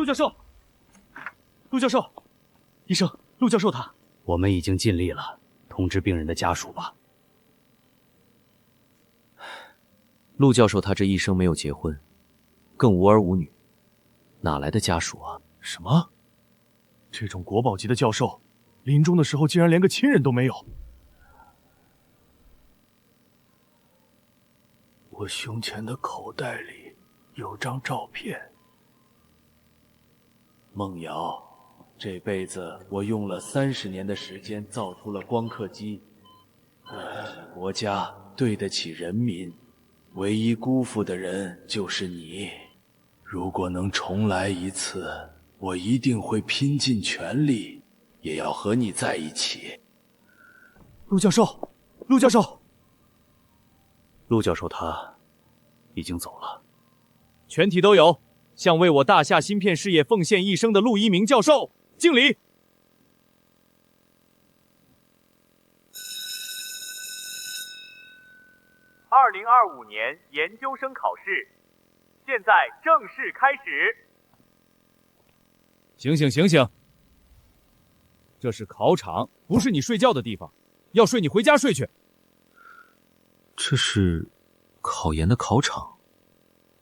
陆教授，陆教授，医生，陆教授他……我们已经尽力了，通知病人的家属吧。陆教授他这一生没有结婚，更无儿无女，哪来的家属啊？什么？这种国宝级的教授，临终的时候竟然连个亲人都没有。我胸前的口袋里有张照片。梦瑶，这辈子我用了30年的时间造出了光刻机，国家对得起人民，唯一辜负的人就是你。如果能重来一次，我一定会拼尽全力，也要和你在一起。陆教授，陆教授，陆教授他已经走了。全体都有向为我大夏芯片事业奉献一生的陆一鸣教授敬礼。2025年研究生考试现在正式开始。醒醒醒醒！这是考场，不是你睡觉的地方。要睡你回家睡去。这是考研的考场，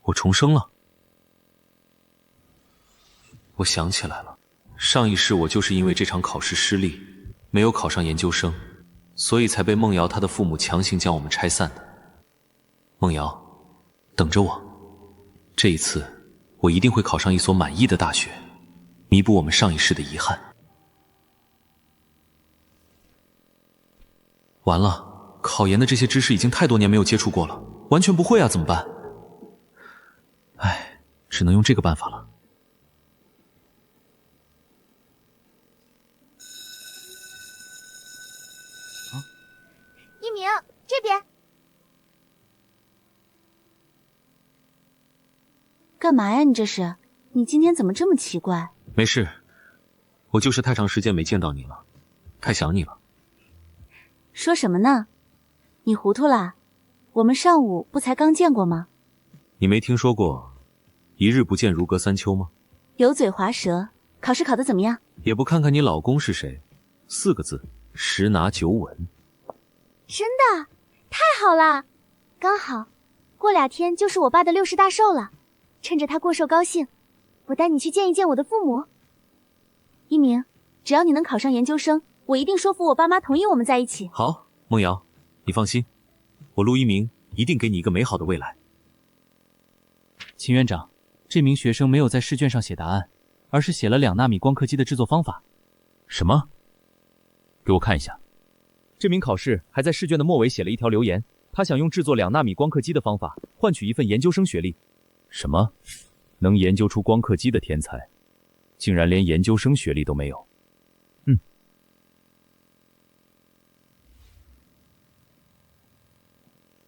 我重生了。我想起来了，上一世我就是因为这场考试失利，没有考上研究生，所以才被梦瑶她的父母强行将我们拆散的。梦瑶，等着我，这一次我一定会考上一所满意的大学，弥补我们上一世的遗憾。完了，考研的这些知识已经太多年没有接触过了，完全不会啊，怎么办？唉，只能用这个办法了。一鸣，这边。干嘛呀？你这是？你今天怎么这么奇怪？没事，我就是太长时间没见到你了，太想你了。说什么呢？你糊涂啦？我们上午不才刚见过吗？你没听说过一日不见如隔三秋吗？油嘴滑舌。考试考得怎么样？也不看看你老公是谁，4个字，10拿9稳。真的？太好了，刚好过2天就是我爸的60大寿了，趁着他过寿高兴，我带你去见一见我的父母。一鸣，只要你能考上研究生，我一定说服我爸妈同意我们在一起。好，梦瑶，你放心，我陆一鸣一定给你一个美好的未来。秦院长，这名学生没有在试卷上写答案，而是写了2纳米光刻机的制作方法。什么？给我看一下。这名考试还在试卷的末尾写了一条留言，他想用制作2纳米光刻机的方法换取一份研究生学历。什么？能研究出光刻机的天才，竟然连研究生学历都没有。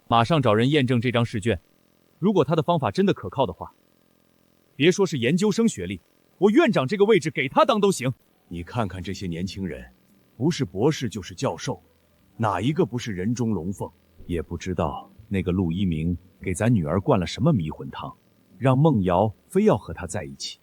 马上找人验证这张试卷，如果他的方法真的可靠的话，别说是研究生学历，我院长这个位置给他当都行。你看看这些年轻人，不是博士就是教授，哪一个不是人中龙凤？也不知道那个陆一鸣给咱女儿灌了什么迷魂汤，让梦瑶非要和他在一起。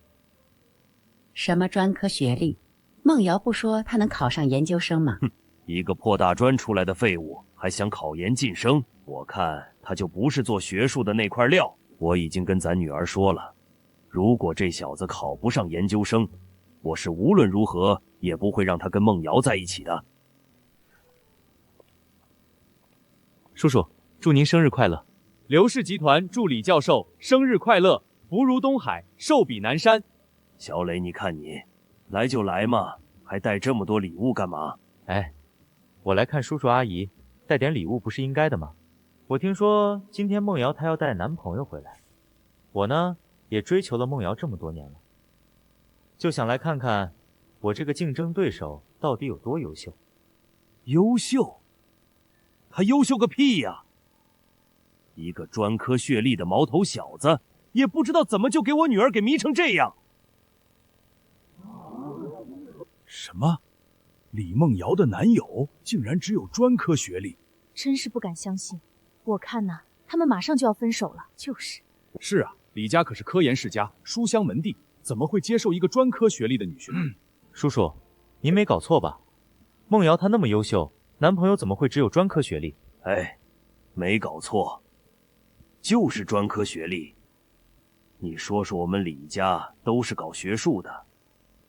什么专科学历？梦瑶不说她能考上研究生吗？一个破大专出来的废物，还想考研晋升？我看他就不是做学术的那块料。我已经跟咱女儿说了，如果这小子考不上研究生，我是无论如何也不会让他跟梦瑶在一起的。叔叔，祝您生日快乐！刘氏集团祝李教授生日快乐，福如东海，寿比南山。小磊，你看你，来就来嘛，还带这么多礼物干嘛？哎，我来看叔叔阿姨，带点礼物不是应该的吗？我听说今天梦瑶她要带男朋友回来，我呢也追求了梦瑶这么多年了，就想来看看我这个竞争对手到底有多优秀。优秀？他优秀个屁呀！一个专科学历的毛头小子，也不知道怎么就给我女儿给迷成这样。什么？李梦瑶的男友竟然只有专科学历？真是不敢相信。我看他们马上就要分手了。就是。是啊，李家可是科研世家，书香门第，怎么会接受一个专科学历的女婿？叔叔，您没搞错吧？梦瑶她那么优秀，男朋友怎么会只有专科学历？哎，没搞错，就是专科学历。你说说我们李家都是搞学术的，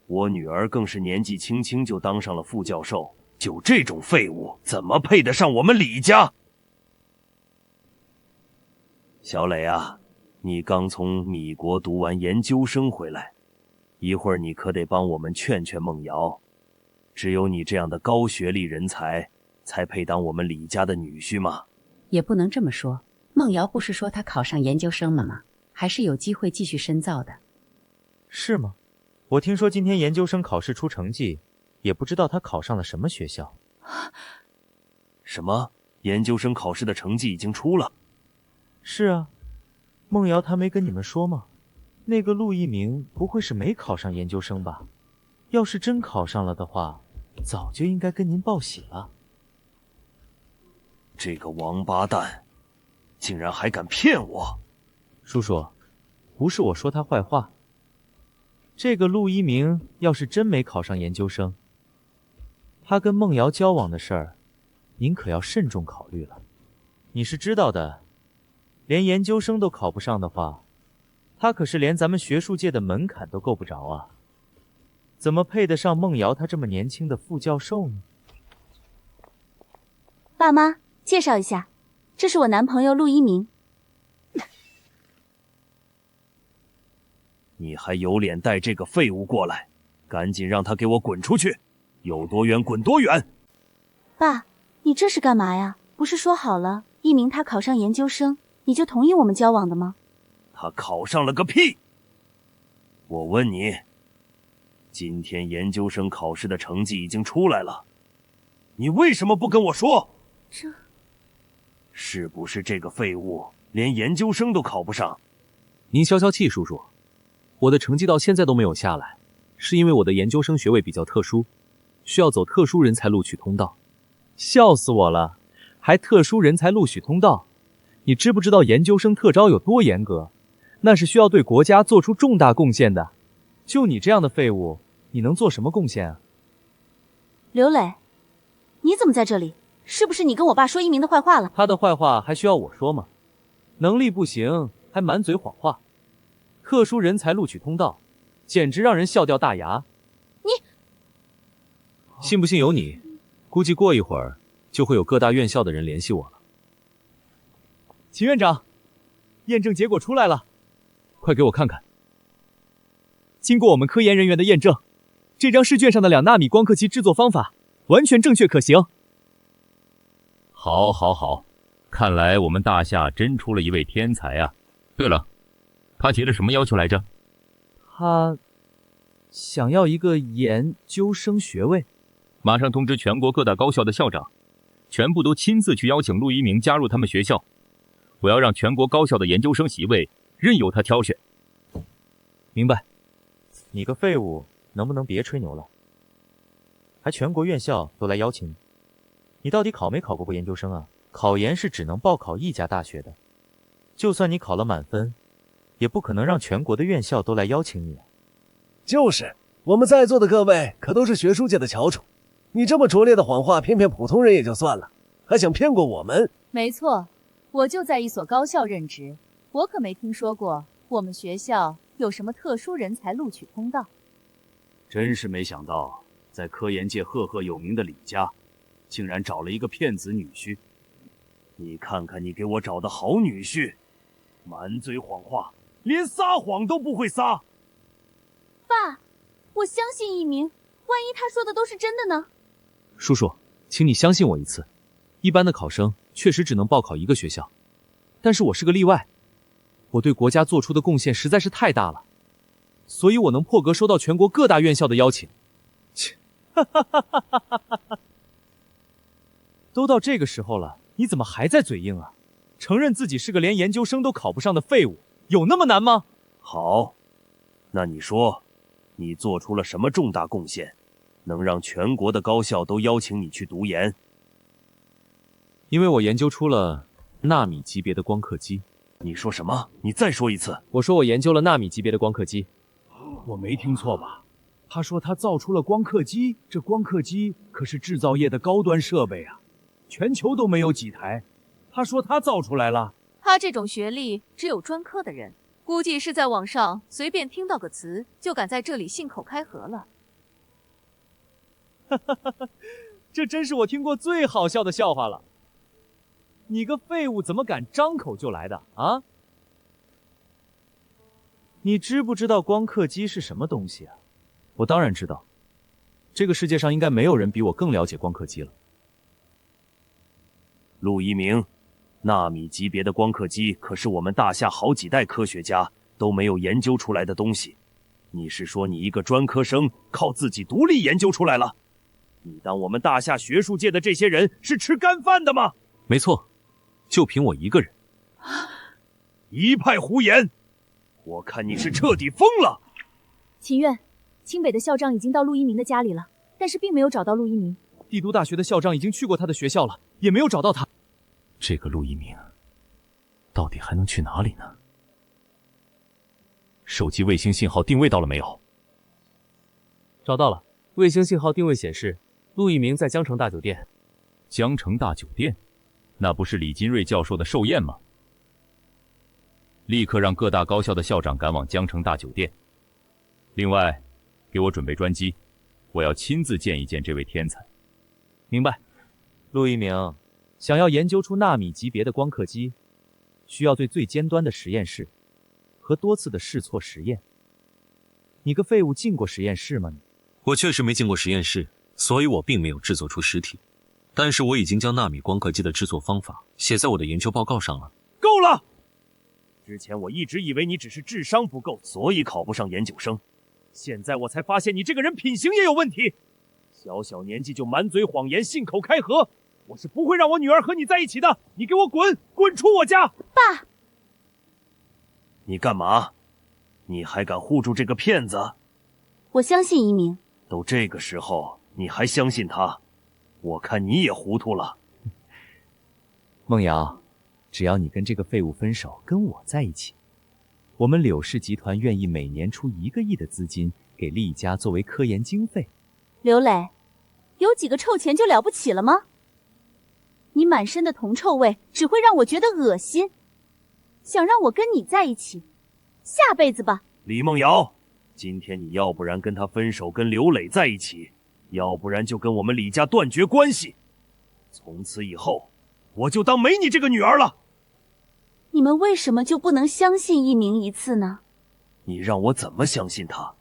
我女儿更是年纪轻轻就当上了副教授，就这种废物怎么配得上我们李家？小磊啊，你刚从米国读完研究生回来，一会儿你可得帮我们劝劝梦瑶，只有你这样的高学历人才才配当我们李家的女婿吗？也不能这么说。梦瑶不是说她考上研究生了吗？还是有机会继续深造的。是吗？我听说今天研究生考试出成绩，也不知道她考上了什么学校。什么？研究生考试的成绩已经出了？是啊，梦瑶她没跟你们说吗？那个陆一鸣不会是没考上研究生吧？要是真考上了的话，早就应该跟您报喜了。这个王八蛋，竟然还敢骗我！叔叔，不是我说他坏话。这个陆一鸣要是真没考上研究生，他跟梦瑶交往的事儿，您可要慎重考虑了。你是知道的，连研究生都考不上的话，他可是连咱们学术界的门槛都够不着啊，怎么配得上梦瑶她这么年轻的副教授呢？爸妈，介绍一下，这是我男朋友陆一鸣。你还有脸带这个废物过来？赶紧让他给我滚出去，有多远滚多远！爸，你这是干嘛呀？不是说好了，一鸣他考上研究生，你就同意我们交往的吗？他考上了个屁！我问你，今天研究生考试的成绩已经出来了，你为什么不跟我说？是不是这个废物连研究生都考不上？您消消气，叔叔。我的成绩到现在都没有下来，是因为我的研究生学位比较特殊，需要走特殊人才录取通道。笑死我了，还特殊人才录取通道？你知不知道研究生特招有多严格？那是需要对国家做出重大贡献的。就你这样的废物，你能做什么贡献啊？刘磊，你怎么在这里？是不是你跟我爸说一鸣的坏话了？他的坏话还需要我说吗？能力不行，还满嘴谎话。特殊人才录取通道，简直让人笑掉大牙。你信不信由你，估计过一会儿就会有各大院校的人联系我了。秦院长，验证结果出来了，快给我看看。经过我们科研人员的验证，这张试卷上的2纳米光刻机制作方法完全正确可行。好，好，好，看来我们大夏真出了一位天才啊！对了，他提了什么要求来着？他想要一个研究生学位。马上通知全国各大高校的校长，全部都亲自去邀请陆一鸣加入他们学校。我要让全国高校的研究生席位任由他挑选。明白。你个废物，能不能别吹牛了？还全国院校都来邀请你，你到底考没考过研究生啊？考研是只能报考一家大学的，就算你考了满分，也不可能让全国的院校都来邀请你啊。就是，我们在座的各位可都是学术界的翘楚，你这么拙劣的谎话骗骗普通人也就算了，还想骗过我们？没错，我就在一所高校任职，我可没听说过我们学校有什么特殊人才录取通道。真是没想到，在科研界赫赫有名的李家，竟然找了一个骗子女婿。你看看你给我找的好女婿，满嘴谎话，连撒谎都不会撒。爸，我相信一鸣，万一他说的都是真的呢？叔叔，请你相信我一次，一般的考生确实只能报考一个学校，但是我是个例外，我对国家做出的贡献实在是太大了，所以我能破格收到全国各大院校的邀请。切，都到这个时候了，你怎么还在嘴硬啊？承认自己是个连研究生都考不上的废物，有那么难吗？好，那你说，你做出了什么重大贡献，能让全国的高校都邀请你去读研？因为我研究出了纳米级别的光刻机。你说什么？你再说一次。我说我研究了纳米级别的光刻机。我没听错吧？他说他造出了光刻机，这光刻机可是制造业的高端设备啊，全球都没有几台。他说他造出来了。他这种学历只有专科的人，估计是在网上随便听到个词，就敢在这里信口开河了。这真是我听过最好笑的笑话了。你个废物怎么敢张口就来的啊？你知不知道光刻机是什么东西啊？我当然知道，这个世界上应该没有人比我更了解光刻机了。陆一鸣，纳米级别的光刻机可是我们大夏好几代科学家都没有研究出来的东西。你是说你一个专科生靠自己独立研究出来了？你当我们大夏学术界的这些人是吃干饭的吗？没错，就凭我一个人。一派胡言！我看你是彻底疯了。秦院，清北的校长已经到陆一鸣的家里了，但是并没有找到陆一鸣。帝都大学的校长已经去过他的学校了，也没有找到他。这个陆一鸣，到底还能去哪里呢？手机卫星信号定位到了没有？找到了，卫星信号定位显示，陆一鸣在江城大酒店。江城大酒店，那不是李金瑞教授的寿宴吗？立刻让各大高校的校长赶往江城大酒店。另外，给我准备专机，我要亲自见一见这位天才。明白。陆一鸣，想要研究出纳米级别的光刻机，需要最尖端的实验室和多次的试错实验。你个废物进过实验室吗？我确实没进过实验室，所以我并没有制作出实体。但是我已经将纳米光刻机的制作方法写在我的研究报告上了。够了！之前我一直以为你只是智商不够，所以考不上研究生。现在我才发现你这个人品行也有问题。小小年纪就满嘴谎言，信口开河，我是不会让我女儿和你在一起的。你给我滚，滚出我家！爸，你干嘛？你还敢护住这个骗子？我相信一鸣。都这个时候，你还相信他？我看你也糊涂了。梦瑶，只要你跟这个废物分手，跟我在一起，我们柳氏集团愿意每年出1个亿的资金给厉家作为科研经费。刘磊，有几个臭钱就了不起了吗？你满身的铜臭味只会让我觉得恶心。想让我跟你在一起，下辈子吧。李梦瑶，今天你要不然跟他分手，跟刘磊在一起，要不然就跟我们李家断绝关系。从此以后，我就当没你这个女儿了。你们为什么就不能相信一鸣一次呢？你让我怎么相信他？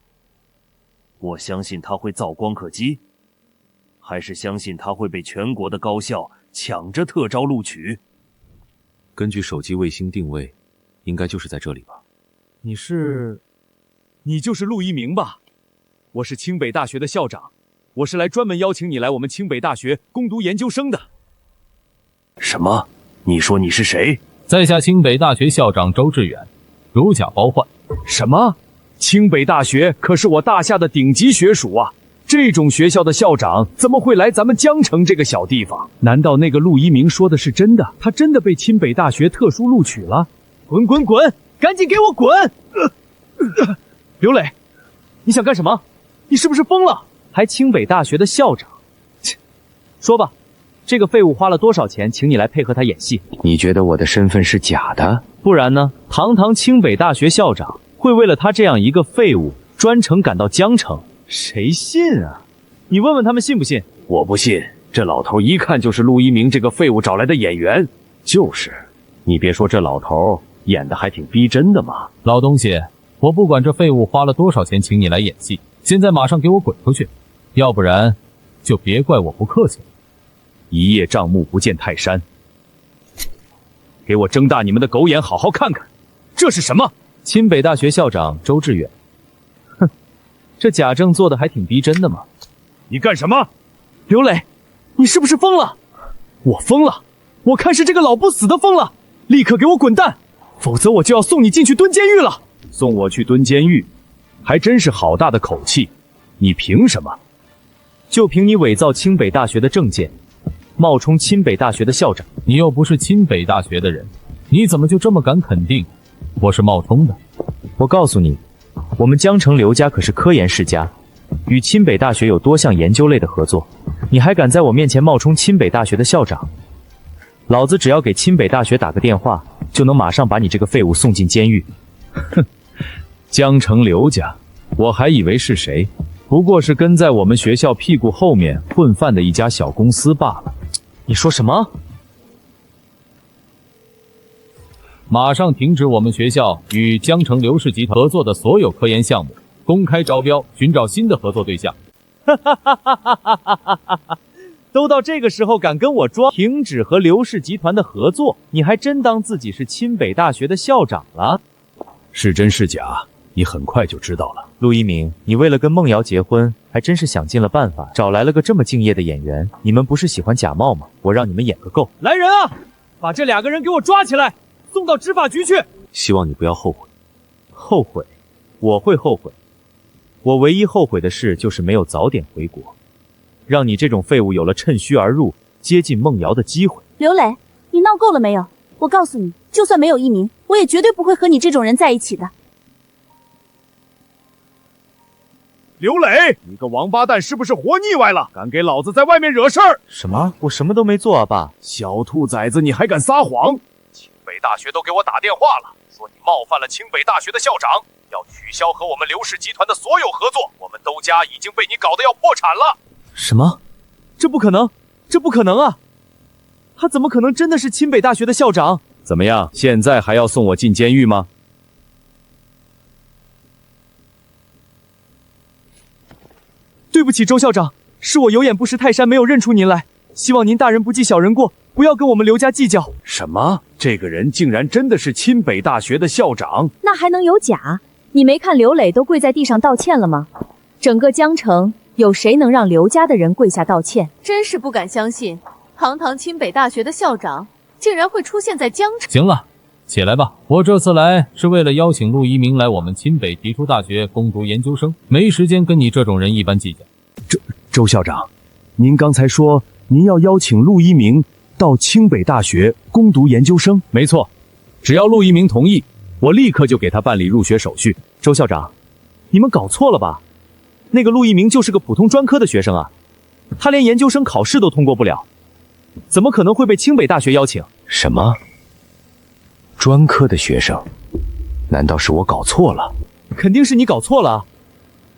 我相信他会造光刻机，还是相信他会被全国的高校抢着特招录取？根据手机卫星定位，应该就是在这里吧。你就是陆一鸣吧？我是清北大学的校长，我是来专门邀请你来我们清北大学攻读研究生的。什么？你说你是谁？在下清北大学校长周志远，如假包换。什么？清北大学可是我大夏的顶级学府啊！这种学校的校长怎么会来咱们江城这个小地方？难道那个陆一鸣说的是真的？他真的被清北大学特殊录取了？滚滚滚！赶紧给我滚！刘磊，你想干什么？你是不是疯了？还清北大学的校长？切，说吧，这个废物花了多少钱请你来配合他演戏？你觉得我的身份是假的？不然呢？堂堂清北大学校长会为了他这样一个废物专程赶到江城？谁信啊？你问问他们信不信？我不信，这老头一看就是陆一鸣这个废物找来的演员。就是，你别说这老头演的还挺逼真的嘛。老东西，我不管这废物花了多少钱请你来演戏，现在马上给我滚出去，要不然就别怪我不客气了。一叶障目不见泰山，给我睁大你们的狗眼，好好看看，这是什么？清北大学校长周志远。哼，这假证做的还挺逼真的嘛。你干什么？刘磊，你是不是疯了？我疯了？我看是这个老不死的疯了！立刻给我滚蛋，否则我就要送你进去蹲监狱了。送我去蹲监狱，还真是好大的口气！你凭什么？就凭你伪造清北大学的证件，冒充清北大学的校长。你又不是清北大学的人，你怎么就这么敢肯定我是冒充的？我告诉你，我们江城刘家可是科研世家，与清北大学有多项研究类的合作，你还敢在我面前冒充清北大学的校长？老子只要给清北大学打个电话，就能马上把你这个废物送进监狱。哼，江城刘家，我还以为是谁，不过是跟在我们学校屁股后面混饭的一家小公司罢了。你说什么？马上停止我们学校与江城刘氏集团合作的所有科研项目，公开招标，寻找新的合作对象。都到这个时候敢跟我装？停止和刘氏集团的合作，你还真当自己是清北大学的校长了？是真是假，你很快就知道了。陆一鸣，你为了跟孟瑶结婚，还真是想尽了办法，找来了个这么敬业的演员。你们不是喜欢假冒吗？我让你们演个够！来人啊，把这2个人给我抓起来，送到执法局去。希望你不要后悔。后悔？我会后悔。我唯一后悔的事就是没有早点回国，让你这种废物有了趁虚而入、接近孟瑶的机会。刘磊，你闹够了没有？我告诉你，就算没有一鸣，我也绝对不会和你这种人在一起的。刘磊，你个王八蛋，是不是活腻歪了？敢给老子在外面惹事儿！什么？我什么都没做啊，爸。小兔崽子，你还敢撒谎！清北大学都给我打电话了，说你冒犯了清北大学的校长，要取消和我们刘氏集团的所有合作。我们窦家已经被你搞得要破产了。什么？这不可能！这不可能啊！他怎么可能真的是清北大学的校长？怎么样，现在还要送我进监狱吗？对不起，周校长，是我有眼不识泰山，没有认出您来。希望您大人不计小人过，不要跟我们刘家计较。什么？这个人竟然真的是清北大学的校长？那还能有假？你没看刘磊都跪在地上道歉了吗？整个江城有谁能让刘家的人跪下道歉？真是不敢相信，堂堂清北大学的校长竟然会出现在江城。行了，起来吧。我这次来是为了邀请陆一鸣来我们清北提出大学攻读研究生，没时间跟你这种人一般计较。周校长，您刚才说您要邀请陆一鸣到清北大学攻读研究生？没错，只要陆一鸣同意，我立刻就给他办理入学手续。周校长，你们搞错了吧？那个陆一鸣就是个普通专科的学生啊，他连研究生考试都通过不了，怎么可能会被清北大学邀请？什么？专科的学生？难道是我搞错了？肯定是你搞错了啊！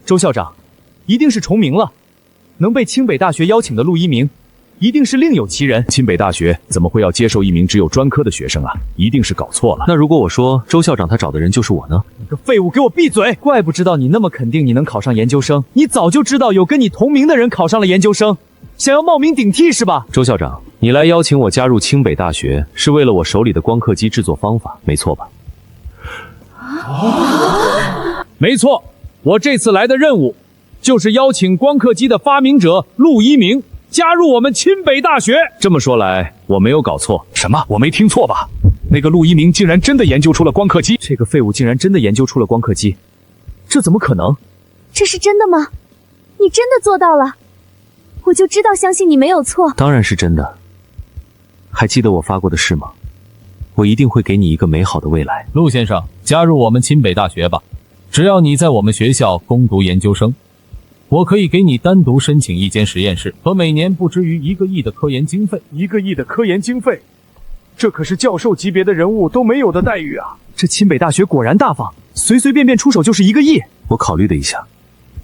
周校长，一定是重名了。能被清北大学邀请的陆一鸣，一定是另有其人。清北大学怎么会要接受一名只有专科的学生啊？一定是搞错了。那如果我说周校长他找的人就是我呢？你个废物，给我闭嘴！怪不知道你那么肯定你能考上研究生，你早就知道有跟你同名的人考上了研究生，想要冒名顶替是吧？周校长，你来邀请我加入清北大学，是为了我手里的光刻机制作方法，没错吧？没错，我这次来的任务就是邀请光刻机的发明者陆一鸣加入我们清北大学。这么说来，我没有搞错。什么？我没听错吧？那个陆一鸣竟然真的研究出了光刻机？这个废物竟然真的研究出了光刻机，这怎么可能？这是真的吗？你真的做到了，我就知道相信你没有错。当然是真的。还记得我发过的誓吗？我一定会给你一个美好的未来。陆先生，加入我们清北大学吧。只要你在我们学校攻读研究生，我可以给你单独申请一间实验室和每年不支于1个亿的科研经费。1个亿的科研经费，这可是教授级别的人物都没有的待遇啊！这清北大学果然大方，随随便便出手就是1个亿。我考虑了一下。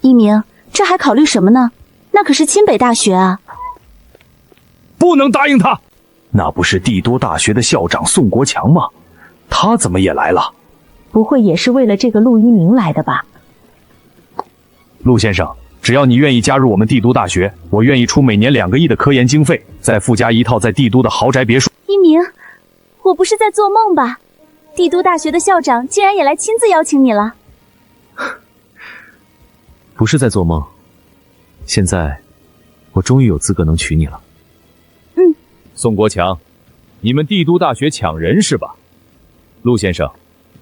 一鸣，这还考虑什么呢？那可是清北大学啊！不能答应他。那不是帝都大学的校长宋国强吗？他怎么也来了？不会也是为了这个陆一鸣来的吧？陆先生，只要你愿意加入我们帝都大学，我愿意出每年2个亿的科研经费，再附加一套在帝都的豪宅别墅。一鸣，我不是在做梦吧？帝都大学的校长竟然也来亲自邀请你了。不是在做梦，现在我终于有资格能娶你了。宋国强，你们帝都大学抢人是吧？陆先生，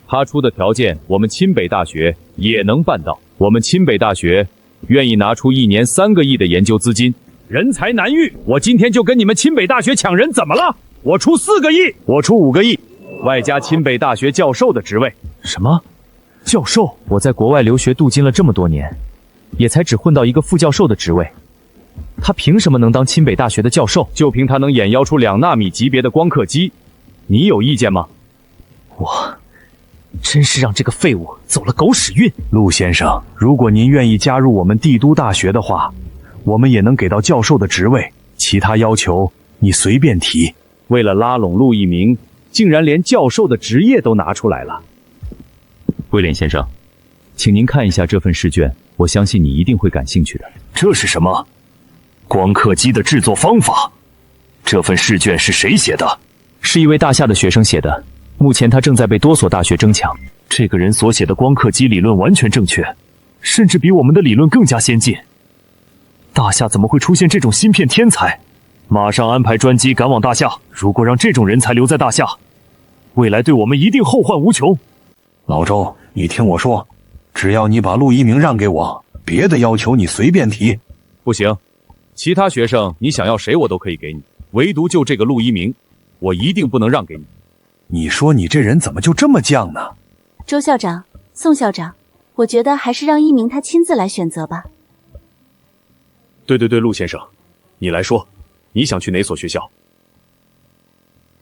他出的条件我们清北大学也能办到。我们清北大学愿意拿出1年3个亿的研究资金，人才难遇。我今天就跟你们清北大学抢人，怎么了？我出4个亿，我出5个亿，外加清北大学教授的职位。什么？教授，我在国外留学镀金了这么多年，也才只混到一个副教授的职位。他凭什么能当清北大学的教授？就凭他能眼妖出2纳米级别的光刻机，你有意见吗？我真是让这个废物走了狗屎运。陆先生，如果您愿意加入我们帝都大学的话，我们也能给到教授的职位，其他要求你随便提。为了拉拢陆一鸣，竟然连教授的职业都拿出来了。威廉先生，请您看一下这份试卷，我相信你一定会感兴趣的。这是什么？光刻机的制作方法？这份试卷是谁写的？是一位大夏的学生写的，目前他正在被多所大学争抢。这个人所写的光刻机理论完全正确，甚至比我们的理论更加先进。大夏怎么会出现这种芯片天才？马上安排专机赶往大夏。如果让这种人才留在大夏，未来对我们一定后患无穷。老周，你听我说，只要你把陆一鸣让给我，别的要求你随便提。不行，其他学生你想要谁我都可以给你，唯独就这个陆一鸣，我一定不能让给你。你说你这人怎么就这么犟呢？周校长、宋校长，我觉得还是让一鸣他亲自来选择吧。对，陆先生，你来说，你想去哪所学校？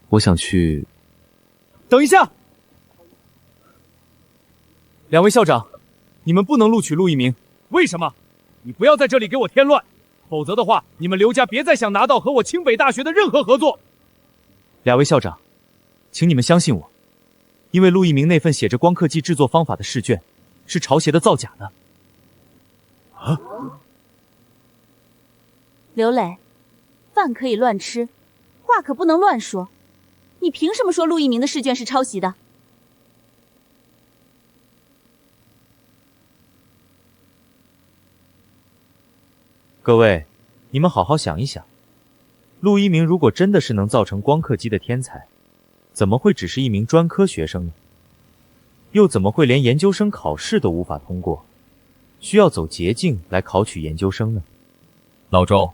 我想去……等一下，2位校长，你们不能录取陆一鸣。为什么？你不要在这里给我添乱，否则的话，你们刘家别再想拿到和我清北大学的任何合作。 2位校长，请你们相信我，因为陆一鸣那份写着光刻机制作方法的试卷是抄袭的、造假的。啊！刘磊，饭可以乱吃，话可不能乱说。你凭什么说陆一鸣的试卷是抄袭的？各位，你们好好想一想，陆一鸣如果真的是能造成光刻机的天才，怎么会只是一名专科学生呢？又怎么会连研究生考试都无法通过，需要走捷径来考取研究生呢？老周，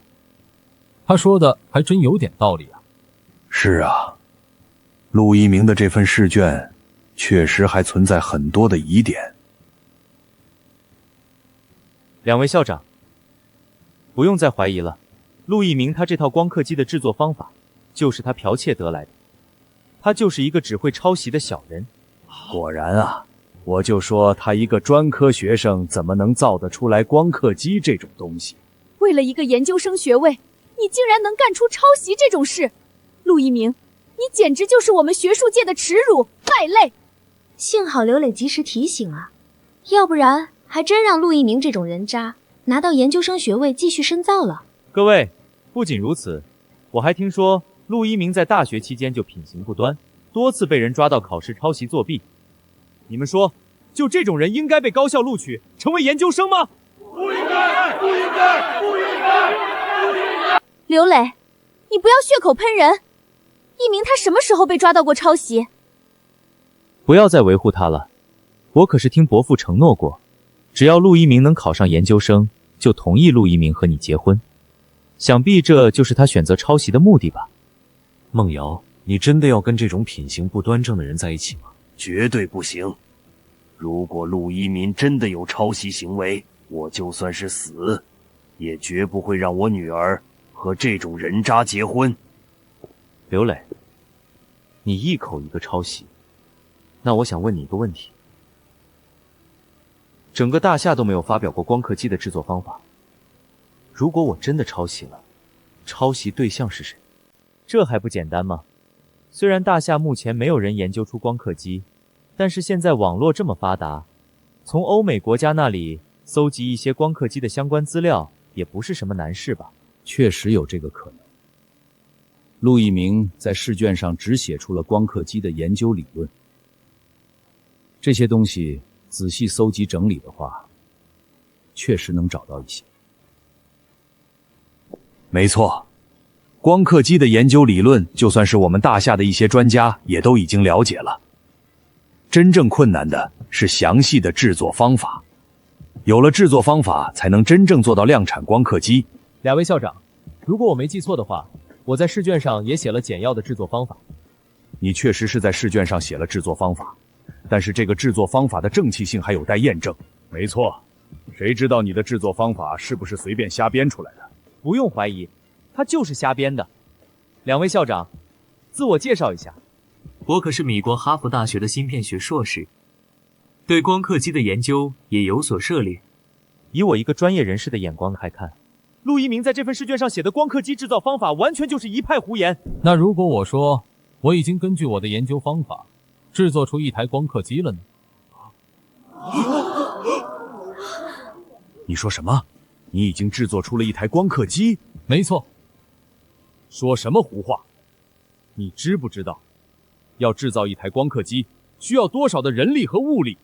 他说的还真有点道理啊。是啊，陆一鸣的这份试卷确实还存在很多的疑点。 2位校长，不用再怀疑了，陆一鸣他这套光刻机的制作方法就是他剽窃得来的，他就是一个只会抄袭的小人。果然啊，我就说他一个专科学生怎么能造得出来光刻机这种东西？为了一个研究生学位，你竟然能干出抄袭这种事！陆一鸣，你简直就是我们学术界的耻辱、败类！幸好刘磊及时提醒啊，要不然还真让陆一鸣这种人渣拿到研究生学位继续深造了。各位，不仅如此，我还听说陆一鸣在大学期间就品行不端，多次被人抓到考试抄袭作弊。你们说，就这种人应该被高校录取成为研究生吗？不应该，不应该，不应该，不应该！刘磊，你不要血口喷人！一鸣他什么时候被抓到过抄袭？不要再维护他了，我可是听伯父承诺过，只要陆一鸣能考上研究生，就同意陆一鸣和你结婚。想必这就是他选择抄袭的目的吧？孟瑶，你真的要跟这种品行不端正的人在一起吗？绝对不行！如果陆一鸣真的有抄袭行为，我就算是死，也绝不会让我女儿和这种人渣结婚。刘磊，你一口一个抄袭，那我想问你一个问题：整个大夏都没有发表过光刻机的制作方法，如果我真的抄袭了，抄袭对象是谁？这还不简单吗？虽然大夏目前没有人研究出光刻机，但是现在网络这么发达，从欧美国家那里搜集一些光刻机的相关资料也不是什么难事吧？确实有这个可能。陆一鸣在试卷上只写出了光刻机的研究理论，这些东西仔细搜集整理的话，确实能找到一些。没错，光刻机的研究理论，就算是我们大夏的一些专家也都已经了解了。真正困难的是详细的制作方法，有了制作方法，才能真正做到量产光刻机。 2位校长，如果我没记错的话，我在试卷上也写了简要的制作方法。你确实是在试卷上写了制作方法，但是这个制作方法的正气性还有待验证。没错，谁知道你的制作方法是不是随便瞎编出来的？不用怀疑，他就是瞎编的。两位校长，自我介绍一下。我可是米国哈佛大学的芯片学硕士，对光刻机的研究也有所涉猎。以我一个专业人士的眼光来看，陆一鸣在这份试卷上写的光刻机制造方法完全就是一派胡言。那如果我说我已经根据我的研究方法制作出一台光刻机了呢？你说什么？你已经制作出了一台光刻机？没错。说什么胡话？你知不知道，要制造一台光刻机需要多少的人力和物力？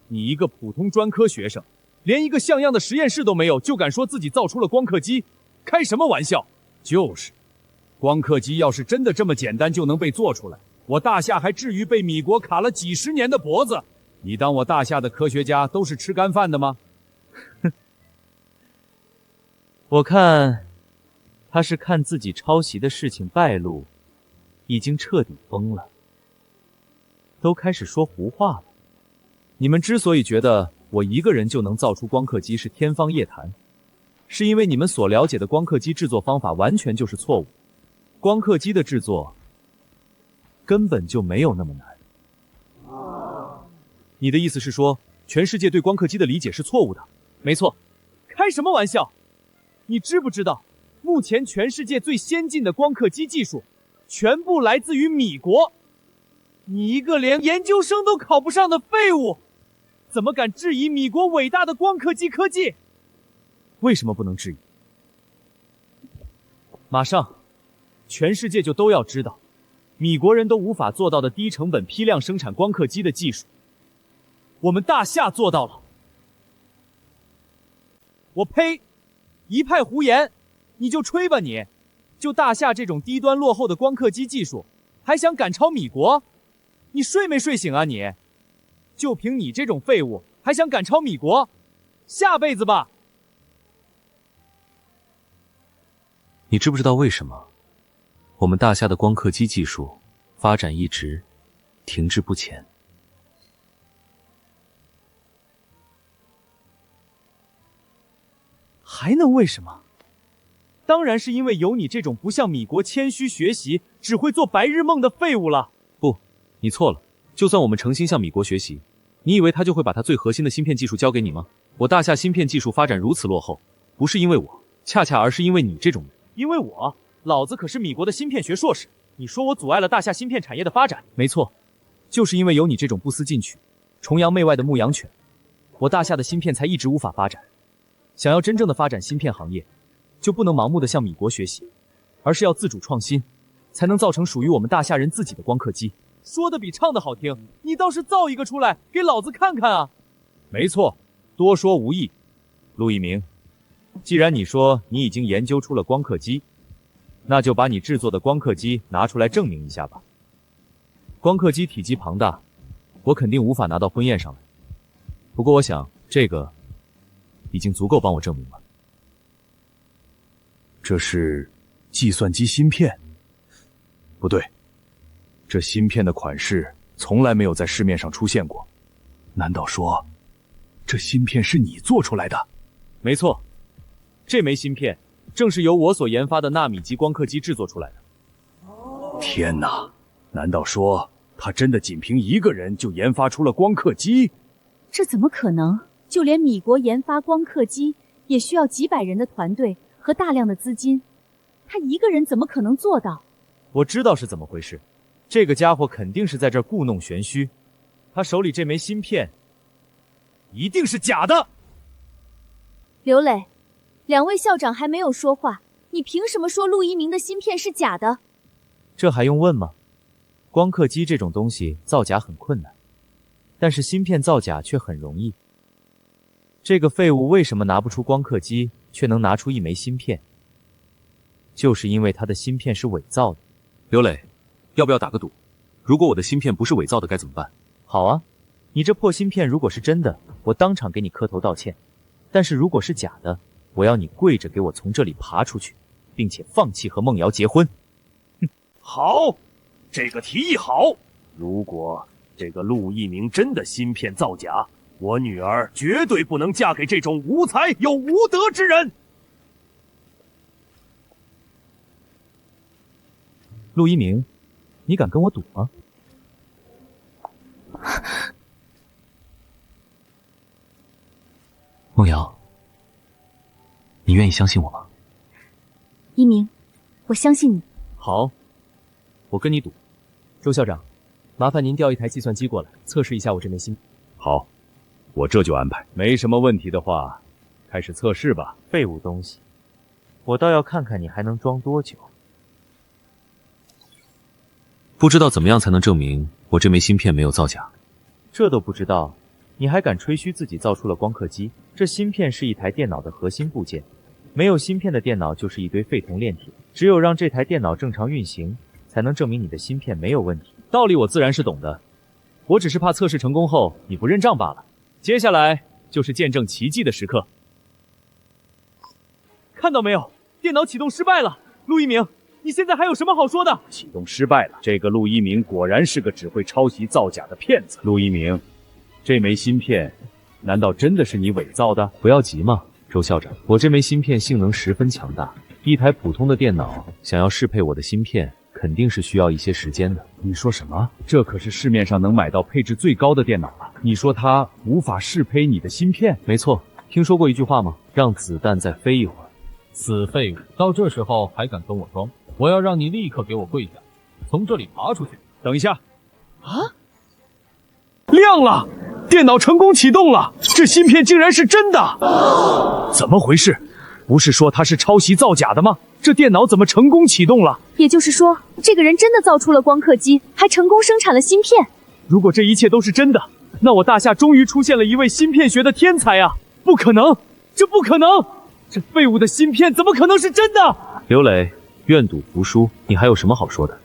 你一个普通专科学生，连一个像样的实验室都没有，就敢说自己造出了光刻机？开什么玩笑！就是，光刻机要是真的这么简单就能被做出来，我大夏还至于被米国卡了几十年的脖子？你当我大夏的科学家都是吃干饭的吗？我看他是看自己抄袭的事情败露，已经彻底疯了，都开始说胡话了。你们之所以觉得我一个人就能造出光刻机是天方夜谭，是因为你们所了解的光刻机制作方法完全就是错误。光刻机的制作根本就没有那么难。你的意思是说，全世界对光刻机的理解是错误的？没错。开什么玩笑！你知不知道，目前全世界最先进的光刻机技术全部来自于米国？你一个连研究生都考不上的废物，怎么敢质疑米国伟大的光刻机科技？为什么不能质疑？马上，全世界就都要知道，米国人都无法做到的低成本批量生产光刻机的技术，我们大夏做到了。我呸！一派胡言！你就吹吧你！就大夏这种低端落后的光刻机技术，还想赶超米国？你睡没睡醒啊你？就凭你这种废物，还想赶超米国？下辈子吧！你知不知道为什么我们大夏的光刻机技术发展一直停滞不前？还能为什么？当然是因为有你这种不向米国谦虚学习，只会做白日梦的废物了。不，你错了。就算我们诚心向米国学习，你以为他就会把他最核心的芯片技术交给你吗？我大夏芯片技术发展如此落后，不是因为我，恰恰而是因为你这种人。因为我，老子可是米国的芯片学硕士。你说我阻碍了大夏芯片产业的发展？没错，就是因为有你这种不思进取、崇洋媚外的牧羊犬，我大夏的芯片才一直无法发展。想要真正的发展芯片行业，就不能盲目的向米国学习，而是要自主创新，才能造成属于我们大夏人自己的光刻机。说的比唱的好听，你倒是造一个出来给老子看看啊！没错，多说无益。陆一鸣，既然你说你已经研究出了光刻机，那就把你制作的光刻机拿出来证明一下吧。光刻机体积庞大，我肯定无法拿到婚宴上来。不过我想这个已经足够帮我证明了。这是计算机芯片？不对，这芯片的款式从来没有在市面上出现过。难道说，这芯片是你做出来的？没错，这枚芯片正是由我所研发的纳米级光刻机制作出来的。天哪！难道说他真的仅凭一个人就研发出了光刻机？这怎么可能？就连米国研发光刻机也需要几百人的团队和大量的资金，他一个人怎么可能做到？我知道是怎么回事，这个家伙肯定是在这儿故弄玄虚，他手里这枚芯片一定是假的。刘磊，两位校长还没有说话，你凭什么说陆一鸣的芯片是假的？这还用问吗？光刻机这种东西造假很困难，但是芯片造假却很容易。这个废物为什么拿不出光刻机，却能拿出一枚芯片？就是因为他的芯片是伪造的。刘磊，要不要打个赌？如果我的芯片不是伪造的，该怎么办？好啊，你这破芯片如果是真的，我当场给你磕头道歉；但是如果是假的，我要你跪着给我从这里爬出去，并且放弃和孟瑶结婚。好，这个提议好。如果这个陆一鸣真的芯片造假，我女儿绝对不能嫁给这种无才又无德之人。陆一鸣，你敢跟我赌吗？梦瑶，你愿意相信我吗？一鸣，我相信你。好，我跟你赌。周校长，麻烦您调一台计算机过来，测试一下我这枚芯片。好，我这就安排。没什么问题的话，开始测试吧。废物东西，我倒要看看你还能装多久。不知道怎么样才能证明我这枚芯片没有造假？这都不知道，你还敢吹嘘自己造出了光刻机？这芯片是一台电脑的核心部件，没有芯片的电脑就是一堆废铜炼铁。只有让这台电脑正常运行，才能证明你的芯片没有问题。道理我自然是懂的，我只是怕测试成功后你不认账罢了。接下来就是见证奇迹的时刻。看到没有，电脑启动失败了。陆一鸣，你现在还有什么好说的？启动失败了，这个陆一鸣果然是个只会抄袭造假的骗子。陆一鸣，这枚芯片难道真的是你伪造的？不要急嘛，周校长，我这枚芯片性能十分强大，一台普通的电脑想要适配我的芯片，肯定是需要一些时间的。你说什么？这可是市面上能买到配置最高的电脑了，你说它无法适配你的芯片？没错，听说过一句话吗？让子弹再飞一会儿。死废物，到这时候还敢跟我装？我要让你立刻给我跪下，从这里爬出去！等一下！啊！亮了，电脑成功启动了，这芯片竟然是真的！怎么回事？不是说它是抄袭造假的吗？这电脑怎么成功启动了？也就是说，这个人真的造出了光刻机，还成功生产了芯片。如果这一切都是真的，那我大夏终于出现了一位芯片学的天才啊！不可能，这不可能！这废物的芯片怎么可能是真的？刘磊，愿赌服输，你还有什么好说的？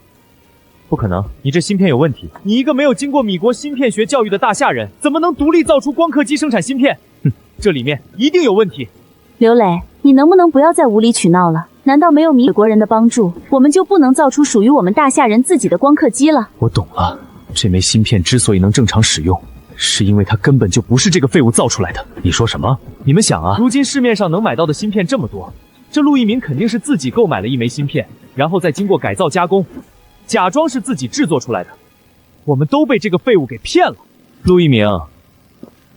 不可能，你这芯片有问题。你一个没有经过米国芯片学教育的大夏人，怎么能独立造出光刻机生产芯片？哼，这里面一定有问题。刘磊，你能不能不要再无理取闹了？难道没有米国人的帮助，我们就不能造出属于我们大夏人自己的光刻机了？我懂了，这枚芯片之所以能正常使用，是因为它根本就不是这个废物造出来的。你说什么？你们想啊，如今市面上能买到的芯片这么多，这陆一鸣肯定是自己购买了一枚芯片，然后再经过改造加工，假装是自己制作出来的。我们都被这个废物给骗了。陆一鸣，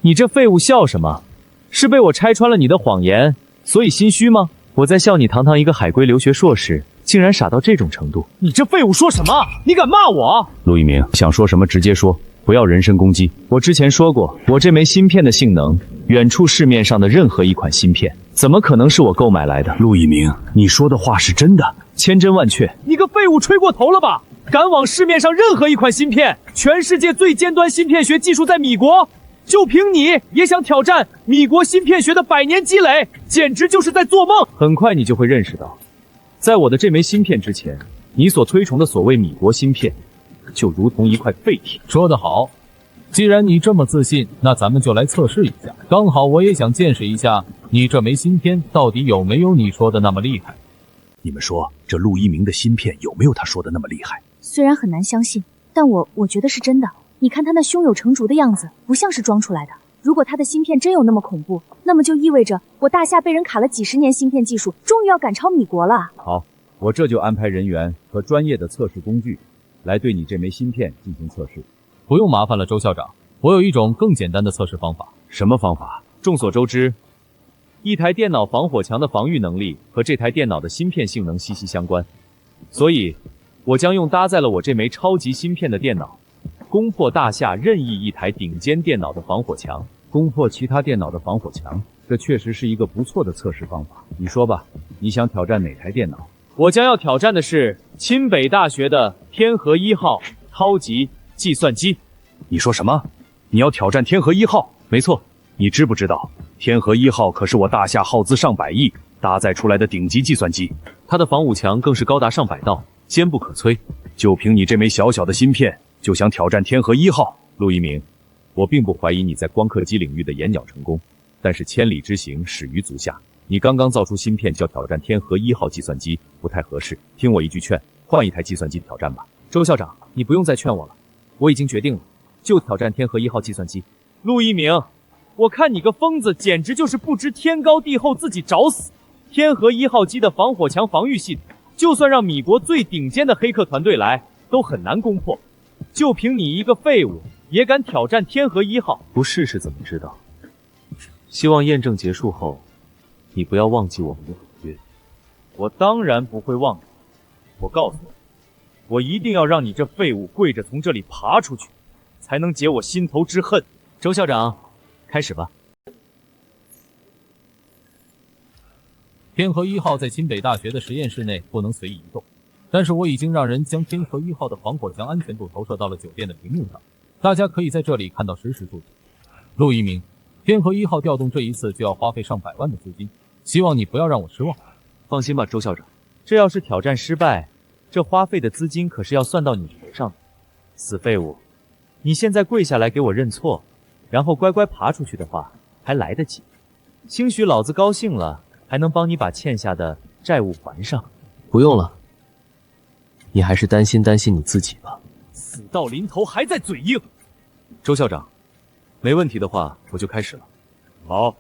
你这废物笑什么？是被我拆穿了你的谎言，所以心虚吗？我在笑你堂堂一个海归留学硕士，竟然傻到这种程度。你这废物说什么？你敢骂我？陆一鸣，想说什么直接说，不要人身攻击。我之前说过，我这枚芯片的性能远处市面上的任何一款芯片，怎么可能是我购买来的？陆一鸣，你说的话是真的？千真万确。你个废物吹过头了吧？敢往市面上任何一款芯片，全世界最尖端芯片学技术在米国，就凭你也想挑战米国芯片学的100年积累，简直就是在做梦。很快你就会认识到，在我的这枚芯片之前，你所推崇的所谓米国芯片就如同一块废铁。说得好，既然你这么自信，那咱们就来测试一下。刚好我也想见识一下你这枚芯片到底有没有你说的那么厉害。你们说这陆一鸣的芯片有没有他说的那么厉害？虽然很难相信，但我觉得是真的。你看他那胸有成竹的样子，不像是装出来的。如果他的芯片真有那么恐怖，那么就意味着我大夏被人卡了几十年芯片技术，终于要赶超米国了。好，我这就安排人员和专业的测试工具来对你这枚芯片进行测试。不用麻烦了，周校长，我有一种更简单的测试方法。什么方法？众所周知，一台电脑防火墙的防御能力和这台电脑的芯片性能息息相关，所以我将用搭载了我这枚超级芯片的电脑，攻破大夏任意一台顶尖电脑的防火墙，攻破其他电脑的防火墙，这确实是一个不错的测试方法。你说吧，你想挑战哪台电脑？我将要挑战的是清北大学的天河1号超级计算机。你说什么？你要挑战天河1号？没错。你知不知道，天河1号可是我大夏耗资上百亿搭载出来的顶级计算机，它的防护墙更是高达上百道，坚不可摧。就凭你这枚小小的芯片，就想挑战天河1号？陆一鸣，我并不怀疑你在光刻机领域的眼角成功，但是千里之行始于足下。你刚刚造出芯片就要挑战天河1号计算机，不太合适。听我一句劝，换一台计算机挑战吧。周校长，你不用再劝我了，我已经决定了，就挑战天河1号计算机。陆一鸣，我看你个疯子，简直就是不知天高地厚，自己找死！天河1号机的防火墙防御系统，就算让米国最顶尖的黑客团队来，都很难攻破。就凭你一个废物，也敢挑战天河1号？不试试怎么知道？希望验证结束后，你不要忘记我们的合约。我当然不会忘记。我告诉你，我一定要让你这废物跪着从这里爬出去，才能解我心头之恨。周校长，开始吧。天河1号在清北大学的实验室内不能随意移动，但是我已经让人将天河1号的防火墙安全度投射到了酒店的屏幕上，大家可以在这里看到实时数据。陆一鸣，天河1号调动这一次就要花费上百万的资金，希望你不要让我失望。放心吧，周校长，这要是挑战失败，这花费的资金可是要算到你头上的。死废物，你现在跪下来给我认错，然后乖乖爬出去的话，还来得及。兴许老子高兴了，还能帮你把欠下的债务还上。不用了，你还是担心你自己吧。死到临头还在嘴硬。周校长，没问题的话，我就开始了。好，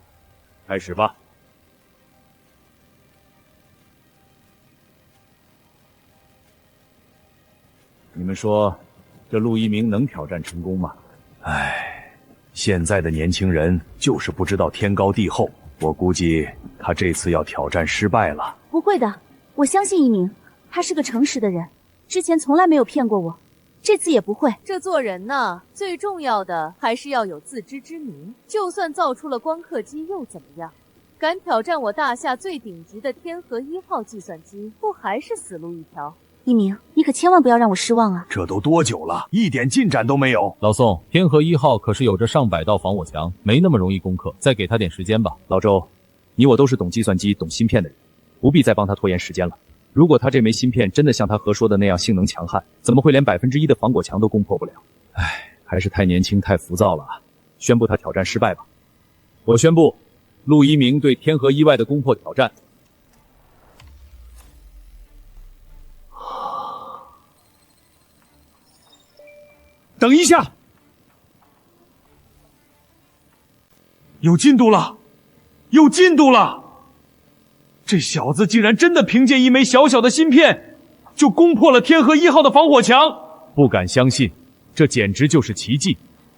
开始吧。你们说，这陆一鸣能挑战成功吗？唉，现在的年轻人就是不知道天高地厚，我估计他这次要挑战失败了。不会的，我相信一鸣，他是个诚实的人，之前从来没有骗过我，这次也不会。这做人呢，最重要的还是要有自知之明。就算造出了光刻机又怎么样？敢挑战我大夏最顶级的天河1号计算机，不还是死路一条？一鸣，你可千万不要让我失望啊！这都多久了，一点进展都没有。老宋，天河1号可是有着上百道防火墙，没那么容易攻克，再给他点时间吧。老周，你我都是懂计算机、懂芯片的人，不必再帮他拖延时间了。如果他这枚芯片真的像他和说的那样性能强悍，怎么会连1%的防火墙都攻破不了？唉，还是太年轻、太浮躁了。宣布他挑战失败吧。我宣布，陆一鸣对天河1外的攻破挑战。等一下，有进度了，有进度了！这小子竟然真的凭借一枚小小的芯片，就攻破了天河1号的防火墙！不敢相信，这简直就是奇迹！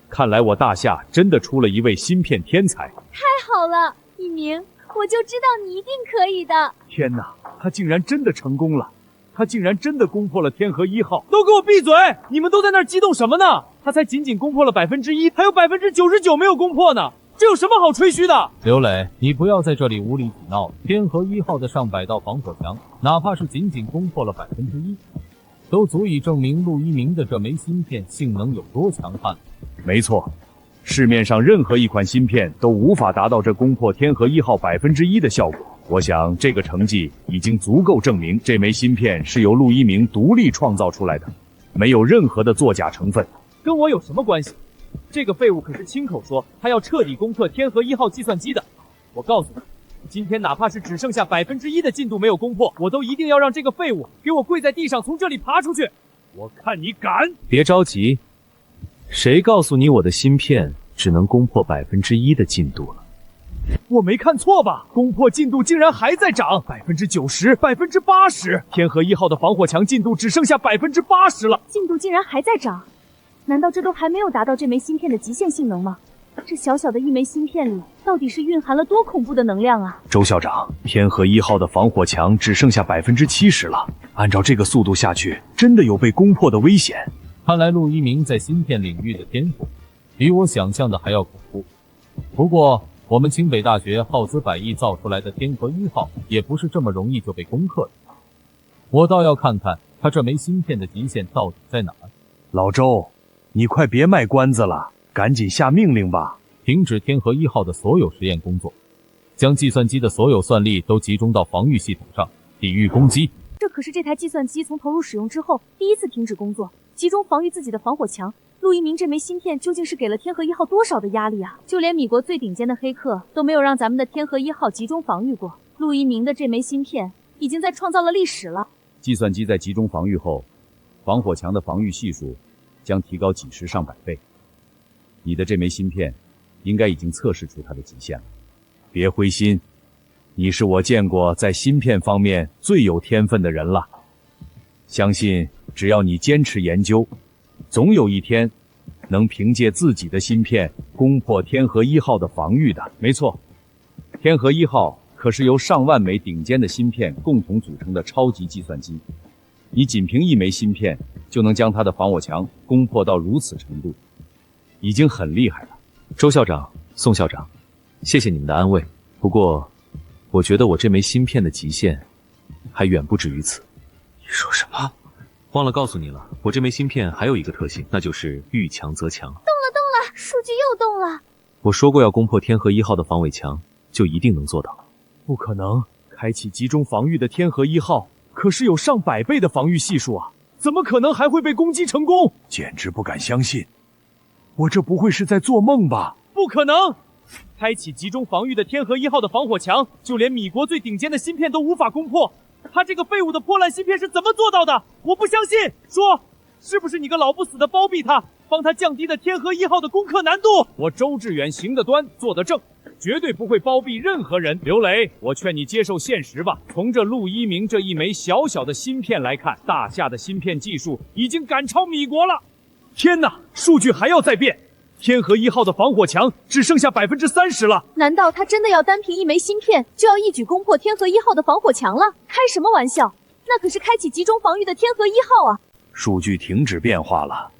看来我大夏真的出了一位芯片天才。太好了，一鸣，我就知道你一定可以的。天哪，他竟然真的成功了！他竟然真的攻破了天河1号！都给我闭嘴！你们都在那儿激动什么呢？他才仅仅攻破了1%，还有99%没有攻破呢！这有什么好吹嘘的？刘磊，你不要在这里无理取闹了。天河1号的上百道防火墙，哪怕是仅仅攻破了1%，都足以证明陆一鸣的这枚芯片性能有多强悍。没错，市面上任何一款芯片都无法达到这攻破天河1号1%的效果。我想这个成绩已经足够证明这枚芯片是由陆一鸣独立创造出来的，没有任何的作假成分。跟我有什么关系？这个废物可是亲口说他要彻底攻克天河1号计算机的。我告诉你，今天哪怕是只剩下1%的进度没有攻破，我都一定要让这个废物给我跪在地上从这里爬出去！我看你敢！别着急，谁告诉你我的芯片只能攻破1%的进度了？我没看错吧？攻破进度竟然还在涨，90%、80%！天河1号的防火墙进度只剩下80%了，进度竟然还在涨，难道这都还没有达到这枚芯片的极限性能吗？这小小的一枚芯片里，到底是蕴含了多恐怖的能量啊！周校长，天河1号的防火墙只剩下70%了，按照这个速度下去，真的有被攻破的危险。看来陆一鸣在芯片领域的天赋，比我想象的还要恐怖。不过，我们清北大学耗资100亿造出来的天河1号，也不是这么容易就被攻克的。我倒要看看他这枚芯片的极限到底在哪儿。老周，你快别卖关子了，赶紧下命令吧！停止天河1号的所有实验工作，将计算机的所有算力都集中到防御系统上，抵御攻击。这可是这台计算机从投入使用之后第一次停止工作，集中防御自己的防火墙。陆一鸣这枚芯片究竟是给了天河1号多少的压力啊？就连米国最顶尖的黑客都没有让咱们的天河1号集中防御过。陆一鸣的这枚芯片已经在创造了历史了。计算机在集中防御后，防火墙的防御系数将提高几十上百倍。你的这枚芯片应该已经测试出它的极限了。别灰心，你是我见过在芯片方面最有天分的人了。相信只要你坚持研究，总有一天能凭借自己的芯片攻破天河1号的防御的。没错，天河1号可是由上万枚顶尖的芯片共同组成的超级计算机，你仅凭一枚芯片就能将它的防火墙攻破到如此程度，已经很厉害了。周校长、宋校长，谢谢你们的安慰。不过，我觉得我这枚芯片的极限还远不止于此。你说什么？忘了告诉你了，我这枚芯片还有一个特性，那就是遇强则强。动了，数据又动了。我说过要攻破天河1号的防伪墙，就一定能做到。不可能，开启集中防御的天河1号可是有上百倍的防御系数啊，怎么可能还会被攻击成功？简直不敢相信，我这不会是在做梦吧？不可能！开启集中防御的天河1号的防火墙，就连米国最顶尖的芯片都无法攻破。他这个废物的破烂芯片是怎么做到的？我不相信！说，是不是你个老不死的包庇他，帮他降低了天河1号的攻克难度？我周志远行得端，坐得正，绝对不会包庇任何人。刘雷，我劝你接受现实吧。从这陆一鸣这一枚小小的芯片来看，大夏的芯片技术已经赶超米国了。天哪，数据还要再变！天河1号的防火墙只剩下30%了。难道他真的要单凭一枚芯片就要一举攻破天河1号的防火墙了？开什么玩笑！那可是开启集中防御的天河1号啊！数据停止变化了，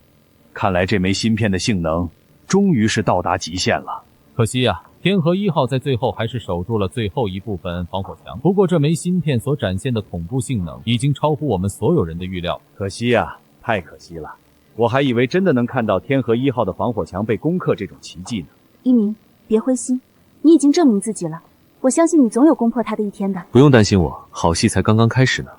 看来这枚芯片的性能终于是到达极限了。可惜呀，天河1号在最后还是守住了最后一部分防火墙。不过这枚芯片所展现的恐怖性能已经超乎我们所有人的预料。可惜呀，太可惜了。我还以为真的能看到天河1号的防火墙被攻克这种奇迹呢。一鸣，别灰心，你已经证明自己了，我相信你总有攻破它的一天的。不用担心我，好戏才刚刚开始呢。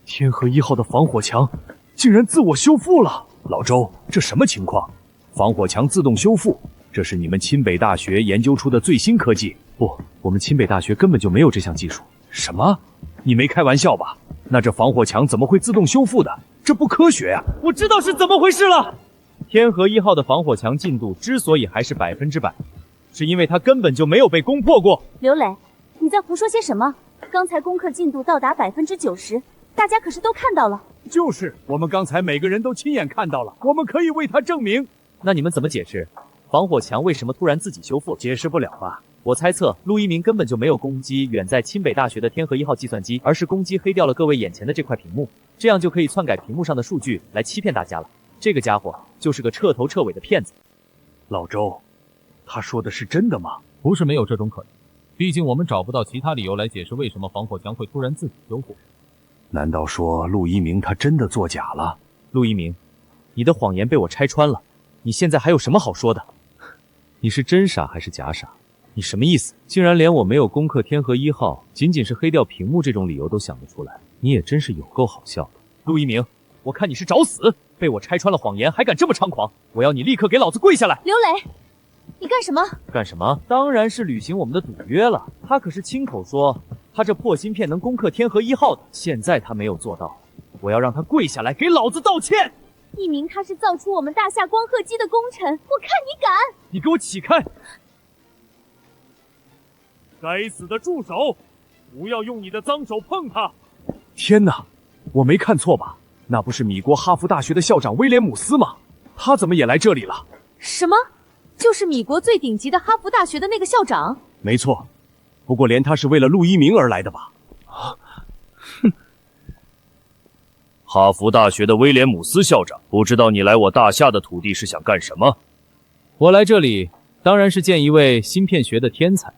天河1号的防火墙竟然自我修复了！老周，这什么情况？防火墙自动修复，这是你们清北大学研究出的最新科技？不，我们清北大学根本就没有这项技术。什么？你没开玩笑吧？那这防火墙怎么会自动修复的？这不科学呀！我知道是怎么回事了。天河1号的防火墙进度之所以还是100%，是因为它根本就没有被攻破过。刘磊，你在胡说些什么？刚才攻克进度到达90%，大家可是都看到了。就是，我们刚才每个人都亲眼看到了，我们可以为他证明。那你们怎么解释防火墙为什么突然自己修复？解释不了吧？我猜测陆一鸣根本就没有攻击远在清北大学的天河1号计算机，而是攻击黑掉了各位眼前的这块屏幕，这样就可以篡改屏幕上的数据来欺骗大家了。这个家伙就是个彻头彻尾的骗子。老周，他说的是真的吗？不是没有这种可能，毕竟我们找不到其他理由来解释为什么防火墙会突然自己修复。难道说陆一鸣他真的作假了？陆一鸣，你的谎言被我拆穿了，你现在还有什么好说的？你是真傻还是假傻？你什么意思？竟然连我没有攻克天河1号，仅仅是黑掉屏幕这种理由都想得出来，你也真是有够好笑的。陆一鸣，我看你是找死！被我拆穿了谎言，还敢这么猖狂！我要你立刻给老子跪下来！刘磊，你干什么？干什么？当然是履行我们的赌约了。他可是亲口说，他这破芯片能攻克天河1号的，现在他没有做到，我要让他跪下来给老子道歉！一鸣他是造出我们大夏光刻机的功臣，我看你敢！你给我起开！该死的助手，不要用你的脏手碰他！天哪，我没看错吧？那不是米国哈佛大学的校长威廉姆斯吗？他怎么也来这里了？什么？就是米国最顶级的哈佛大学的那个校长？没错，不过连他是为了陆一鸣而来的吧？哼！哈佛大学的威廉姆斯校长，不知道你来我大夏的土地是想干什么？我来这里当然是见一位芯片学的天才。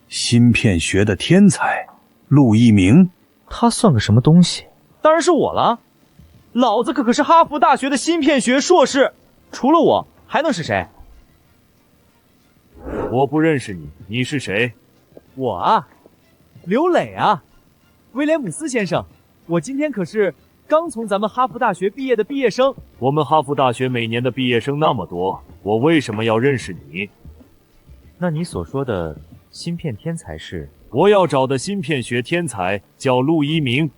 芯片学的天才，陆一鸣，他算个什么东西？当然是我了，老子可是哈佛大学的芯片学硕士，除了我还能是谁？我不认识你，你是谁？我啊，刘磊啊，威廉姆斯先生，我今天可是刚从咱们哈佛大学毕业的毕业生。我们哈佛大学每年的毕业生那么多，我为什么要认识你？那你所说的芯片天才是？我要找的芯片学天才叫陆一鸣。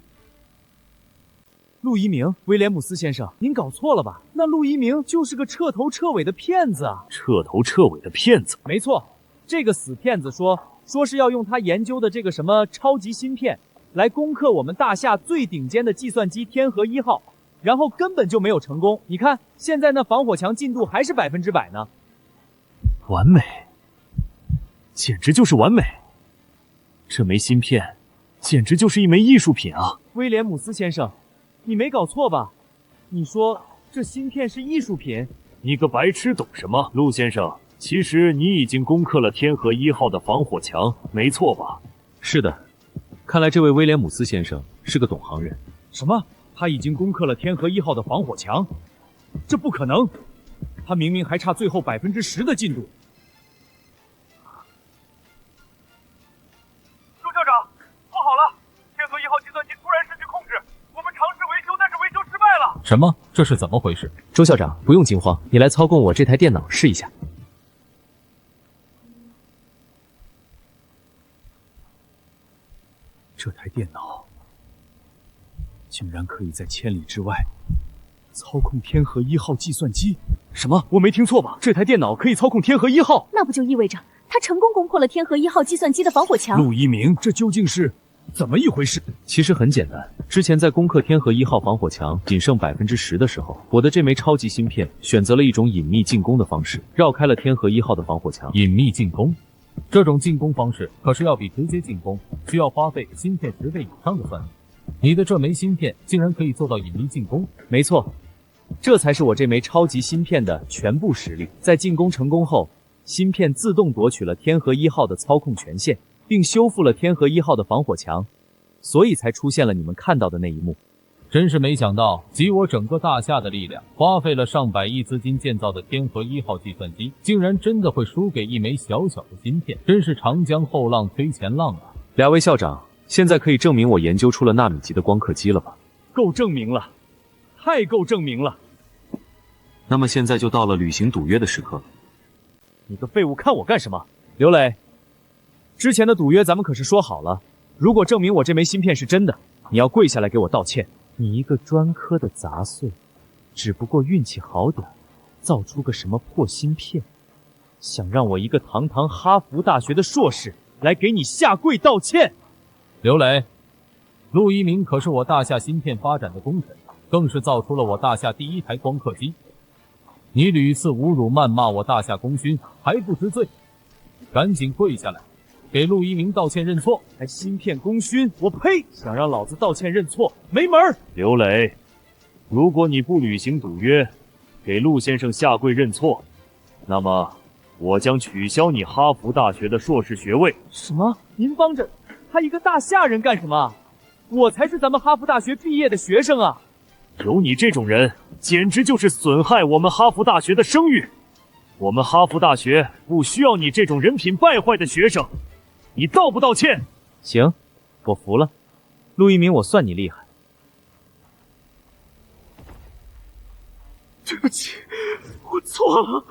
陆一鸣，威廉姆斯先生，您搞错了吧？那陆一鸣就是个彻头彻尾的骗子啊！彻头彻尾的骗子？没错，这个死骗子说是要用他研究的这个什么超级芯片来攻克我们大夏最顶尖的计算机天河1号，然后根本就没有成功。你看，现在那防火墙进度还是100%呢。完美，简直就是完美！这枚芯片简直就是一枚艺术品啊！威廉姆斯先生，你没搞错吧？你说这芯片是艺术品？你个白痴懂什么？陆先生，其实你已经攻克了天河1号的防火墙，没错吧？是的，看来这位威廉姆斯先生是个懂行人。什么？他已经攻克了天河1号的防火墙？这不可能！他明明还差最后10%的进度。周校长，不好了！天河1号计算机突然失去控制，我们尝试维修，但是维修失败了。什么？这是怎么回事？周校长，不用惊慌，你来操控我这台电脑试一下。这台电脑竟然可以在千里之外操控天河1号计算机？什么？我没听错吧？这台电脑可以操控天河1号？那不就意味着他成功攻破了天河1号计算机的防火墙？陆一鸣，这究竟是怎么一回事？其实很简单，之前在攻克天河1号防火墙仅剩10%的时候，我的这枚超级芯片选择了一种隐秘进攻的方式，绕开了天河1号的防火墙。隐秘进攻？这种进攻方式可是要比直接进攻需要花费芯片10倍以上的算力。你的这枚芯片竟然可以做到隐秘进攻？没错，这才是我这枚超级芯片的全部实力。在进攻成功后，芯片自动夺取了天河1号的操控权限，并修复了天河1号的防火墙，所以才出现了你们看到的那一幕。真是没想到，集我整个大夏的力量，花费了上百亿资金建造的天河1号计算机，竟然真的会输给一枚小小的芯片，真是长江后浪推前浪啊！两位校长，现在可以证明我研究出了纳米级的光刻机了吧？够证明了，太够证明了。那么现在就到了履行赌约的时刻。你个废物，看我干什么？刘磊，之前的赌约咱们可是说好了，如果证明我这枚芯片是真的，你要跪下来给我道歉。你一个专科的杂碎，只不过运气好点，造出个什么破芯片，想让我一个堂堂哈佛大学的硕士来给你下跪道歉？刘磊，陆一鸣可是我大夏芯片发展的功臣，更是造出了我大夏第一台光刻机。你屡次侮辱谩骂我大夏功勋，还不知罪？赶紧跪下来，给陆一鸣道歉认错。还芯片功勋，我呸！想让老子道歉认错，没门儿！刘磊，如果你不履行赌约，给陆先生下跪认错，那么我将取消你哈佛大学的硕士学位。什么？您帮着他一个大夏人干什么？我才是咱们哈佛大学毕业的学生啊！有你这种人，简直就是损害我们哈佛大学的声誉。我们哈佛大学不需要你这种人品败坏的学生。你道不道歉？行，我服了。陆一鸣，我算你厉害。对不起，我错了。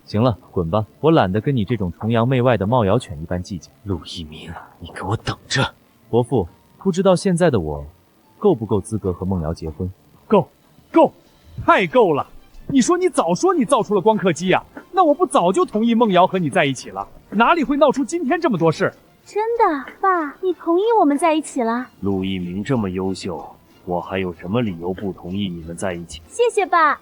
行了，滚吧，我懒得跟你这种崇洋媚外的冒摇犬一般计较。陆一鸣，你给我等着！伯父，不知道现在的我够不够资格和梦瑶结婚？够，太够了！你说你早说你造出了光刻机啊，那我不早就同意梦瑶和你在一起了，哪里会闹出今天这么多事？真的，爸，你同意我们在一起了？陆一鸣这么优秀，我还有什么理由不同意你们在一起？谢谢爸。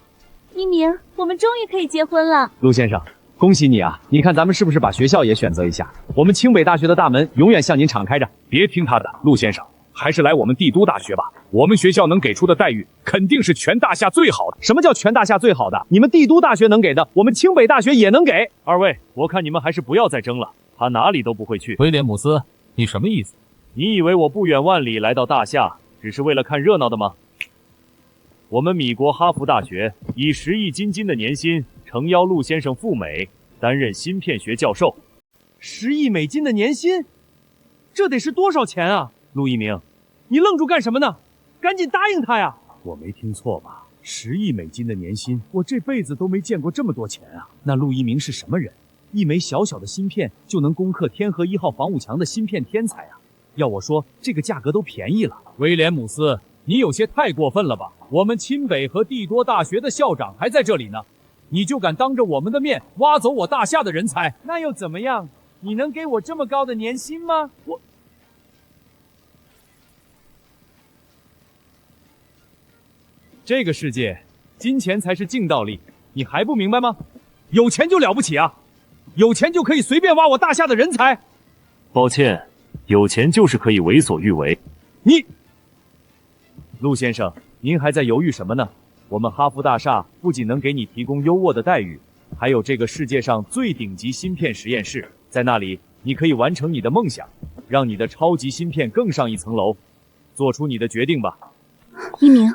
一鸣，我们终于可以结婚了。陆先生，恭喜你啊！你看咱们是不是把学校也选择一下？我们清北大学的大门永远向您敞开着。别听他的，陆先生，还是来我们帝都大学吧。我们学校能给出的待遇肯定是全大夏最好的。什么叫全大夏最好的？你们帝都大学能给的，我们清北大学也能给。二位，我看你们还是不要再争了，他哪里都不会去。威廉姆斯，你什么意思？你以为我不远万里来到大夏，只是为了看热闹的吗？我们米国哈佛大学以10亿金金的年薪诚邀陆先生赴美担任芯片学教授。10亿美金的年薪，这得是多少钱啊？陆一鸣，你愣住干什么呢？赶紧答应他呀！我没听错吧？10亿美金的年薪，我这辈子都没见过这么多钱啊！那陆一鸣是什么人？一枚小小的芯片就能攻克天河1号防务墙的芯片天才啊！要我说，这个价格都便宜了。威廉姆斯，你有些太过分了吧？我们清北和帝多大学的校长还在这里呢，你就敢当着我们的面挖走我大夏的人才？那又怎么样？你能给我这么高的年薪吗？这个世界，金钱才是净道理，你还不明白吗？有钱就了不起啊，有钱就可以随便挖我大夏的人才。抱歉，有钱就是可以为所欲为。你，陆先生，您还在犹豫什么呢？我们哈弗大厦不仅能给你提供优渥的待遇，还有这个世界上最顶级芯片实验室，在那里你可以完成你的梦想，让你的超级芯片更上一层楼。做出你的决定吧。一鸣，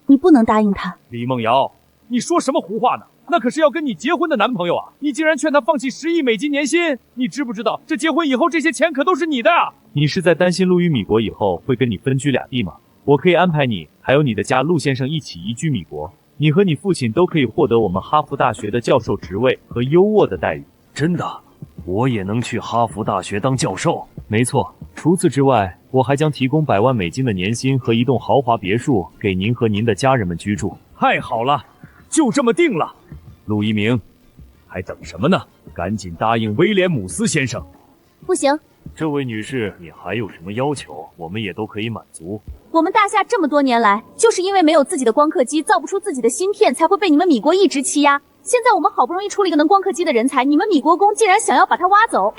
你不能答应他。李梦瑶，你说什么胡话呢？那可是要跟你结婚的男朋友啊！你竟然劝他放弃10亿美金年薪，你知不知道这结婚以后这些钱可都是你的啊！你是在担心陆于米国以后会跟你分居2地吗？我可以安排你还有你的家陆先生一起移居米国，你和你父亲都可以获得我们哈佛大学的教授职位和优渥的待遇。真的？我也能去哈佛大学当教授？没错，除此之外，我还将提供100万美金的年薪和一栋豪华别墅给您和您的家人们居住。太好了，就这么定了。陆一鸣，还等什么呢？赶紧答应威廉姆斯先生。不行，这位女士，你还有什么要求，我们也都可以满足。我们大夏这么多年来，就是因为没有自己的光刻机，造不出自己的芯片，才会被你们米国一直欺压。现在我们好不容易出了一个能光刻机的人才，你们米国公竟然想要把他挖走。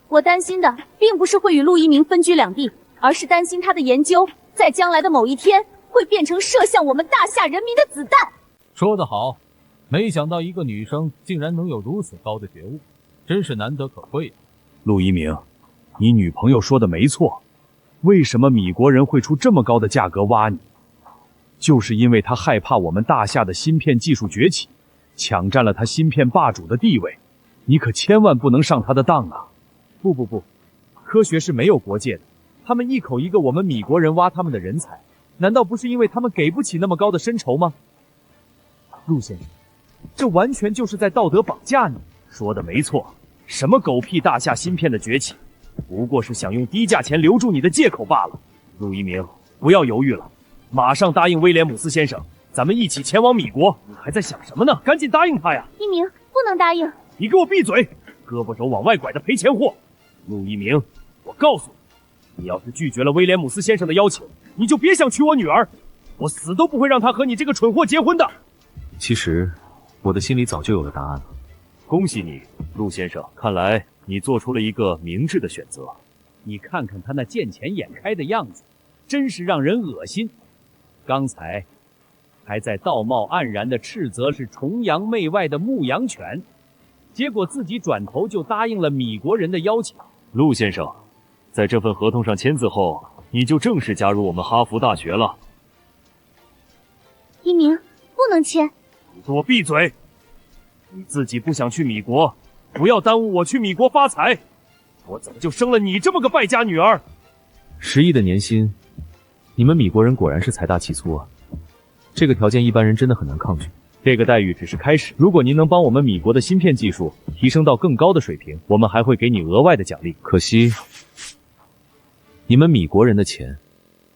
我担心的并不是会与陆一鸣分居2地，而是担心他的研究在将来的某一天会变成射向我们大夏人民的子弹。说得好，没想到一个女生竟然能有如此高的觉悟，真是难得可贵。陆一鸣，你女朋友说的没错，为什么米国人会出这么高的价格挖你？就是因为他害怕我们大夏的芯片技术崛起，抢占了他芯片霸主的地位。你可千万不能上他的当啊！不，科学是没有国界的。他们一口一个我们米国人挖他们的人才，难道不是因为他们给不起那么高的薪酬吗？陆先生，这完全就是在道德绑架你。说的没错，什么狗屁大夏芯片的崛起，不过是想用低价钱留住你的借口罢了。陆一鸣，不要犹豫了，马上答应威廉姆斯先生，咱们一起前往米国。你还在想什么呢？赶紧答应他呀！一鸣，不能答应。你给我闭嘴，胳膊肘往外拐的赔钱货。陆一鸣，我告诉你，你要是拒绝了威廉姆斯先生的要求，你就别想娶我女儿，我死都不会让他和你这个蠢货结婚的。其实我的心里早就有了答案了。恭喜你，陆先生，看来你做出了一个明智的选择。你看看他那见钱眼开的样子，真是让人恶心。刚才还在道貌岸然的斥责是崇洋媚外的牧羊犬，结果自己转头就答应了米国人的邀请。陆先生，在这份合同上签字后，你就正式加入我们哈佛大学了。一鸣，不能签。你给我闭嘴！你自己不想去米国，不要耽误我去米国发财。我怎么就生了你这么个败家女儿？10亿的年薪，你们米国人果然是财大气粗啊！这个条件一般人真的很难抗拒。这个待遇只是开始，如果您能帮我们米国的芯片技术提升到更高的水平，我们还会给你额外的奖励。可惜，你们米国人的钱，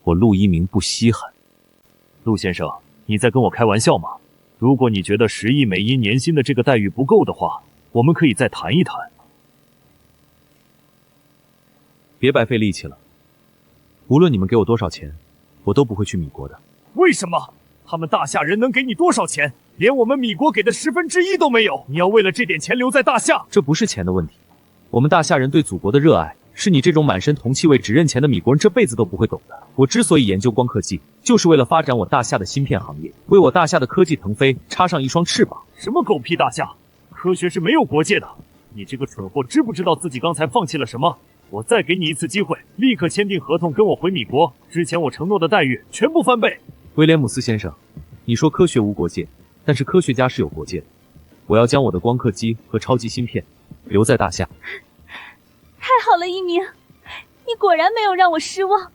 我陆一鸣不稀罕。陆先生，你在跟我开玩笑吗？如果你觉得10亿美金年薪的这个待遇不够的话，我们可以再谈一谈。别白费力气了，无论你们给我多少钱，我都不会去米国的。为什么？他们大夏人能给你多少钱？连我们米国给的1/10都没有。你要为了这点钱留在大夏？这不是钱的问题，我们大夏人对祖国的热爱，是你这种满身铜气味只认钱的米国人这辈子都不会懂的。我之所以研究光刻机，就是为了发展我大夏的芯片行业，为我大夏的科技腾飞插上一双翅膀。什么狗屁大夏？科学是没有国界的。你这个蠢货知不知道自己刚才放弃了什么？我再给你一次机会，立刻签订合同跟我回米国，之前我承诺的待遇全部翻倍。威廉姆斯先生，你说科学无国界，但是科学家是有国界的。我要将我的光刻机和超级芯片留在大夏。太好了，一鸣，你果然没有让我失望。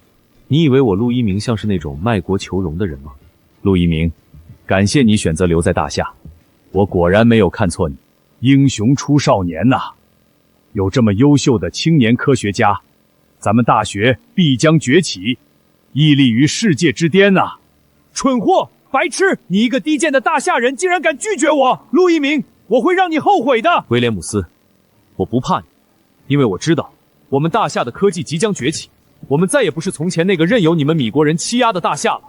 你以为我陆一鸣像是那种卖国求荣的人吗？陆一鸣，感谢你选择留在大夏，我果然没有看错你。英雄出少年呐，有这么优秀的青年科学家，咱们大学必将崛起。屹立于世界之巅呐！蠢货，白痴！你一个低贱的大夏人，竟然敢拒绝我！陆一鸣，我会让你后悔的！威廉姆斯，我不怕你，因为我知道我们大夏的科技即将崛起，我们再也不是从前那个任由你们米国人欺压的大夏了。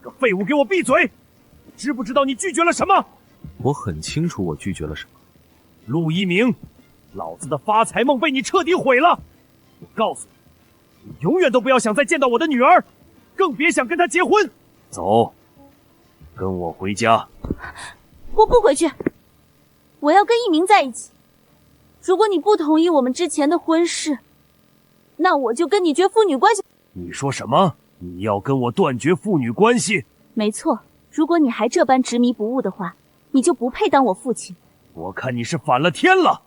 个废物，给我闭嘴！知不知道你拒绝了什么？我很清楚我拒绝了什么。陆一鸣，老子的发财梦被你彻底毁了！我告诉你，你永远都不要想再见到我的女儿，更别想跟她结婚。走，跟我回家。我不回去，我要跟一鸣在一起。如果你不同意我们之前的婚事，那我就跟你绝父女关系。你说什么？你要跟我断绝父女关系？没错，如果你还这般执迷不悟的话，你就不配当我父亲。我看你是反了天了！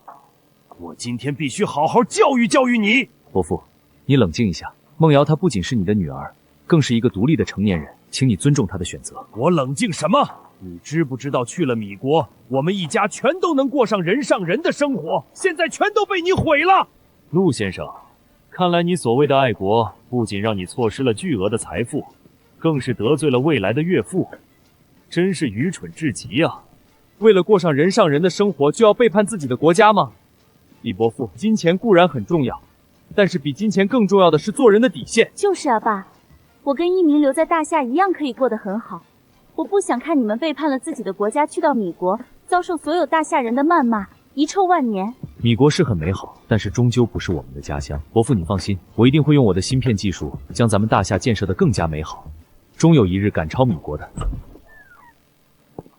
我今天必须好好教育教育你。伯父，你冷静一下。梦瑶她不仅是你的女儿，更是一个独立的成年人，请你尊重她的选择。我冷静什么？你知不知道去了米国，我们一家全都能过上人上人的生活，现在全都被你毁了。陆先生，看来你所谓的爱国，不仅让你错失了巨额的财富，更是得罪了未来的岳父，真是愚蠢至极啊！为了过上人上人的生活，就要背叛自己的国家吗？李伯父，金钱固然很重要，但是比金钱更重要的是做人的底线。就是啊，爸，我跟一鸣留在大夏一样可以过得很好。我不想看你们背叛了自己的国家，去到米国，遭受所有大夏人的谩骂，遗臭万年。米国是很美好，但是终究不是我们的家乡。伯父，你放心，我一定会用我的芯片技术，将咱们大夏建设得更加美好，终有一日赶超米国的。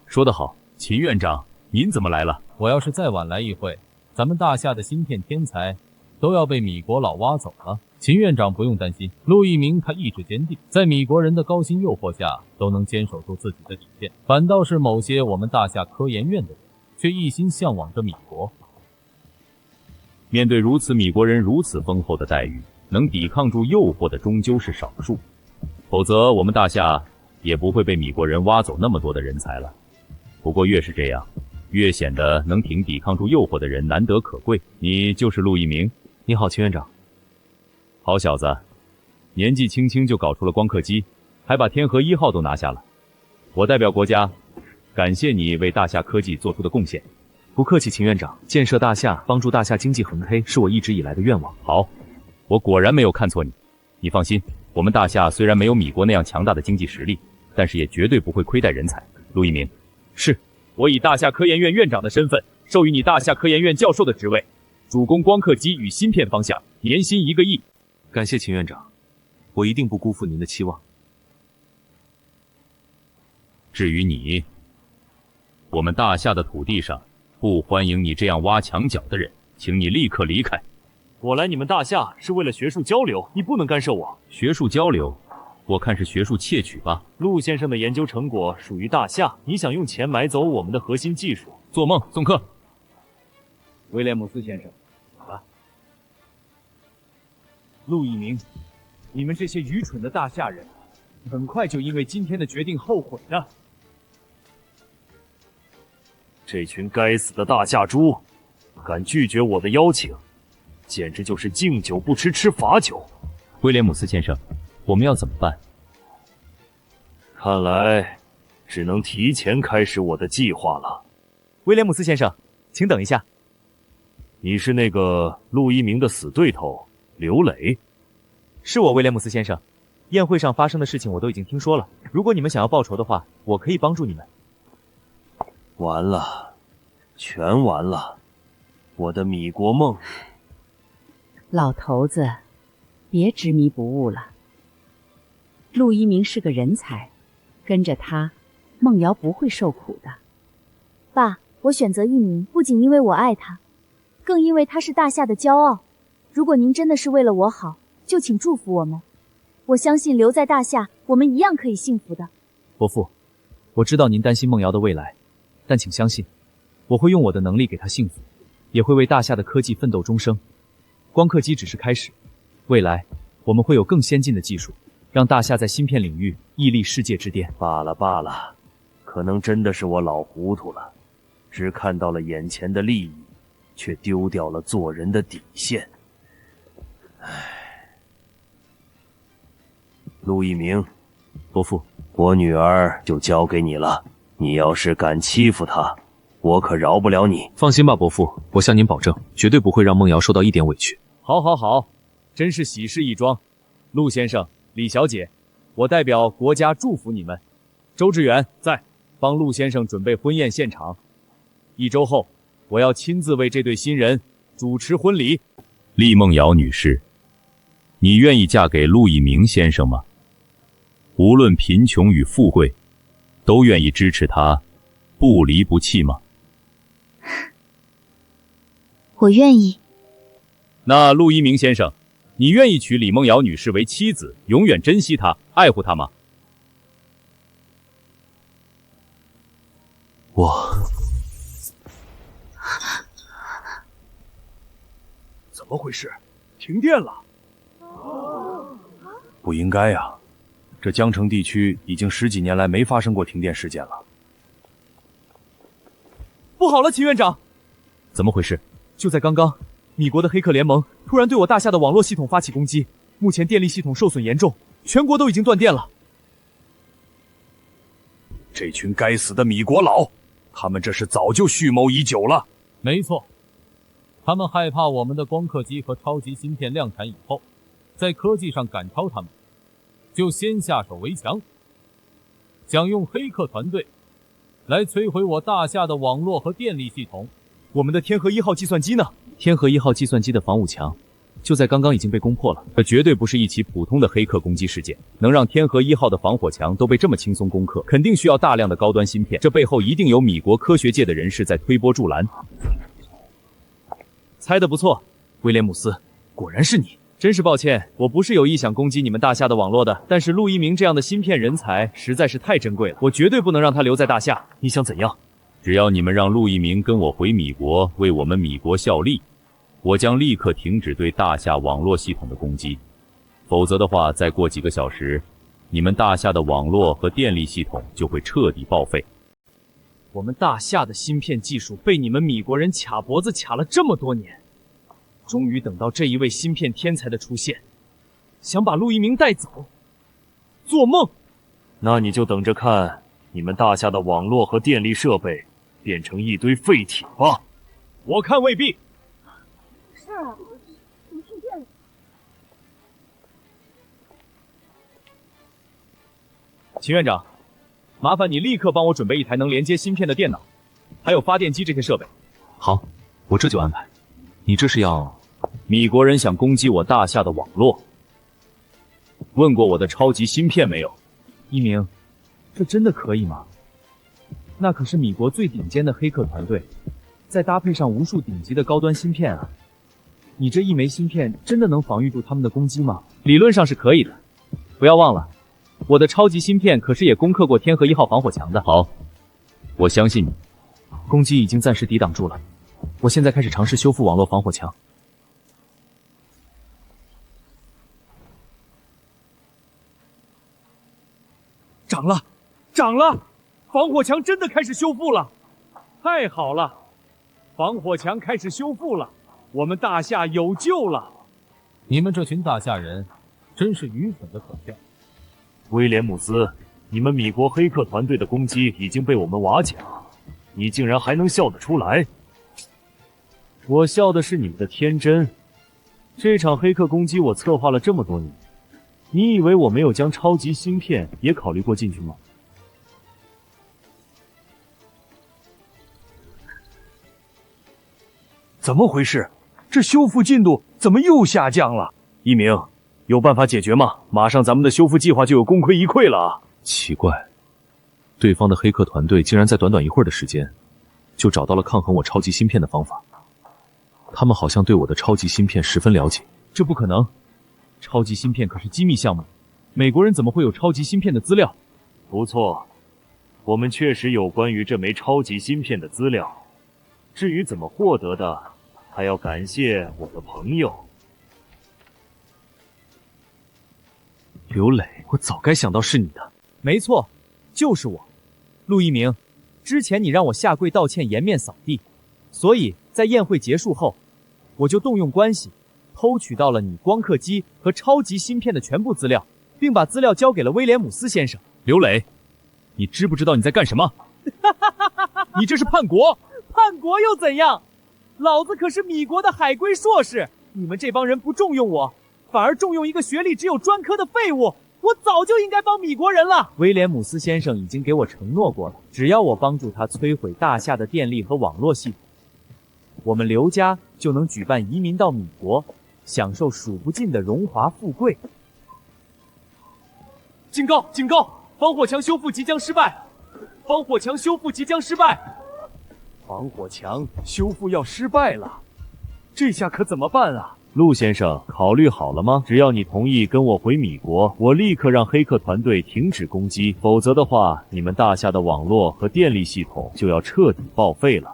说得好，秦院长，您怎么来了？我要是再晚来一会，咱们大夏的芯片天才都要被米国佬挖走了。秦院长不用担心，陆一鸣他意志坚定，在米国人的高薪诱惑下，都能坚守住自己的底线。反倒是某些我们大夏科研院的人，却一心向往着米国。面对如此米国人如此丰厚的待遇，能抵抗住诱惑的终究是少数，否则我们大夏也不会被米国人挖走那么多的人才了。不过越是这样，越显得能抵抗住诱惑的人难得可贵。你就是陆一鸣。你好，秦院长。好小子，年纪轻轻就搞出了光刻机，还把天河1号都拿下了。我代表国家感谢你为大夏科技做出的贡献。不客气，秦院长。建设大夏，帮助大夏经济横黑，是我一直以来的愿望。好，我果然没有看错你。你放心，我们大夏虽然没有米国那样强大的经济实力，但是也绝对不会亏待人才。陆一鸣，是我以大夏科研院院长的身份，授予你大夏科研院教授的职位，主攻光刻机与芯片方向，年薪1个亿。感谢秦院长，我一定不辜负您的期望。至于你，我们大夏的土地上不欢迎你这样挖墙脚的人，请你立刻离开。我来你们大夏是为了学术交流，你不能干涉我。学术交流？我看是学术窃取吧。陆先生的研究成果属于大夏，你想用钱买走我们的核心技术，做梦！送客。威廉姆斯先生，陆一鸣，你们这些愚蠢的大夏人，很快就因为今天的决定后悔的。这群该死的大夏猪，敢拒绝我的邀请，简直就是敬酒不吃吃罚酒。威廉姆斯先生，我们要怎么办？看来只能提前开始我的计划了。威廉姆斯先生，请等一下。你是那个陆一鸣的死对头刘磊？是我，威廉姆斯先生。宴会上发生的事情我都已经听说了，如果你们想要报仇的话，我可以帮助你们。完了，全完了，我的米国梦。老头子，别执迷不悟了。陆一鸣是个人才，跟着他，梦瑶不会受苦的。爸，我选择一鸣，不仅因为我爱他，更因为他是大夏的骄傲。如果您真的是为了我好，就请祝福我们。我相信留在大夏，我们一样可以幸福的。伯父，我知道您担心梦瑶的未来，但请相信，我会用我的能力给她幸福，也会为大夏的科技奋斗终生。光刻机只是开始，未来我们会有更先进的技术，让大夏在芯片领域屹立世界之巅。罢了罢了，可能真的是我老糊涂了，只看到了眼前的利益，却丢掉了做人的底线。唉。陆一鸣，伯父，我女儿就交给你了。你要是敢欺负她，我可饶不了你。放心吧，伯父，我向您保证，绝对不会让梦瑶受到一点委屈。好，好，好，真是喜事一桩。陆先生、李小姐，我代表国家祝福你们。周志远在，帮陆先生准备婚宴现场。1周后，我要亲自为这对新人主持婚礼。厉梦瑶女士，你愿意嫁给陆一鸣先生吗？无论贫穷与富贵，都愿意支持他，不离不弃吗？我愿意。那陆一鸣先生，你愿意娶李梦瑶女士为妻子，永远珍惜她、爱护她吗？怎么回事？停电了！不应该呀，这江城地区已经10几年来没发生过停电事件了。不好了，秦院长！怎么回事？就在刚刚，米国的黑客联盟突然对我大厦的网络系统发起攻击，目前电力系统受损严重，全国都已经断电了。这群该死的米国佬，他们这是早就蓄谋已久了。没错，他们害怕我们的光刻机和超级芯片量产以后，在科技上赶超他们，就先下手为强，想用黑客团队来摧毁我大厦的网络和电力系统。我们的天河1号计算机呢？天河1号计算机的防护墙就在刚刚已经被攻破了。这绝对不是一起普通的黑客攻击事件，能让天河1号的防火墙都被这么轻松攻克，肯定需要大量的高端芯片。这背后一定有米国科学界的人士在推波助澜。猜得不错，威廉姆斯，果然是你。真是抱歉，我不是有意想攻击你们大厦的网络的，但是陆一鸣这样的芯片人才实在是太珍贵了，我绝对不能让他留在大厦。你想怎样？只要你们让陆一鸣跟我回米国，为我们米国效力，我将立刻停止对大厦网络系统的攻击。否则的话，再过几个小时，你们大厦的网络和电力系统就会彻底报废。我们大厦的芯片技术被你们米国人卡脖子卡了这么多年，终于等到这一位芯片天才的出现，想把陆一鸣带走，做梦！那你就等着看你们大厦的网络和电力设备变成一堆废铁吧。我看未必。是啊，怎么停电了？秦院长，麻烦你立刻帮我准备一台能连接芯片的电脑，还有发电机这些设备。好，我这就安排。你这是要……米国人想攻击我大厦的网络，问过我的超级芯片没有？一鸣，这真的可以吗？那可是米国最顶尖的黑客团队，再搭配上无数顶级的高端芯片啊！你这一枚芯片真的能防御住他们的攻击吗？理论上是可以的，不要忘了，我的超级芯片可是也攻克过天河1号防火墙的。好，我相信你。攻击已经暂时抵挡住了，我现在开始尝试修复网络防火墙。涨了，涨了！防火墙真的开始修复了，太好了，防火墙开始修复了，我们大厦有救了。你们这群大厦人真是愚蠢的可笑。威廉姆斯，你们米国黑客团队的攻击已经被我们瓦解了，你竟然还能笑得出来？我笑的是你们的天真。这场黑客攻击我策划了这么多年，你以为我没有将超级芯片也考虑过进去吗？怎么回事？这修复进度怎么又下降了？一鸣，有办法解决吗？马上咱们的修复计划就有功亏一篑了啊！奇怪，对方的黑客团队竟然在短短一会儿的时间，就找到了抗衡我超级芯片的方法。他们好像对我的超级芯片十分了解。这不可能，超级芯片可是机密项目，美国人怎么会有超级芯片的资料？不错，我们确实有关于这枚超级芯片的资料。至于怎么获得的，还要感谢我的朋友刘磊。我早该想到是你的。没错，就是我，陆一鸣。之前你让我下跪道歉，颜面扫地，所以在宴会结束后，我就动用关系偷取到了你光刻机和超级芯片的全部资料，并把资料交给了威廉姆斯先生。刘磊，你知不知道你在干什么？你这是叛国！叛国又怎样？老子可是米国的海归硕士，你们这帮人不重用我，反而重用一个学历只有专科的废物，我早就应该帮米国人了。威廉姆斯先生已经给我承诺过了，只要我帮助他摧毁大夏的电力和网络系统，我们刘家就能举办移民到米国，享受数不尽的荣华富贵。警告！警告！防火墙修复即将失败！防火墙修复即将失败！防火墙修复要失败了，这下可怎么办啊？陆先生，考虑好了吗？只要你同意跟我回米国，我立刻让黑客团队停止攻击，否则的话，你们大夏的网络和电力系统就要彻底报废了。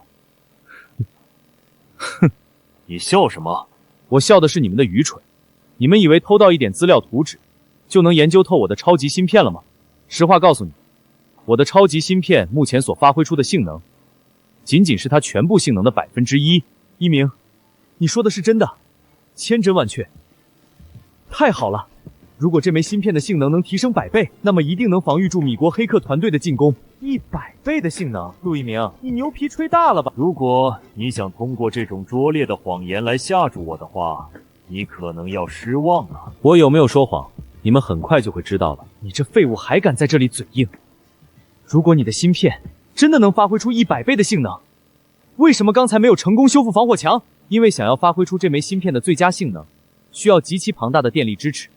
哼，你笑什么？我笑的是你们的愚蠢。你们以为偷到一点资料图纸，就能研究透我的超级芯片了吗？实话告诉你，我的超级芯片目前所发挥出的性能，仅仅是它全部性能的1%。一鸣，你说的是真的？千真万确。太好了！如果这枚芯片的性能能提升100倍，那么一定能防御住米国黑客团队的进攻。100倍的性能，陆一鸣，你牛皮吹大了吧？如果你想通过这种拙劣的谎言来吓住我的话，你可能要失望了。我有没有说谎？你们很快就会知道了。你这废物还敢在这里嘴硬！如果你的芯片真的能发挥出100倍的性能，为什么刚才没有成功修复防火墙？因为想要发挥出这枚芯片的最佳性能，需要极其庞大的电力支持。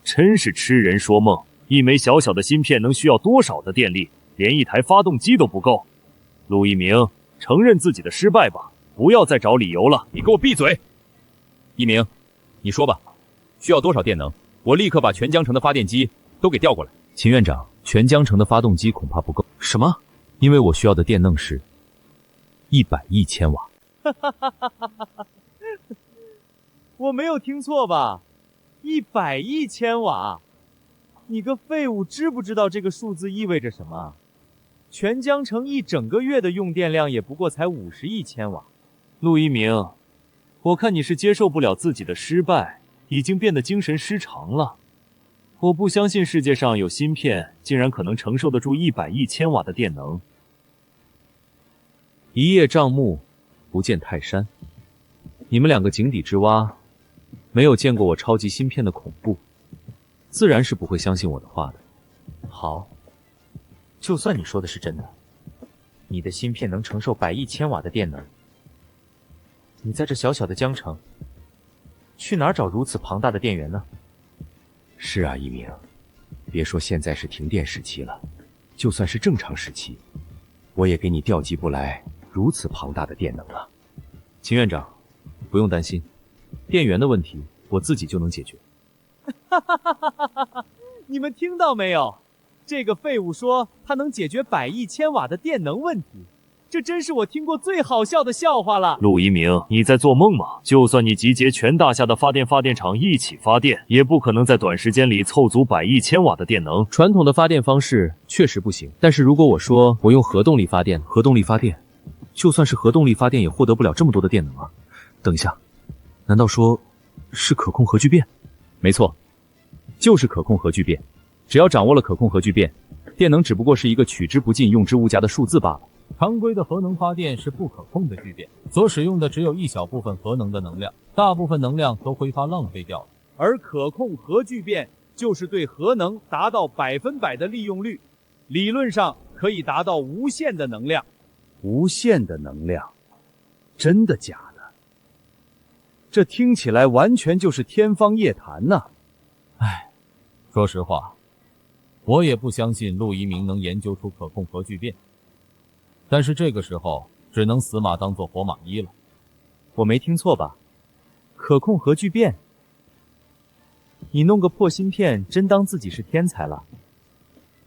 真是痴人说梦！一枚小小的芯片能需要多少的电力？连一台发动机都不够。陆一鸣，承认自己的失败吧，不要再找理由了。你给我闭嘴！一鸣，你说吧，需要多少电能？我立刻把全江城的发电机都给调过来。秦院长，全江城的发动机恐怕不够。什么？因为我需要的电能是100亿千瓦。我没有听错吧？100亿千瓦！你个废物，知不知道这个数字意味着什么？全江城一整个月的用电量也不过才50亿千瓦。陆一鸣，我看你是接受不了自己的失败，已经变得精神失常了。我不相信世界上有芯片竟然可能承受得住100亿千瓦的电能。一叶障目，不见泰山。你们两个井底之蛙，没有见过我超级芯片的恐怖，自然是不会相信我的话的。好，就算你说的是真的，你的芯片能承受100亿千瓦的电能，你在这小小的江城，去哪儿找如此庞大的电源呢？是啊，一鸣，别说现在是停电时期了，就算是正常时期，我也给你调集不来如此庞大的电能了。秦院长，不用担心，电源的问题我自己就能解决。你们听到没有？这个废物说他能解决100亿千瓦的电能问题，这真是我听过最好笑的笑话了。陆一鸣，你在做梦吗？就算你集结全大夏的发电厂一起发电，也不可能在短时间里凑足100亿千瓦的电能。传统的发电方式确实不行，但是如果我说我用核动力发电，就算是核动力发电也获得不了这么多的电能啊。等一下，难道说是可控核聚变？没错，就是可控核聚变。只要掌握了可控核聚变，电能只不过是一个取之不尽用之无暇的数字罢了。常规的核能发电是不可控的聚变，所使用的只有一小部分核能的能量，大部分能量都挥发浪费掉了。而可控核聚变就是对核能达到100%的利用率，理论上可以达到无限的能量。无限的能量？真的假的？这听起来完全就是天方夜谭呐！唉，说实话，我也不相信陆一鸣能研究出可控核聚变。但是这个时候只能死马当做活马医了。我没听错吧？可控核聚变？你弄个破芯片真当自己是天才了？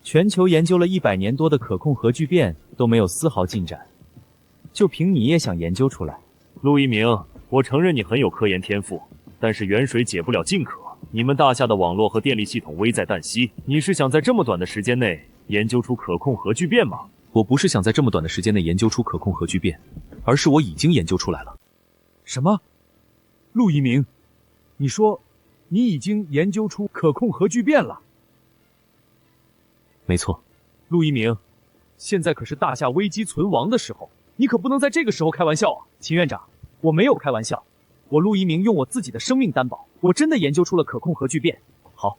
全球研究了100年多的可控核聚变都没有丝毫进展，就凭你也想研究出来？陆一鸣，我承认你很有科研天赋，但是远水解不了近渴。你们大夏的网络和电力系统危在旦夕，你是想在这么短的时间内研究出可控核聚变吗？我不是想在这么短的时间内研究出可控核聚变，而是我已经研究出来了。什么？陆一鸣，你说你已经研究出可控核聚变了？没错。陆一鸣，现在可是大夏危机存亡的时候，你可不能在这个时候开玩笑啊！秦院长，我没有开玩笑，我陆一鸣用我自己的生命担保，我真的研究出了可控核聚变。好，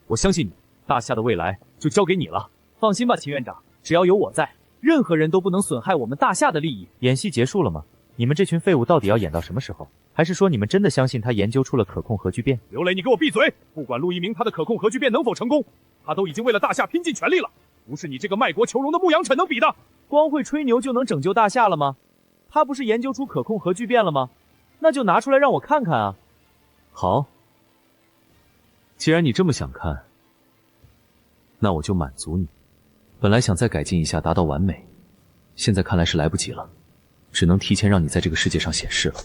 我相信你，大夏的未来就交给你了。放心吧，秦院长，只要有我在，任何人都不能损害我们大夏的利益。演戏结束了吗？你们这群废物到底要演到什么时候？还是说你们真的相信他研究出了可控核聚变？刘雷，你给我闭嘴！不管陆一鸣他的可控核聚变能否成功，他都已经为了大夏拼尽全力了，不是你这个卖国求荣的牧羊犬能比的。光会吹牛就能拯救大夏了吗？他不是研究出可控核聚变了吗？那就拿出来让我看看啊！好，既然你这么想看，那我就满足你。本来想再改进一下达到完美，现在看来是来不及了，只能提前让你在这个世界上显示了。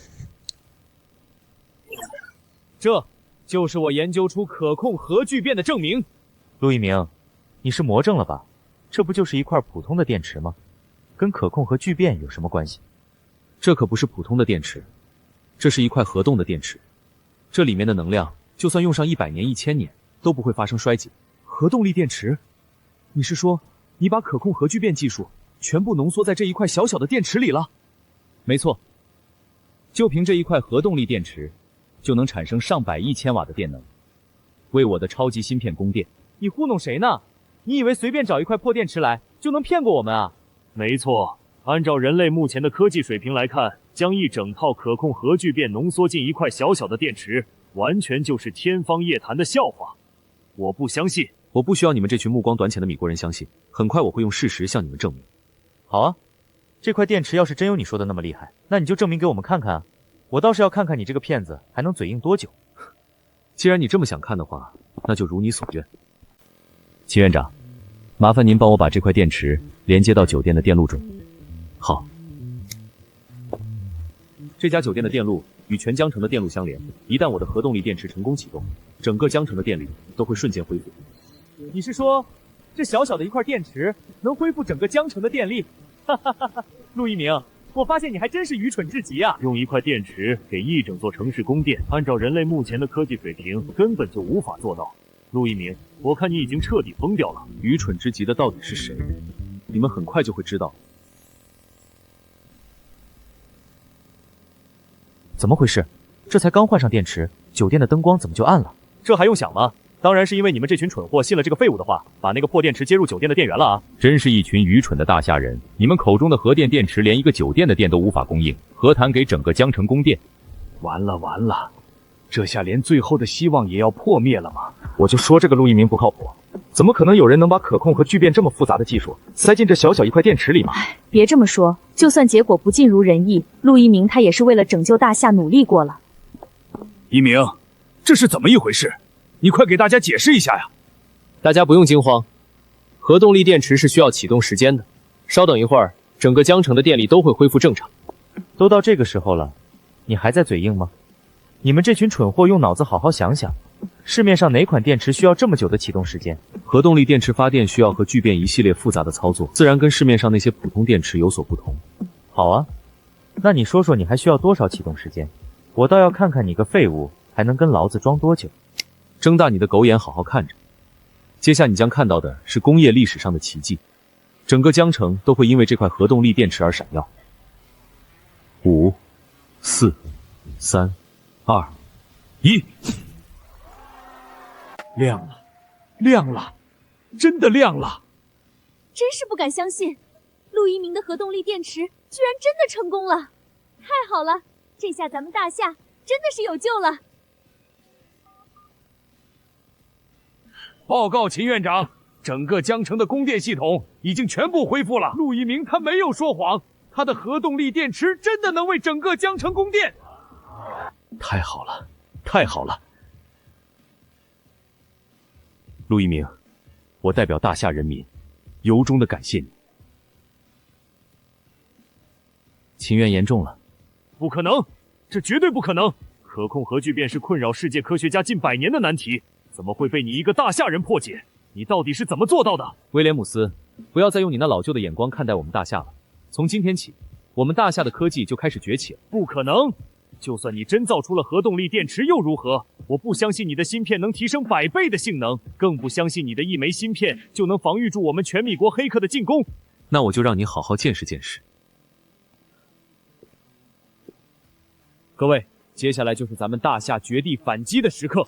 这就是我研究出可控核聚变的证明。陆一鸣，你是魔怔了吧？这不就是一块普通的电池吗？跟可控核聚变有什么关系？这可不是普通的电池，这是一块核动的电池，这里面的能量就算用上100年、1000年都不会发生衰减。核动力电池？你是说你把可控核聚变技术全部浓缩在这一块小小的电池里了？没错，就凭这一块核动力电池，就能产生上百亿千瓦的电能，为我的超级芯片供电。你糊弄谁呢？你以为随便找一块破电池来就能骗过我们啊？没错，按照人类目前的科技水平来看，将一整套可控核聚变浓缩进一块小小的电池，完全就是天方夜谭的笑话。我不相信。我不需要你们这群目光短浅的米国人相信，很快我会用事实向你们证明。好啊，这块电池要是真有你说的那么厉害，那你就证明给我们看看啊！我倒是要看看你这个骗子还能嘴硬多久。既然你这么想看的话，那就如你所愿。秦院长，麻烦您帮我把这块电池连接到酒店的电路中。好。这家酒店的电路与全江城的电路相连，一旦我的核动力电池成功启动，整个江城的电力都会瞬间恢复。你是说，这小小的一块电池能恢复整个江城的电力？哈哈哈哈！陆一鸣，我发现你还真是愚蠢至极啊！用一块电池给一整座城市供电，按照人类目前的科技水平，根本就无法做到。陆一鸣，我看你已经彻底疯掉了。愚蠢之极的到底是谁？你们很快就会知道。怎么回事？这才刚换上电池，酒店的灯光怎么就暗了？这还用想吗？当然是因为你们这群蠢货信了这个废物的话，把那个破电池接入酒店的电源了啊！真是一群愚蠢的大夏人！你们口中的核电电池连一个酒店的电都无法供应，何谈给整个江城供电？完了完了，这下连最后的希望也要破灭了吗？我就说这个陆一鸣不靠谱，怎么可能有人能把可控和聚变这么复杂的技术塞进这小小一块电池里嘛？别这么说，就算结果不尽如人意，陆一鸣他也是为了拯救大夏努力过了。一鸣，这是怎么一回事？你快给大家解释一下呀！大家不用惊慌，核动力电池是需要启动时间的，稍等一会儿，整个江城的电力都会恢复正常。都到这个时候了，你还在嘴硬吗？你们这群蠢货用脑子好好想想，市面上哪款电池需要这么久的启动时间？核动力电池发电需要和聚变一系列复杂的操作，自然跟市面上那些普通电池有所不同。好啊，那你说说你还需要多少启动时间？我倒要看看你个废物还能跟老子装多久。睁大你的狗眼，好好看着。接下你将看到的是工业历史上的奇迹，整个江城都会因为这块核动力电池而闪耀。5、4、3、2、1，亮了，亮了，真的亮了！真是不敢相信，陆一鸣的核动力电池居然真的成功了！太好了，这下咱们大夏真的是有救了！报告秦院长，整个江城的供电系统已经全部恢复了。陆一鸣他没有说谎，他的核动力电池真的能为整个江城供电。太好了，太好了！陆一鸣，我代表大夏人民，由衷的感谢你。秦院言重了。不可能，这绝对不可能！可控核聚变是困扰世界科学家近100年的难题。怎么会被你一个大夏人破解？你到底是怎么做到的？威廉姆斯，不要再用你那老旧的眼光看待我们大夏了。从今天起，我们大夏的科技就开始崛起了。不可能！就算你真造出了核动力电池又如何？我不相信你的芯片能提升100倍的性能，更不相信你的一枚芯片就能防御住我们全米国黑客的进攻。那我就让你好好见识见识。各位，接下来就是咱们大夏绝地反击的时刻。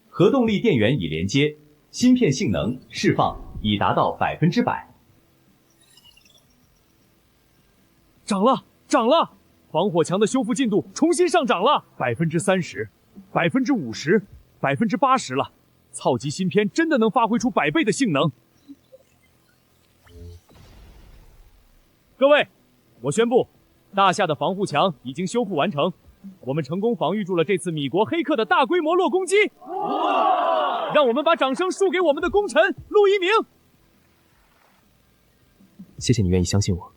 核动力电源已连接，芯片性能释放已达到100%。涨了，涨了！防火墙的修复进度重新上涨了30%、50%、80%了。操级芯片真的能发挥出100倍的性能。各位，我宣布，大夏的防护墙已经修复完成，我们成功防御住了这次米国黑客的大规模落攻击。让我们把掌声输给我们的功臣陆一鸣。谢谢你愿意相信我，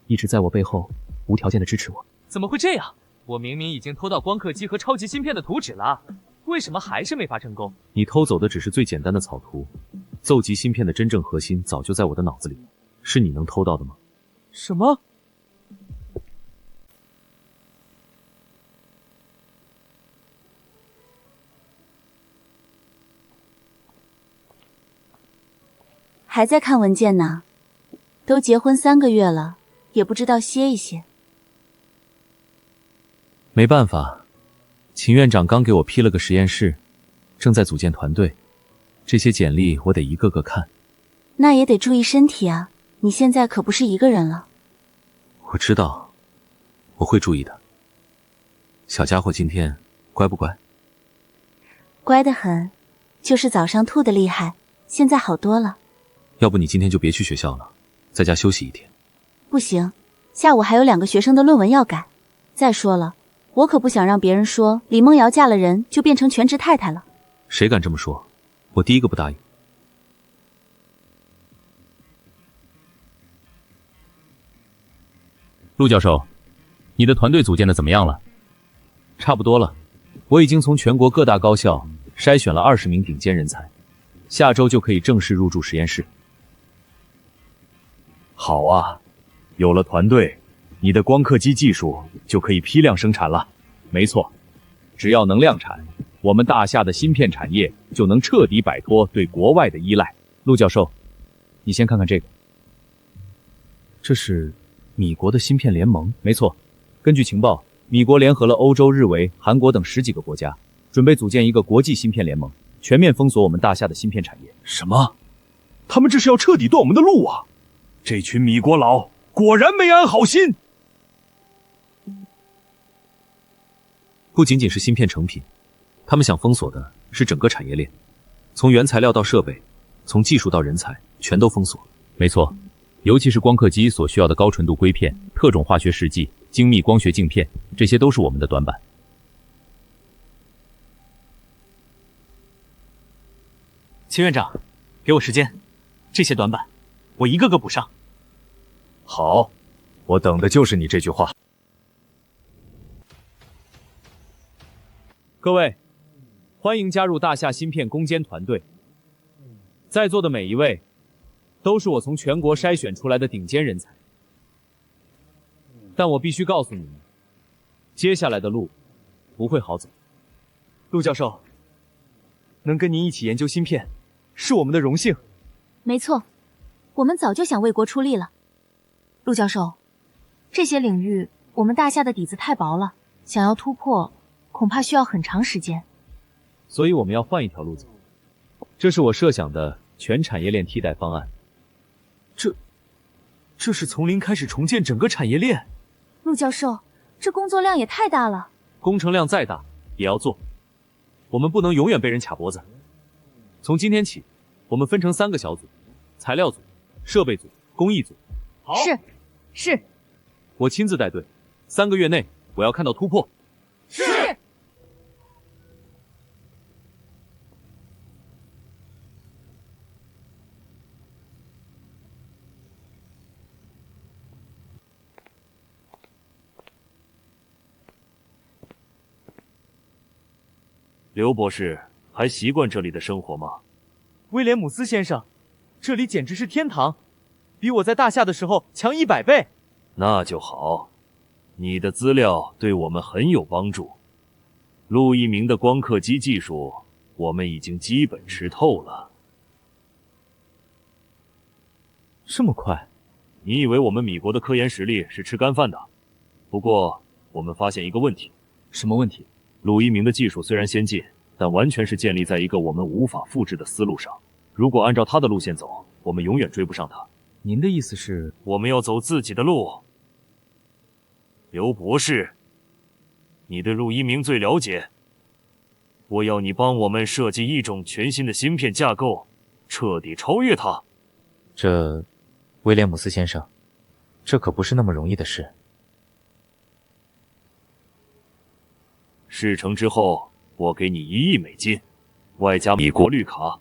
一直在我背后无条件的支持我。怎么会这样？我明明已经偷到光刻机和超级芯片的图纸了，为什么还是没法成功？你偷走的只是最简单的草图，奏级芯片的真正核心早就在我的脑子里，是你能偷到的吗？什么？还在看文件呢？都结婚3个月了，也不知道歇一歇。没办法，秦院长刚给我批了个实验室，正在组建团队，这些简历我得一个个看。那也得注意身体啊，你现在可不是一个人了。我知道，我会注意的。小家伙今天乖不乖？乖得很，就是早上吐得厉害，现在好多了。要不你今天就别去学校了，在家休息一天。不行，下午还有2个学生的论文要改。再说了，我可不想让别人说李梦瑶嫁了人就变成全职太太了。谁敢这么说？我第一个不答应。陆教授，你的团队组建的怎么样了？差不多了，我已经从全国各大高校筛选了20名顶尖人才，下周就可以正式入驻实验室。好啊，有了团队，你的光刻机技术就可以批量生产了。没错，只要能量产，我们大夏的芯片产业就能彻底摆脱对国外的依赖。陆教授，你先看看这个，这是米国的芯片联盟。没错，根据情报，米国联合了欧洲、日维、韩国等10几个国家，准备组建一个国际芯片联盟，全面封锁我们大夏的芯片产业。什么？他们这是要彻底断我们的路啊！这群米国佬果然没安好心。不仅仅是芯片成品，他们想封锁的是整个产业链，从原材料到设备，从技术到人才，全都封锁。没错，尤其是光刻机所需要的高纯度硅片、特种化学试剂、精密光学镜片，这些都是我们的短板。秦院长，给我时间，这些短板我一个个补上。好，我等的就是你这句话。各位，欢迎加入大夏芯片攻坚团队。在座的每一位，都是我从全国筛选出来的顶尖人才。但我必须告诉你们，接下来的路不会好走。陆教授，能跟您一起研究芯片，是我们的荣幸。没错，我们早就想为国出力了。陆教授，这些领域我们大夏的底子太薄了，想要突破，恐怕需要很长时间。所以我们要换一条路走，这是我设想的全产业链替代方案。这是从零开始重建整个产业链。陆教授，这工作量也太大了。工程量再大也要做，我们不能永远被人卡脖子。从今天起，我们分成3个小组：材料组、设备组、工艺组。好，是，我亲自带队，3个月内我要看到突破。是。刘博士，还习惯这里的生活吗？威廉姆斯先生，这里简直是天堂，比我在大夏的时候强100倍。那就好，你的资料对我们很有帮助。陆一鸣的光刻机技术，我们已经基本吃透了。这么快？你以为我们米国的科研实力是吃干饭的？不过，我们发现一个问题。什么问题？陆一鸣的技术虽然先进，但完全是建立在一个我们无法复制的思路上。如果按照他的路线走，我们永远追不上他。您的意思是，我们要走自己的路？刘博士，你对陆一鸣最了解。我要你帮我们设计一种全新的芯片架构，彻底超越他。这，威廉姆斯先生，这可不是那么容易的事。事成之后，我给你1亿美金，外加米国绿卡，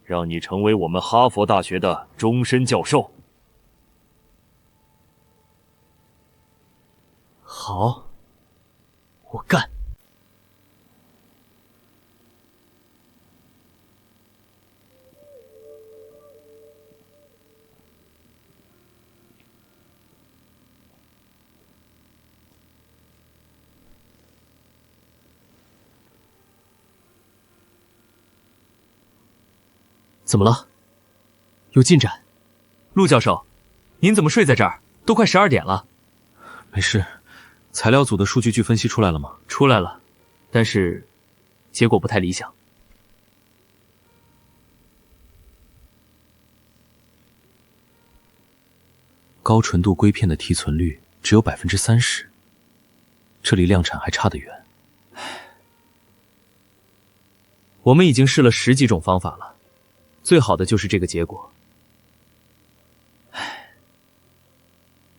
让你成为我们哈佛大学的终身教授。好，我干。怎么了？有进展？陆教授，您怎么睡在这儿？都快12点了。没事，材料组的数据据分析出来了吗？出来了，但是结果不太理想。高纯度硅片的提存率只有30%，这离量产还差得远。我们已经试了10几种方法了，最好的就是这个结果。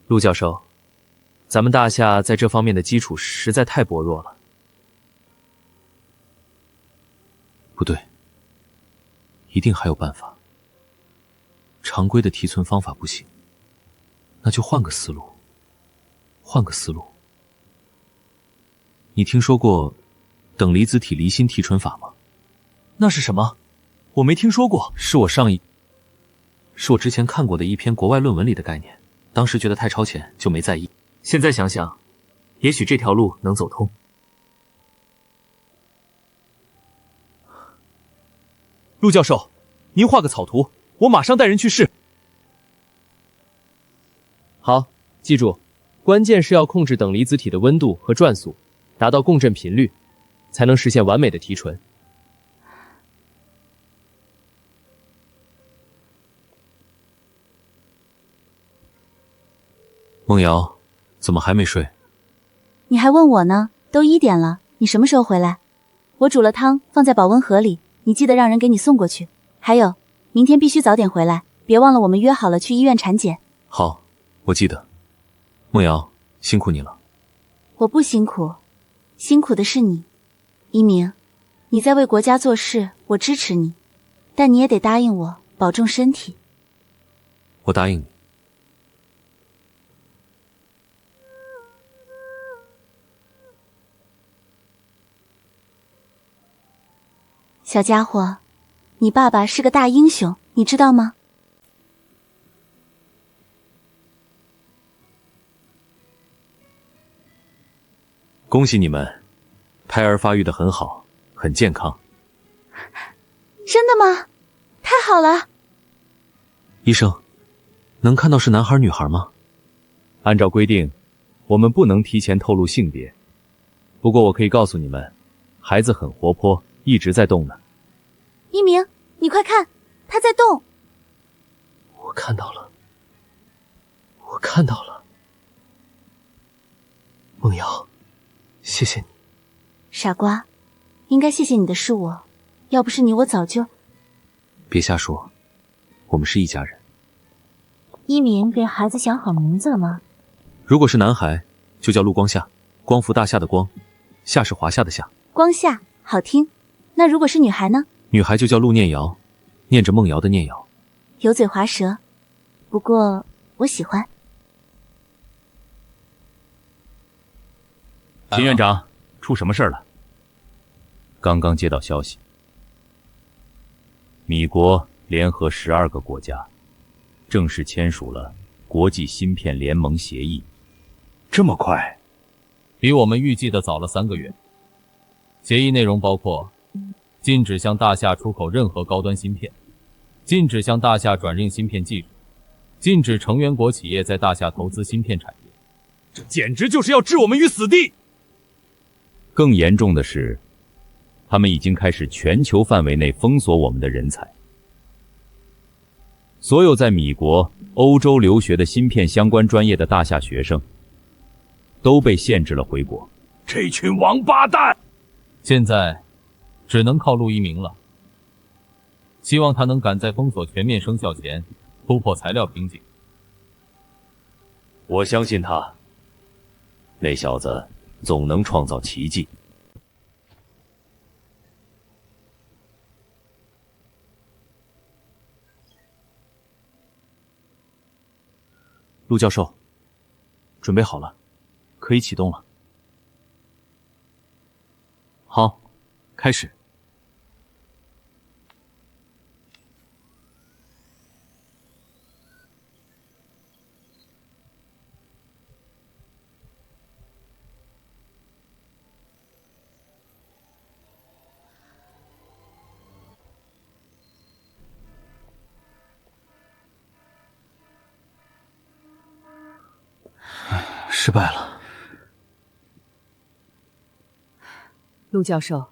陆教授，咱们大夏在这方面的基础实在太薄弱了。不对，一定还有办法。常规的提存方法不行，那就换个思路。换个思路。你听说过等离子体离心提纯法吗？那是什么？我没听说过。是我之前看过的一篇国外论文里的概念，当时觉得太超前，就没在意。现在想想，也许这条路能走通。陆教授，您画个草图，我马上带人去试。好，记住，关键是要控制等离子体的温度和转速，达到共振频率，才能实现完美的提纯。梦瑶，怎么还没睡？你还问我呢？都1点了，你什么时候回来？我煮了汤，放在保温盒里，你记得让人给你送过去。还有，明天必须早点回来，别忘了我们约好了去医院产检。好，我记得。梦瑶，辛苦你了。我不辛苦，辛苦的是你。一鸣，你在为国家做事，我支持你，但你也得答应我，保重身体。我答应你。小家伙，你爸爸是个大英雄，你知道吗？恭喜你们，胎儿发育得很好，很健康。真的吗？太好了！医生，能看到是男孩女孩吗？按照规定，我们不能提前透露性别。不过我可以告诉你们，孩子很活泼，一直在动呢。一鸣，你快看，他在动。我看到了，我看到了。梦瑶，谢谢你。傻瓜，应该谢谢你的是我，要不是你，我早就……别瞎说，我们是一家人。一鸣给孩子想好名字了吗？如果是男孩，就叫陆光夏，光复大夏的光，夏是华夏的夏。光夏，好听。那如果是女孩呢？女孩就叫陆念瑶，念着梦瑶的念瑶。油嘴滑舌，不过我喜欢。秦院长，出什么事了？刚刚接到消息，米国联合12个国家正式签署了国际芯片联盟协议。这么快？比我们预计的早了3个月。协议内容包括禁止向大夏出口任何高端芯片，禁止向大夏转运芯片技术，禁止成员国企业在大夏投资芯片产业。这简直就是要置我们于死地！更严重的是，他们已经开始全球范围内封锁我们的人才。所有在米国、欧洲留学的芯片相关专业的大夏学生，都被限制了回国。这群王八蛋！现在只能靠陆一鸣了，希望他能赶在封锁全面生效前突破材料瓶颈。我相信他，那小子总能创造奇迹。陆教授，准备好了，可以启动了。好，开始。失败了。陆教授，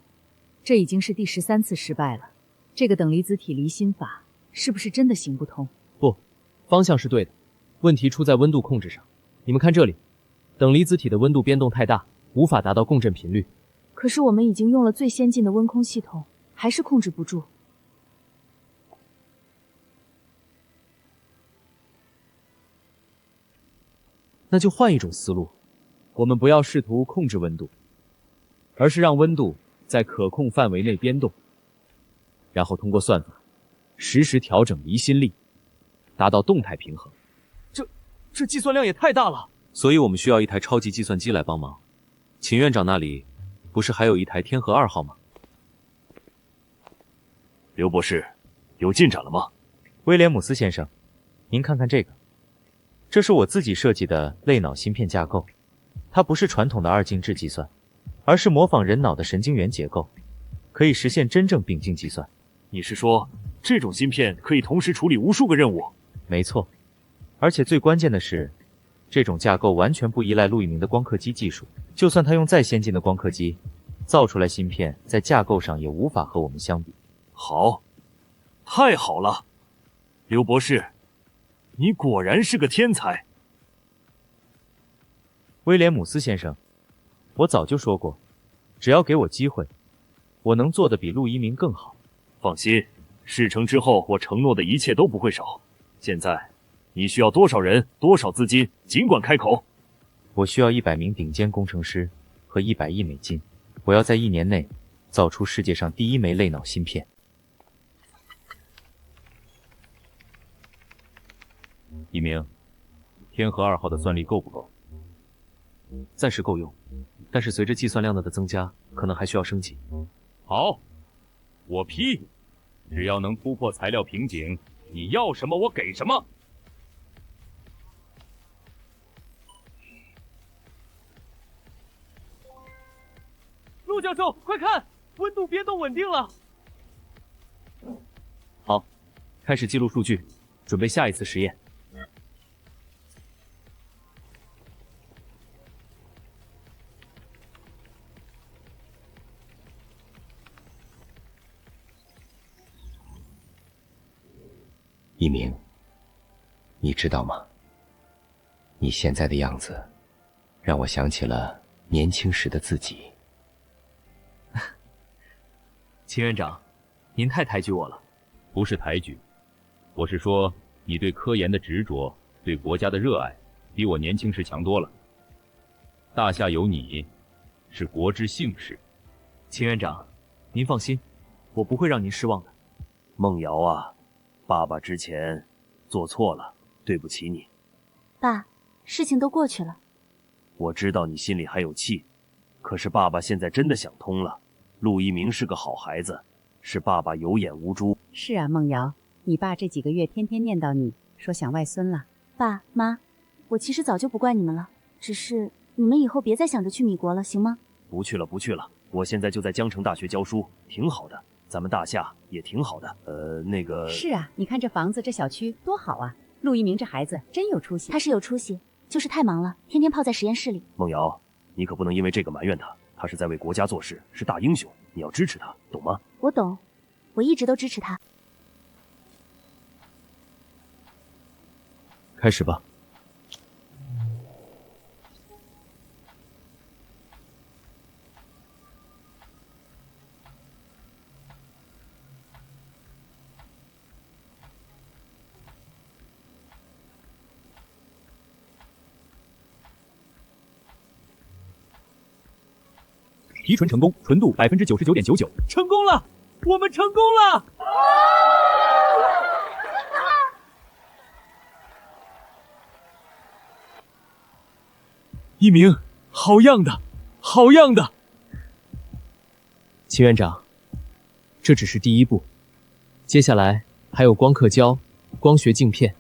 这已经是第13次失败了。这个等离子体离心法是不是真的行不通？不，方向是对的，问题出在温度控制上。你们看这里，等离子体的温度变动太大，无法达到共振频率。可是我们已经用了最先进的温空系统，还是控制不住。那就换一种思路，我们不要试图控制温度，而是让温度在可控范围内变动，然后通过算法实时调整离心力，达到动态平衡。这计算量也太大了，所以我们需要一台超级计算机来帮忙。秦院长那里不是还有一台天河2号吗？刘博士，有进展了吗？威廉姆斯先生，您看看这个。这是我自己设计的类脑芯片架构，它不是传统的2进制计算，而是模仿人脑的神经元结构，可以实现真正并进计算。你是说，这种芯片可以同时处理无数个任务？没错，而且最关键的是，这种架构完全不依赖陆一鸣的光刻机技术，就算他用再先进的光刻机，造出来芯片在架构上也无法和我们相比。好，太好了，刘博士。你果然是个天才，威廉姆斯先生，我早就说过，只要给我机会，我能做的比陆一鸣更好。放心，事成之后，我承诺的一切都不会少。现在，你需要多少人、多少资金，尽管开口。我需要100名顶尖工程师和100亿美金，我要在1年内造出世界上第1枚类脑芯片。一鸣，天河2号的算力够不够？暂时够用，但是随着计算量的增加，可能还需要升级。好，我批，只要能突破材料瓶颈，你要什么我给什么。陆教授，快看，温度变动稳定了。好，开始记录数据，准备下一次实验。一鸣，你知道吗？你现在的样子，让我想起了年轻时的自己。秦院长，您太抬举我了。不是抬举，我是说你对科研的执着，对国家的热爱，比我年轻时强多了。大夏有你，是国之幸事。秦院长，您放心，我不会让您失望的。孟瑶啊，爸爸之前做错了，对不起你。爸，事情都过去了。我知道你心里还有气，可是爸爸现在真的想通了。陆一鸣是个好孩子，是爸爸有眼无珠。是啊，孟瑶，你爸这几个月天天念叨你，说想外孙了。爸妈，我其实早就不怪你们了。只是你们以后别再想着去米国了，行吗？不去了，不去了，我现在就在江城大学教书，挺好的。咱们大夏也挺好的。那个是啊，你看这房子，这小区多好啊！陆一鸣这孩子真有出息。他是有出息，就是太忙了，天天泡在实验室里。梦瑶，你可不能因为这个埋怨他，他是在为国家做事，是大英雄，你要支持他，懂吗？我懂，我一直都支持他。开始吧。提纯成功，纯度99.99%，成功了！我们成功了！一鸣，好样的，好样的！秦院长，这只是第一步，接下来还有光刻胶、光学镜片，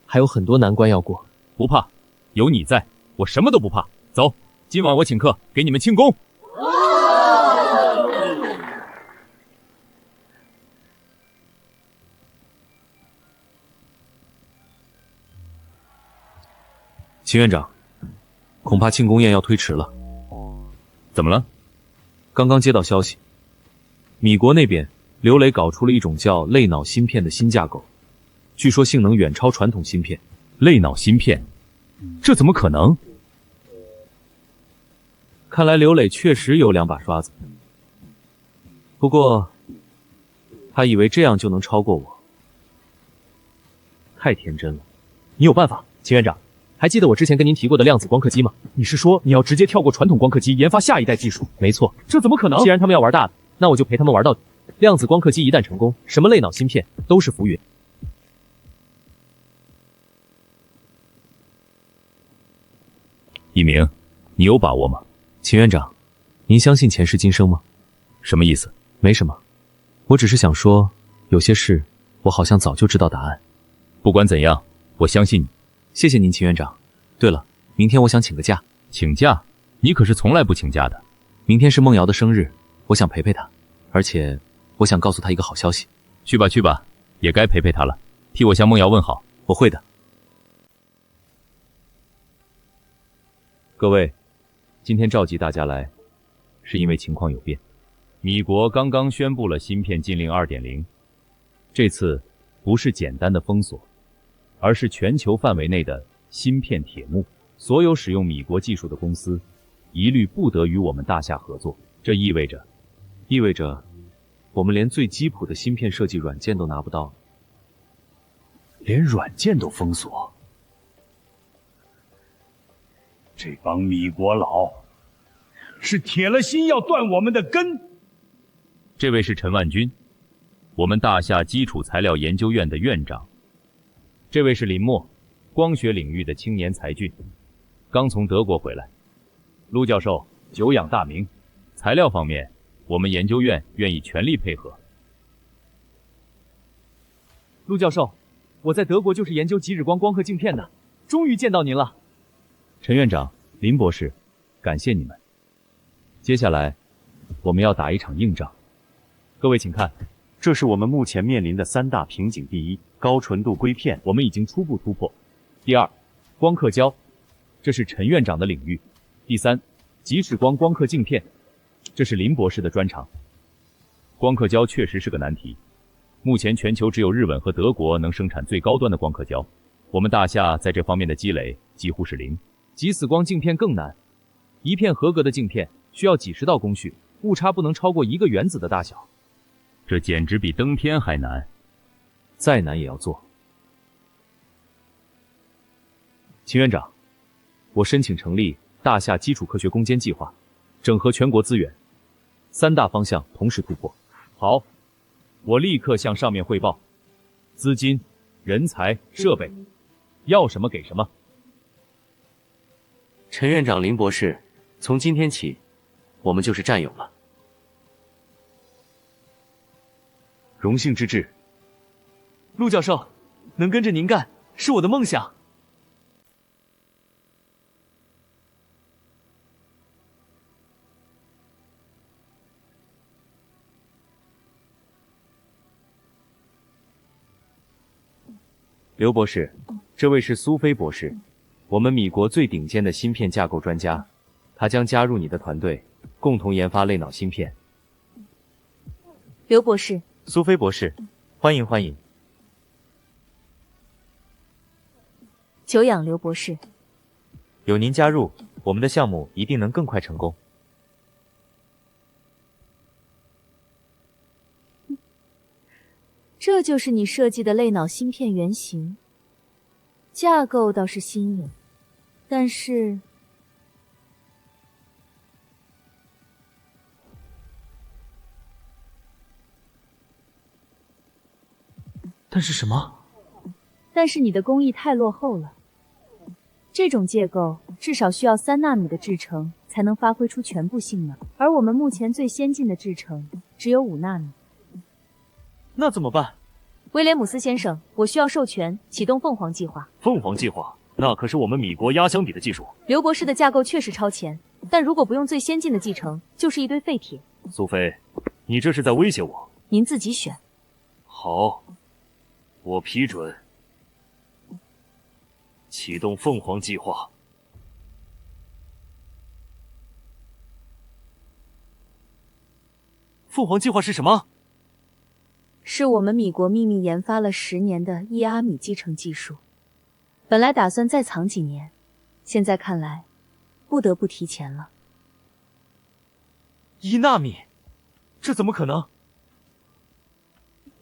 还有很多难关要过。不怕，有你在，我什么都不怕。走，今晚我请客，给你们庆功。秦院长，恐怕庆功宴要推迟了。怎么了？刚刚接到消息，米国那边刘磊搞出了一种叫类脑芯片的新架构，据说性能远超传统芯片。类脑芯片？这怎么可能？看来刘磊确实有2把刷子，不过他以为这样就能超过我，太天真了。你有办法，秦院长。还记得我之前跟您提过的量子光刻机吗？你是说你要直接跳过传统光刻机，研发下一代技术？没错。这怎么可能？既然他们要玩大的，那我就陪他们玩到底。量子光刻机一旦成功，什么类脑芯片都是浮云。一鸣，你有把握吗？秦院长，您相信前世今生吗？什么意思？没什么，我只是想说，有些事我好像早就知道答案。不管怎样，我相信你。谢谢您，秦院长。对了，明天我想请个假。请假？你可是从来不请假的。明天是梦瑶的生日，我想陪陪她，而且我想告诉她一个好消息。去吧去吧，也该陪陪她了。替我向梦瑶问好。我会的。各位，今天召集大家来，是因为情况有变。米国刚刚宣布了芯片禁令 2.0， 这次不是简单的封锁，而是全球范围内的芯片铁幕，所有使用米国技术的公司一律不得与我们大夏合作。这意味着我们连最基础的芯片设计软件都拿不到了，连软件都封锁。这帮米国佬是铁了心要断我们的根。这位是陈万军，我们大夏基础材料研究院的院长。这位是林默，光学领域的青年才俊，刚从德国回来。陆教授久仰大名，材料方面，我们研究院愿意全力配合。陆教授，我在德国就是研究极致光光刻镜片的，终于见到您了。陈院长、林博士，感谢你们。接下来，我们要打一场硬仗。各位请看，这是我们目前面临的3大瓶颈：第一，高纯度硅片，我们已经初步突破；第二，光刻胶，这是陈院长的领域；第三，极致光光刻镜片，这是林博士的专长。光刻胶确实是个难题，目前全球只有日本和德国能生产最高端的光刻胶，我们大夏在这方面的积累几乎是零。极死光镜片更难，一片合格的镜片需要几10道工序，误差不能超过1个原子的大小。这简直比登天还难，再难也要做。秦院长，我申请成立大夏基础科学攻坚计划，整合全国资源，3大方向同时突破。好，我立刻向上面汇报，资金、人才、设备，要什么给什么。陈院长、林博士，从今天起，我们就是战友了。荣幸之至。陆教授，能跟着您干是我的梦想。刘博士，这位是苏菲博士，我们米国最顶尖的芯片架构专家，他将加入你的团队，共同研发类脑芯片。刘博士，苏菲博士，欢迎欢迎。久仰刘博士。有您加入，我们的项目一定能更快成功。这就是你设计的类脑芯片原型，架构倒是新颖，但是什么？但是你的工艺太落后了。这种结构至少需要3纳米的制程才能发挥出全部性能，而我们目前最先进的制程只有5纳米。那怎么办？威廉姆斯先生，我需要授权启动凤凰计划。凤凰计划，那可是我们米国压箱底的技术。刘博士的架构确实超前，但如果不用最先进的继承，就是一堆废铁。苏菲，你这是在威胁我。您自己选。好，我批准。启动凤凰计划。凤凰计划是什么？是我们米国秘密研发了10年的1阿米继承技术，本来打算再藏几年，现在看来，不得不提前了。1纳米，这怎么可能？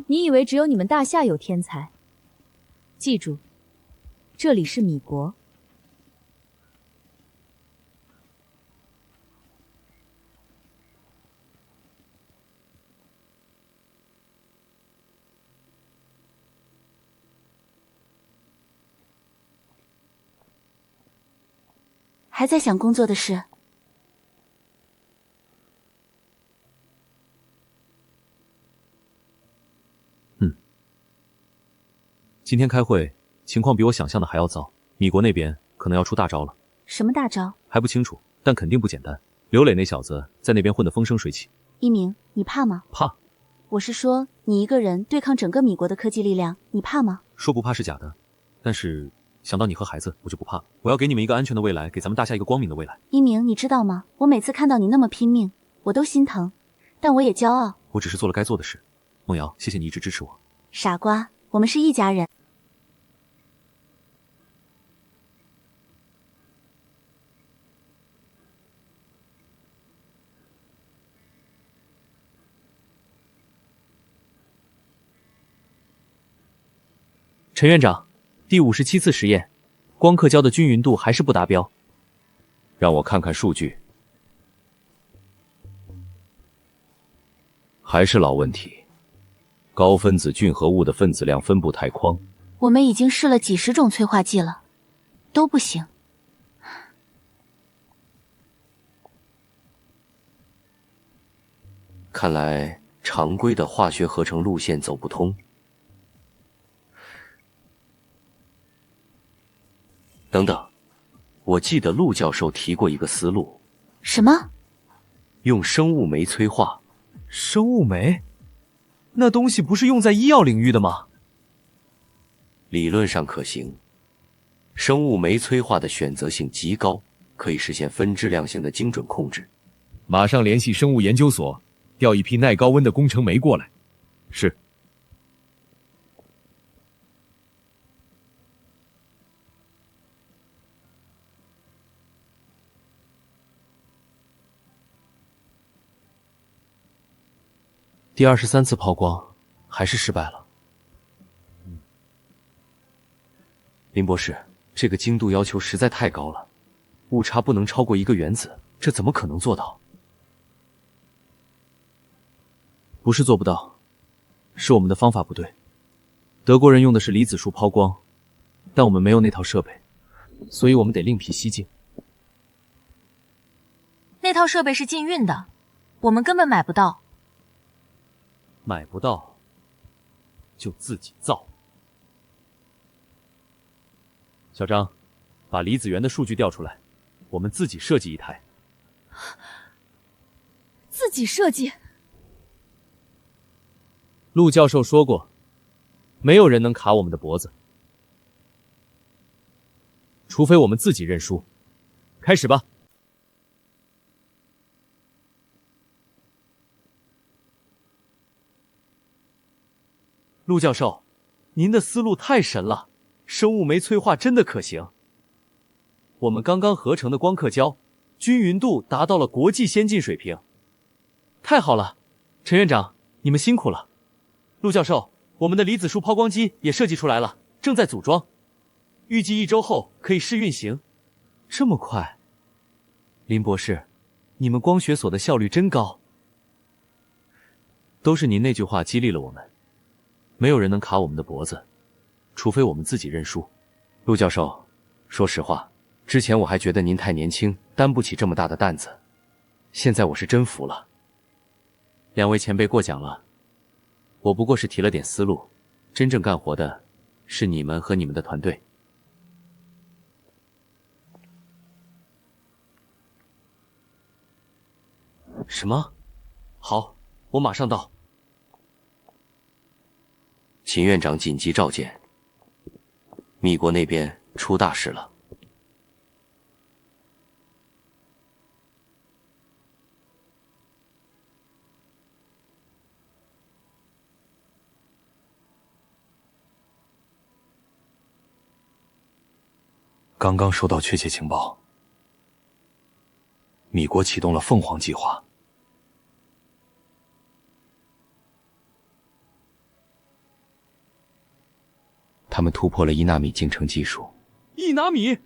你以为只有你们大夏有天才？记住，这里是米国。还在想工作的事？今天开会，情况比我想象的还要糟，米国那边可能要出大招了。什么大招？还不清楚，但肯定不简单。刘磊那小子在那边混得风生水起。一鸣，你怕吗？怕？我是说，你一个人对抗整个米国的科技力量，你怕吗？说不怕是假的，但是想到你和孩子，我就不怕了。我要给你们一个安全的未来，给咱们大夏一个光明的未来。一鸣，你知道吗？我每次看到你那么拼命，我都心疼，但我也骄傲。我只是做了该做的事。梦瑶，谢谢你一直支持我。傻瓜，我们是一家人。陈院长，第57次实验，光刻胶的均匀度还是不达标。让我看看数据。还是老问题，高分子聚合物的分子量分布太宽。我们已经试了几10种催化剂了，都不行。看来常规的化学合成路线走不通。等等，我记得陆教授提过一个思路。什么？用生物酶催化。生物酶？那东西不是用在医药领域的吗？理论上可行。生物酶催化的选择性极高，可以实现分质量性的精准控制。马上联系生物研究所，调一批耐高温的工程酶过来。是。第23次抛光，还是失败了。林博士，这个精度要求实在太高了，误差不能超过1个原子，这怎么可能做到？不是做不到，是我们的方法不对。德国人用的是离子束抛光，但我们没有那套设备，所以我们得另辟蹊径。那套设备是禁运的，我们根本买不到。买不到，就自己造。小张，把离子源的数据调出来，我们自己设计一台。自己设计？陆教授说过，没有人能卡我们的脖子。除非我们自己认输。开始吧。陆教授，您的思路太神了，生物酶催化真的可行。我们刚刚合成的光刻胶，均匀度达到了国际先进水平。太好了，陈院长，你们辛苦了。陆教授，我们的离子束抛光机也设计出来了，正在组装，预计1周后可以试运行。这么快？林博士，你们光学所的效率真高。都是您那句话激励了我们。没有人能卡我们的脖子，除非我们自己认输。陆教授，说实话，之前我还觉得您太年轻，担不起这么大的担子。现在我是真服了。两位前辈过奖了，我不过是提了点思路，真正干活的是你们和你们的团队。什么？好，我马上到。秦院长紧急召见，米国那边出大事了。刚刚收到确切情报，米国启动了凤凰计划。他们突破了1纳米进程技术。1纳米？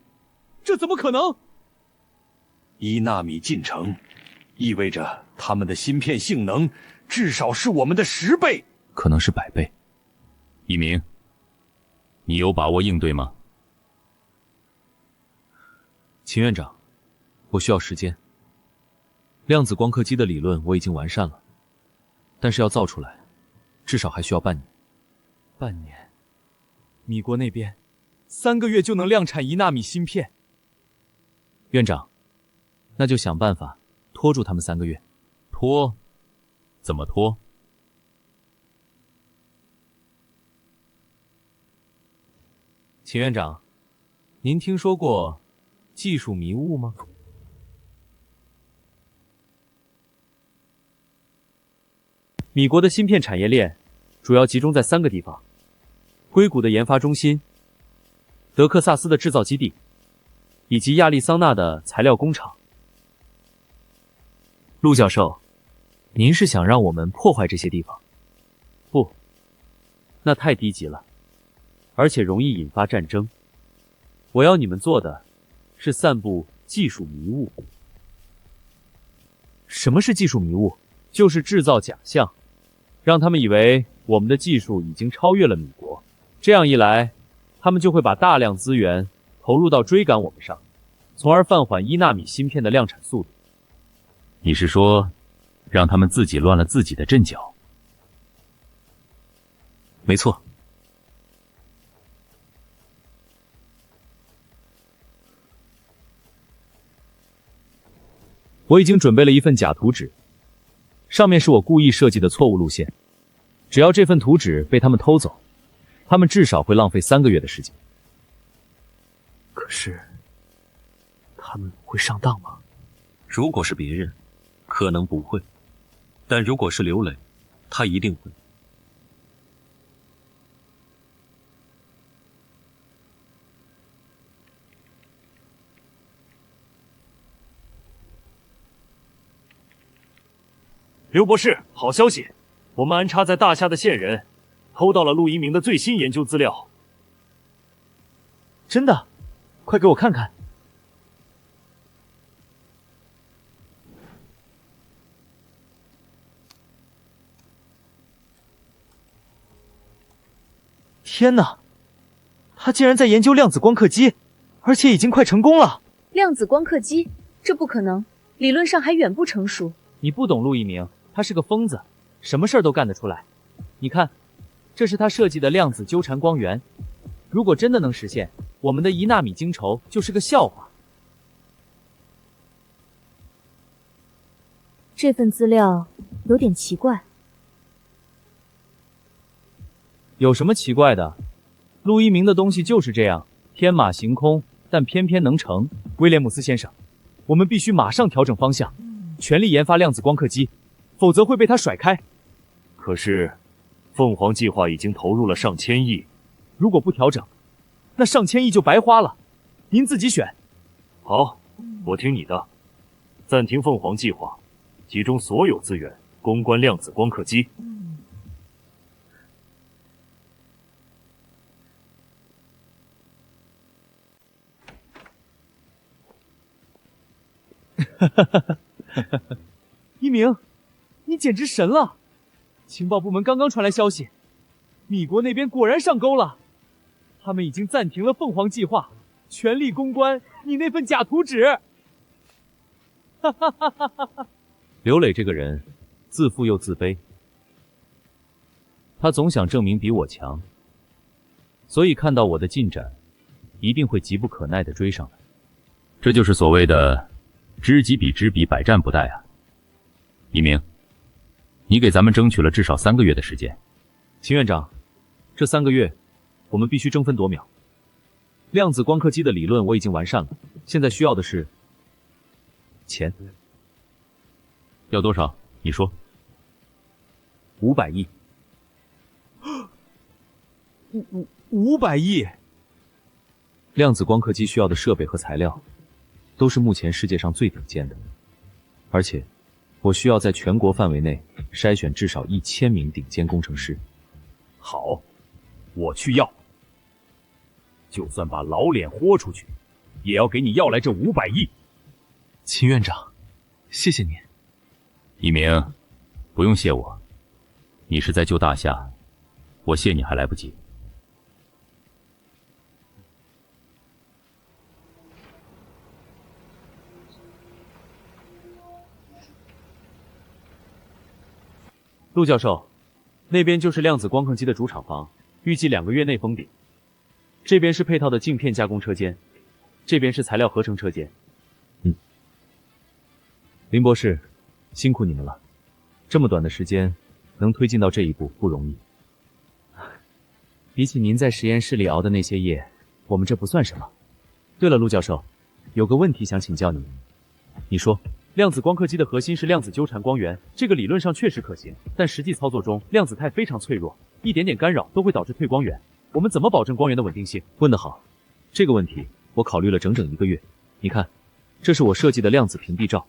这怎么可能？1纳米进程意味着他们的芯片性能至少是我们的10倍，可能是100倍。一鸣，你有把握应对吗？秦院长，我需要时间。量子光刻机的理论我已经完善了，但是要造出来，至少还需要半年。半年？米国那边3个月就能量产1纳米芯片。院长，那就想办法拖住他们3个月。拖？怎么拖？秦院长，您听说过技术迷雾吗？米国的芯片产业链主要集中在3个地方：硅谷的研发中心、德克萨斯的制造基地，以及亚利桑那的材料工厂。陆教授，您是想让我们破坏这些地方？不，那太低级了，而且容易引发战争。我要你们做的是散布技术迷雾。什么是技术迷雾？就是制造假象，让他们以为我们的技术已经超越了米国。这样一来，他们就会把大量资源投入到追赶我们上，从而放缓1纳米芯片的量产速度。你是说，让他们自己乱了自己的阵脚？没错。我已经准备了一份假图纸，上面是我故意设计的错误路线。只要这份图纸被他们偷走，他们至少会浪费3个月的时间。可是，他们会上当吗？如果是别人，可能不会，但如果是刘磊，他一定会。刘博士，好消息！我们安插在大夏的线人偷到了陆一鸣的最新研究资料。真的？快给我看看！天哪！他竟然在研究量子光刻机，而且已经快成功了！量子光刻机？这不可能，理论上还远不成熟。你不懂陆一鸣，他是个疯子，什么事儿都干得出来。你看，这是他设计的量子纠缠光源，如果真的能实现，我们的1纳米晶筹就是个笑话。这份资料有点奇怪。有什么奇怪的？陆一鸣的东西就是这样，天马行空，但偏偏能成。威廉姆斯先生，我们必须马上调整方向，全力研发量子光刻机，否则会被他甩开。可是，凤凰计划已经投入了上千亿，如果不调整，那上千亿就白花了。您自己选。好，我听你的。暂停凤凰计划，集中所有资源攻关量子光刻机。一鸣，你简直神了！情报部门刚刚传来消息，米国那边果然上钩了，他们已经暂停了凤凰计划，全力攻关你那份假图纸。刘磊这个人自负又自卑，他总想证明比我强，所以看到我的进展，一定会急不可耐地追上来。这就是所谓的知己比知彼，百战不殆啊！一鸣，你给咱们争取了至少3个月的时间。秦院长，这3个月我们必须争分夺秒。量子光刻机的理论我已经完善了，现在需要的是钱。要多少？你说。500亿。500亿！量子光刻机需要的设备和材料，都是目前世界上最顶尖的，而且我需要在全国范围内筛选至少1000名顶尖工程师。好，我去要，就算把老脸豁出去，也要给你要来这500亿。秦院长，谢谢您。一鸣，不用谢我，你是在救大夏，我谢你还来不及。陆教授，那边就是量子光刻机的主厂房，预计2个月内封顶。这边是配套的镜片加工车间，这边是材料合成车间。林博士，辛苦你们了，这么短的时间能推进到这一步不容易。比起您在实验室里熬的那些夜，我们这不算什么。对了，陆教授，有个问题想请教你。你说，量子光刻机的核心是量子纠缠光源，这个理论上确实可行，但实际操作中量子态非常脆弱，一点点干扰都会导致退光源。我们怎么保证光源的稳定性？问得好，这个问题我考虑了整整1个月。你看，这是我设计的量子屏蔽罩，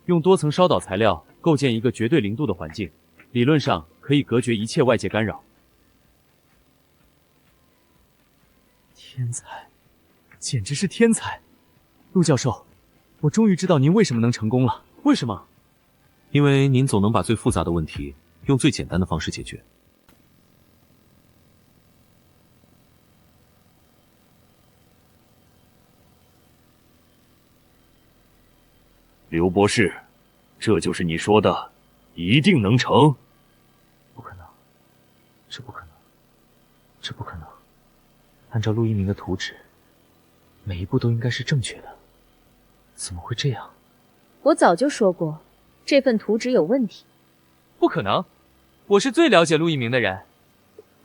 用多层烧导材料构建一个绝对0度的环境，理论上可以隔绝一切外界干扰。天才，简直是天才！陆教授，我终于知道您为什么能成功了。为什么？因为您总能把最复杂的问题用最简单的方式解决。刘博士，这就是你说的一定能成？不可能，这不可能，这不可能。按照陆一鸣的图纸，每一步都应该是正确的，怎么会这样？我早就说过，这份图纸有问题。不可能，我是最了解陆一鸣的人，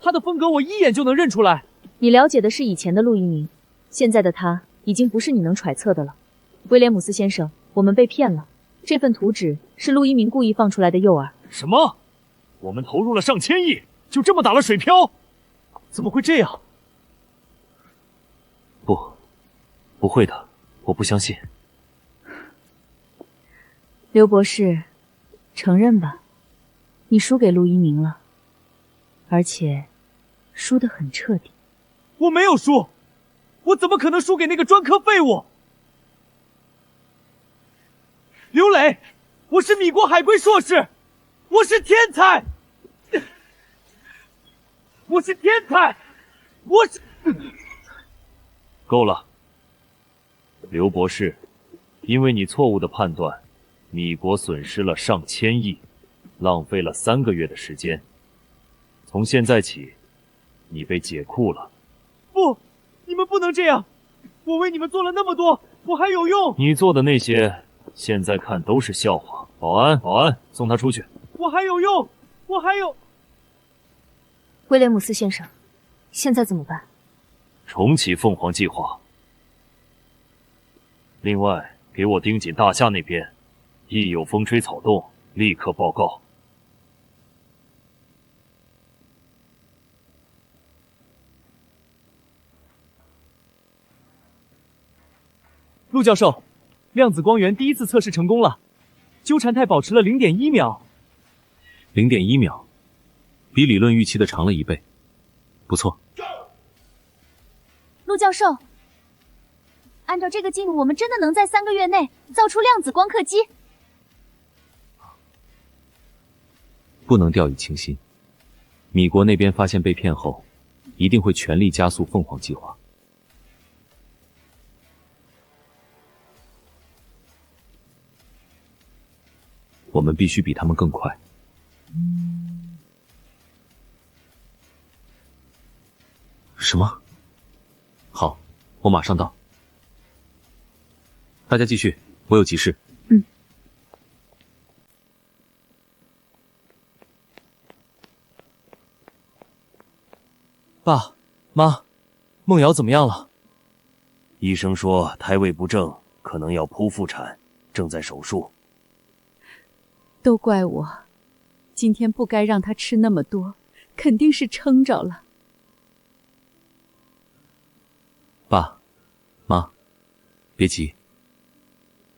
他的风格我一眼就能认出来。你了解的是以前的陆一鸣，现在的他已经不是你能揣测的了。威廉姆斯先生，我们被骗了，这份图纸是陆一鸣故意放出来的诱饵。什么？我们投入了上千亿，就这么打了水漂？怎么会这样？不会的，我不相信。刘博士，承认吧，你输给陆一鸣了，而且输得很彻底。我没有输，我怎么可能输给那个专科废物？刘磊，我是米国海归硕士，我是天才，我是天才，我是……够了，刘博士，因为你错误的判断，米国损失了上千亿，浪费了3个月的时间。从现在起，你被解雇了。不，你们不能这样！我为你们做了那么多，我还有用？你做的那些，现在看都是笑话。保安，保安，送他出去。我还有用，我还有。威廉姆斯先生，现在怎么办？重启凤凰计划，另外，给我盯紧大厦那边，一有风吹草动，立刻报告。陆教授，量子光源第一次测试成功了，纠缠态保持了0.1秒。0.1秒，比理论预期的长了1倍，不错。陆教授，按照这个进度，我们真的能在3个月内造出量子光刻机。不能掉以轻心，米国那边发现被骗后，一定会全力加速凤凰计划。我们必须比他们更快。什么？好，我马上到。大家继续，我有急事。爸妈，梦瑶怎么样了？医生说胎位不正，可能要剖腹产，正在手术。都怪我，今天不该让他吃那么多，肯定是撑着了。爸妈，别急，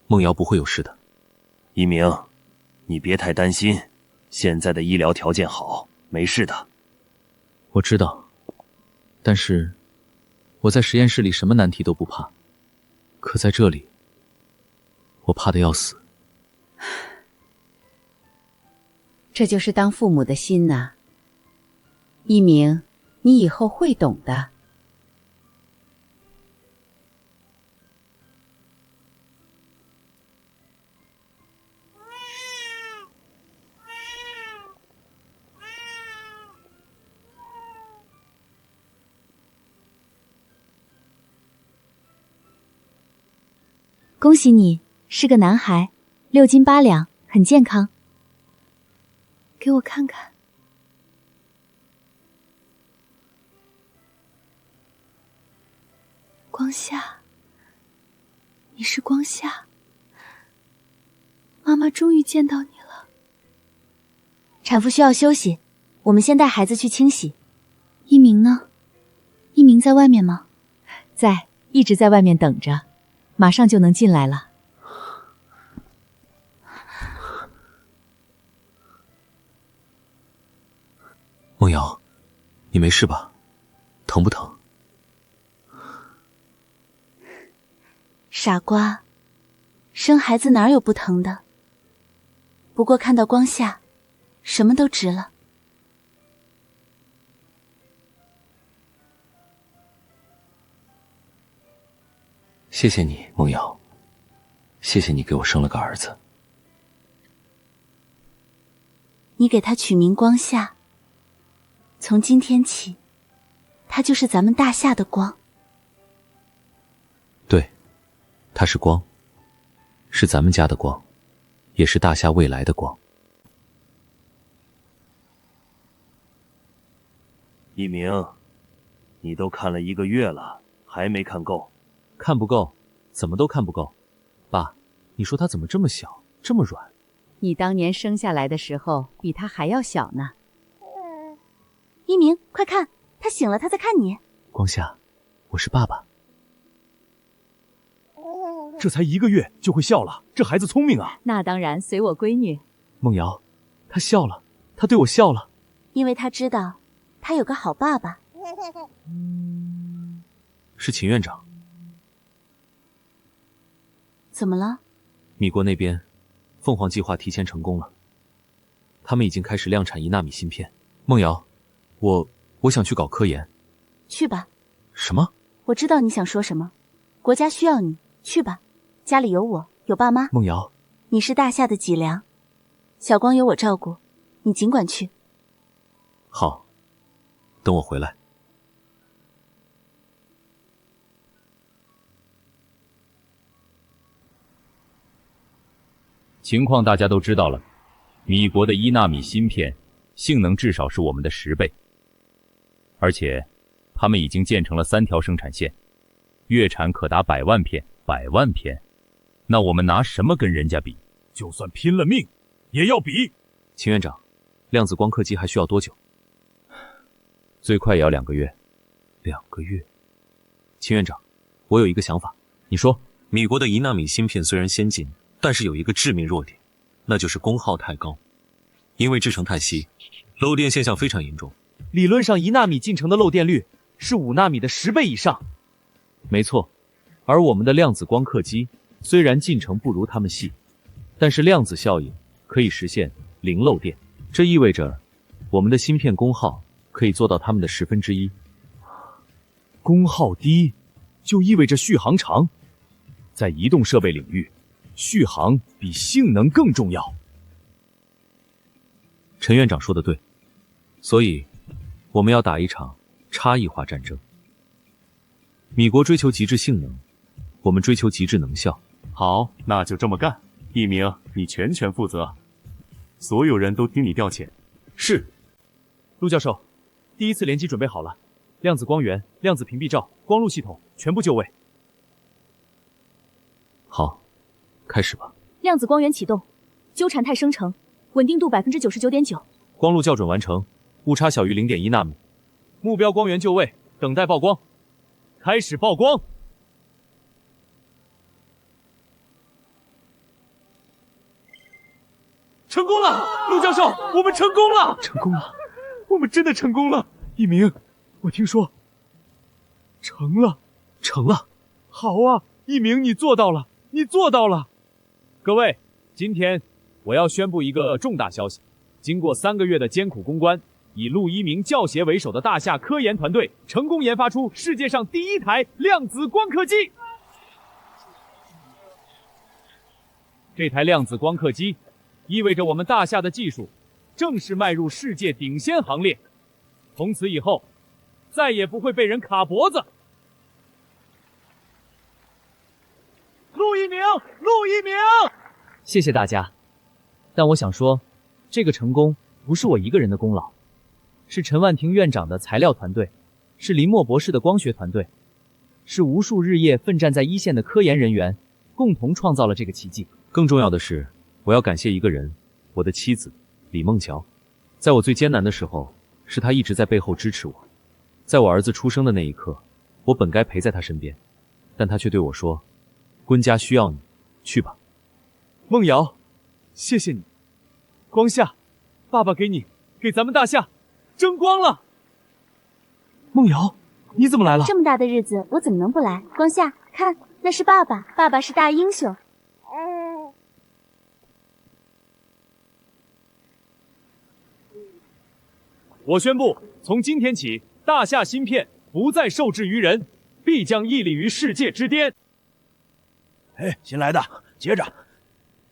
梦瑶不会有事的。一鸣，你别太担心，现在的医疗条件好，没事的。我知道，但是我在实验室里什么难题都不怕，可在这里，我怕得要死。这就是当父母的心呐。一鸣，你以后会懂的。恭喜你，是个男孩，6斤8两，很健康。给我看看。光夏，你是光夏，妈妈终于见到你了。产妇需要休息，我们先带孩子去清洗。一鸣呢？一鸣在外面吗？在，一直在外面等着，马上就能进来了。梦瑶，你没事吧？疼不疼？傻瓜，生孩子哪有不疼的？不过看到光夏，什么都值了。谢谢你，梦瑶，谢谢你给我生了个儿子。你给他取名光夏。从今天起，它就是咱们大夏的光。对，它是光，是咱们家的光，也是大夏未来的光。一鸣，你都看了1个月了，还没看够？看不够，怎么都看不够。爸，你说他怎么这么小，这么软？你当年生下来的时候，比他还要小呢。一鸣，快看，他醒了，他在看你。光夏，我是爸爸。这才1个月就会笑了，这孩子聪明啊！那当然，随我闺女。梦瑶，他笑了，他对我笑了，因为他知道，他有个好爸爸。是秦院长。怎么了？米国那边，凤凰计划提前成功了，他们已经开始量产1纳米芯片。梦瑶，我想去搞科研。去吧。什么？我知道你想说什么，国家需要你，去吧。家里有我，有爸妈。梦瑶，你是大夏的脊梁，小光有我照顾，你尽管去。好，等我回来。情况大家都知道了，米国的1纳米芯片性能至少是我们的10倍，而且他们已经建成了3条生产线，月产可达100万片，100万片，那我们拿什么跟人家比？就算拼了命，也要比。秦院长，量子光刻机还需要多久？最快也要2个月。2个月？秦院长，我有一个想法。你说，米国的1纳米芯片虽然先进，但是有一个致命弱点，那就是功耗太高。因为制程太细，漏电现象非常严重。理论上1纳米进程的漏电率是5纳米的10倍以上。没错，而我们的量子光刻机虽然进程不如它们细，但是量子效应可以实现0漏电，这意味着我们的芯片功耗可以做到它们的1/10。功耗低，就意味着续航长。在移动设备领域，续航比性能更重要。陈院长说的对，所以我们要打一场差异化战争。米国追求极致性能，我们追求极致能效。好，那就这么干。一鸣，你全权负责，所有人都听你调遣。是。陆教授，第一次联机准备好了，量子光源、量子屏蔽罩、光路系统全部就位。好，开始吧。量子光源启动，纠缠态生成，稳定度99.9%。光路校准完成，误差小于0.1纳米。目标光源就位，等待曝光。开始曝光。成功了，陆教授，我们成功了！成功了，我们真的成功了。一鸣，我听说成了。好啊，一鸣，你做到了，你做到了。各位，今天我要宣布一个重大消息。经过3个月的艰苦攻关，以陆一鸣教协为首的大夏科研团队成功研发出世界上第1台量子光刻机。这台量子光刻机意味着我们大夏的技术正式迈入世界顶尖行列，从此以后再也不会被人卡脖子。陆一鸣，谢谢大家。但我想说，这个成功不是我一个人的功劳，是陈万庭院长的材料团队，是林默博士的光学团队，是无数日夜奋战在一线的科研人员共同创造了这个奇迹。更重要的是，我要感谢一个人，我的妻子李梦乔。在我最艰难的时候，是她一直在背后支持我。在我儿子出生的那一刻，我本该陪在他身边，但他却对我说：“温家需要你，去吧。”梦瑶，谢谢你。光夏，爸爸给你，给咱们大夏争光了。梦瑶，你怎么来了？这么大的日子，我怎么能不来？光夏，看，那是爸爸，爸爸是大英雄。我宣布，从今天起，大夏芯片不再受制于人，必将屹立于世界之巅。哎，新来的，接着。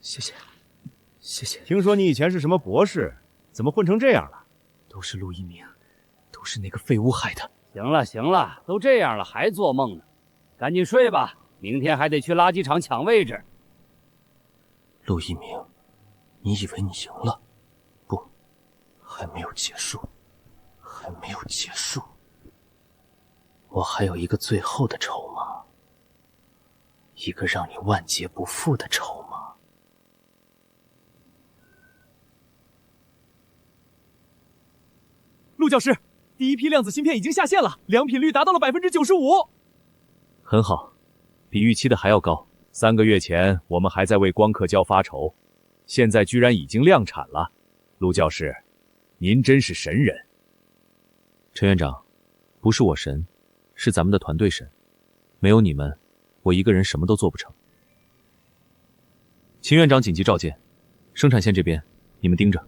谢谢，谢谢。听说你以前是什么博士，怎么混成这样了？都是陆一鸣，都是那个废物害的。行了行了，都这样了还做梦呢，赶紧睡吧，明天还得去垃圾场抢位置。陆一鸣，你以为你赢了？不，还没有结束，还没有结束。我还有一个最后的筹码，一个让你万劫不复的筹码。陆教师，第一批量子芯片已经下线了，良品率达到了95%。很好，比预期的还要高。3个月前我们还在为光刻胶发愁，现在居然已经量产了。陆教师，您真是神人。陈院长，不是我神，是咱们的团队神。没有你们，我一个人什么都做不成。秦院长紧急召见，生产线这边你们盯着。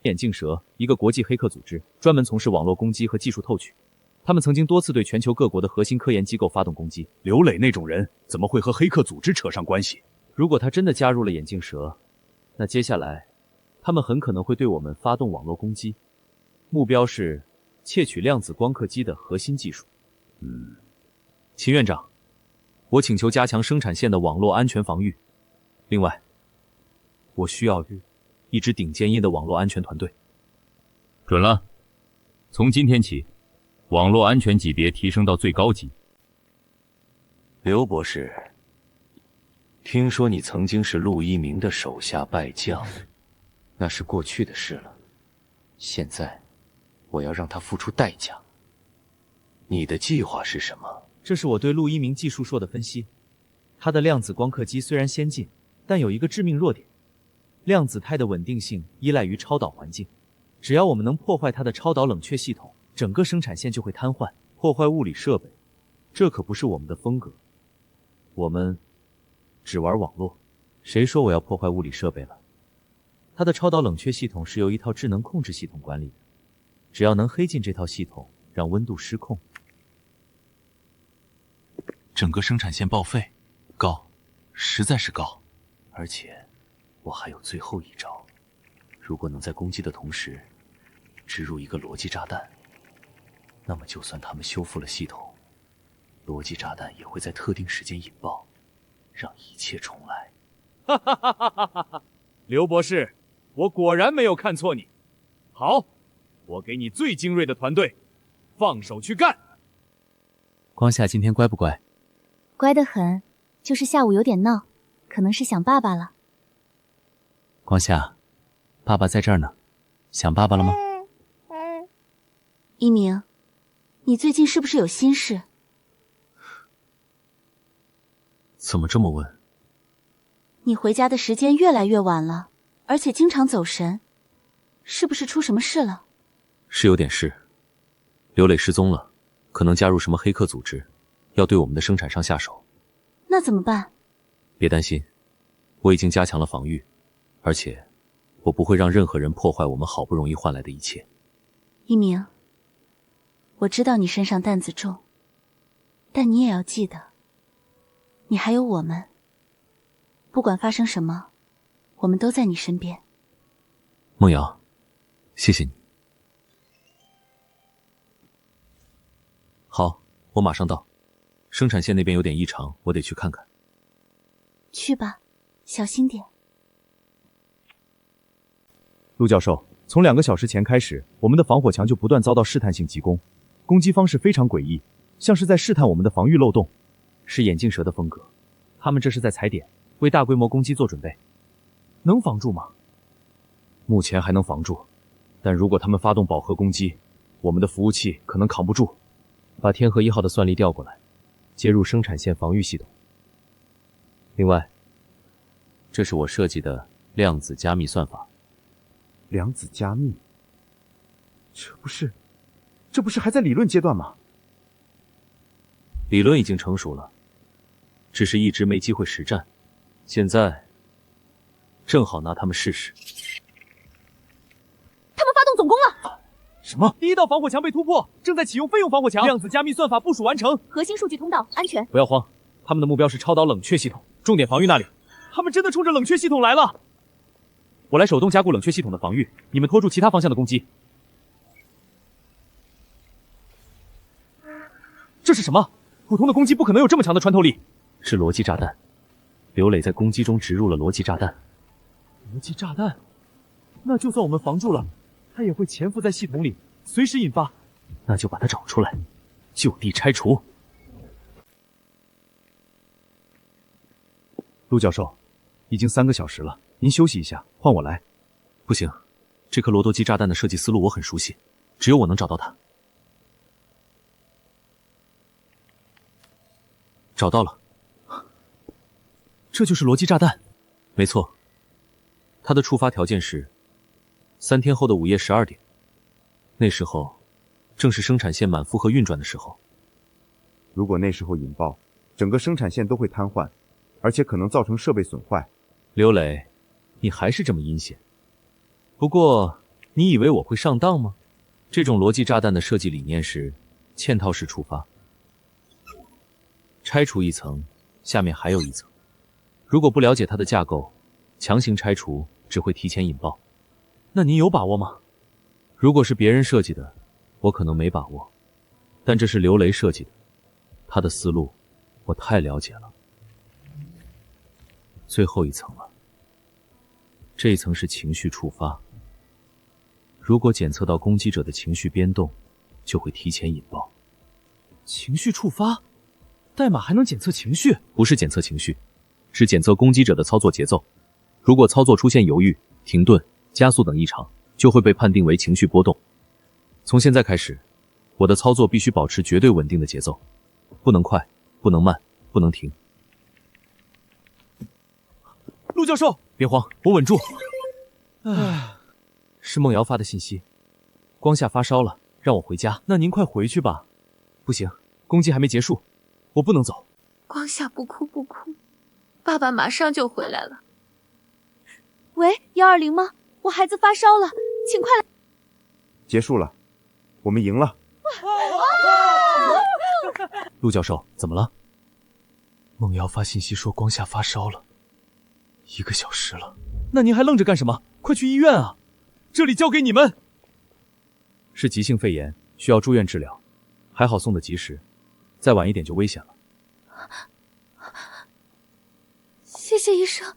眼镜蛇，一个国际黑客组织，专门从事网络攻击和技术偷取。他们曾经多次对全球各国的核心科研机构发动攻击。刘磊那种人怎么会和黑客组织扯上关系？如果他真的加入了眼镜蛇，那接下来他们很可能会对我们发动网络攻击，目标是窃取量子光刻机的核心技术。秦院长，我请求加强生产线的网络安全防御。另外，我需要一支顶尖的网络安全团队。准了，从今天起，网络安全级别提升到最高级。刘博士，听说你曾经是陆一鸣的手下败将，那是过去的事了。现在，我要让他付出代价。你的计划是什么？这是我对陆一鸣技术硕的分析。他的量子光刻机虽然先进，但有一个致命弱点：量子态的稳定性依赖于超导环境。只要我们能破坏它的超导冷却系统，整个生产线就会瘫痪，破坏物理设备。这可不是我们的风格。我们只玩网络。谁说我要破坏物理设备了？它的超导冷却系统是由一套智能控制系统管理的，只要能黑进这套系统，让温度失控，整个生产线报废，高，实在是高。而且，我还有最后一招，如果能在攻击的同时植入一个逻辑炸弹，那么就算他们修复了系统，逻辑炸弹也会在特定时间引爆，让一切重来。哈哈哈哈哈哈！刘博士，我果然没有看错你。好，我给你最精锐的团队，放手去干。光夏今天乖不乖？乖得很，就是下午有点闹，可能是想爸爸了。光夏，爸爸在这儿呢，想爸爸了吗？一鸣，你最近是不是有心事？怎么这么问？你回家的时间越来越晚了，而且经常走神，是不是出什么事了？是有点事，刘磊失踪了，可能加入什么黑客组织，要对我们的生产商下手。那怎么办？别担心，我已经加强了防御，而且我不会让任何人破坏我们好不容易换来的一切。一鸣，我知道你身上担子重，但你也要记得，你还有我们。不管发生什么，我们都在你身边。梦瑶，谢谢你。好，我马上到。生产线那边有点异常，我得去看看。去吧，小心点。陆教授，从2个小时前开始，我们的防火墙就不断遭到试探性急攻，攻击方式非常诡异，像是在试探我们的防御漏洞，是眼镜蛇的风格。他们这是在踩点，为大规模攻击做准备。能防住吗？目前还能防住，但如果他们发动饱和攻击，我们的服务器可能扛不住。把天河1号的算力调过来，接入生产线防御系统。另外，这是我设计的量子加密算法。量子加密？这不是还在理论阶段吗？理论已经成熟了，只是一直没机会实战。现在正好拿他们试试。他们发动总攻了！什么？第1道防火墙被突破，正在启用备用防火墙。量子加密算法部署完成，核心数据通道安全。不要慌，他们的目标是超导冷却系统，重点防御那里。他们真的冲着冷却系统来了！我来手动加固冷却系统的防御，你们拖住其他方向的攻击。这是什么？普通的攻击不可能有这么强的穿透力。是逻辑炸弹，刘磊在攻击中植入了逻辑炸弹。逻辑炸弹？那就算我们防住了，它也会潜伏在系统里，随时引发。那就把它找出来，就地拆除。陆教授，已经3个小时了，您休息一下，换我来。不行，这颗罗多基炸弹的设计思路我很熟悉，只有我能找到它。找到了，这就是逻辑炸弹。没错，它的触发条件是3天后的午夜12点，那时候正是生产线满负荷运转的时候。如果那时候引爆，整个生产线都会瘫痪，而且可能造成设备损坏。刘磊，你还是这么阴险。不过，你以为我会上当吗？这种逻辑炸弹的设计理念是嵌套式触发，拆除一层，下面还有一层。如果不了解它的架构，强行拆除只会提前引爆。那您有把握吗？如果是别人设计的，我可能没把握，但这是刘雷设计的，他的思路我太了解了。最后一层了，这一层是情绪触发，如果检测到攻击者的情绪变动，就会提前引爆。情绪触发？代码还能检测情绪？不是检测情绪，只检测攻击者的操作节奏，如果操作出现犹豫、停顿、加速等异常，就会被判定为情绪波动。从现在开始，我的操作必须保持绝对稳定的节奏，不能快，不能慢，不能停。陆教授，别慌，我稳住。是梦瑶发的信息，光夏发烧了，让我回家。那您快回去吧。不行，攻击还没结束，我不能走。光夏不哭不哭，爸爸马上就回来了。喂，120吗？我孩子发烧了，请快来。结束了，我们赢了。陆教授，怎么了？梦瑶发信息说光夏发烧了，1个小时了。那您还愣着干什么？快去医院啊！这里交给你们。是急性肺炎，需要住院治疗，还好送的及时，再晚一点就危险了。谢谢医生，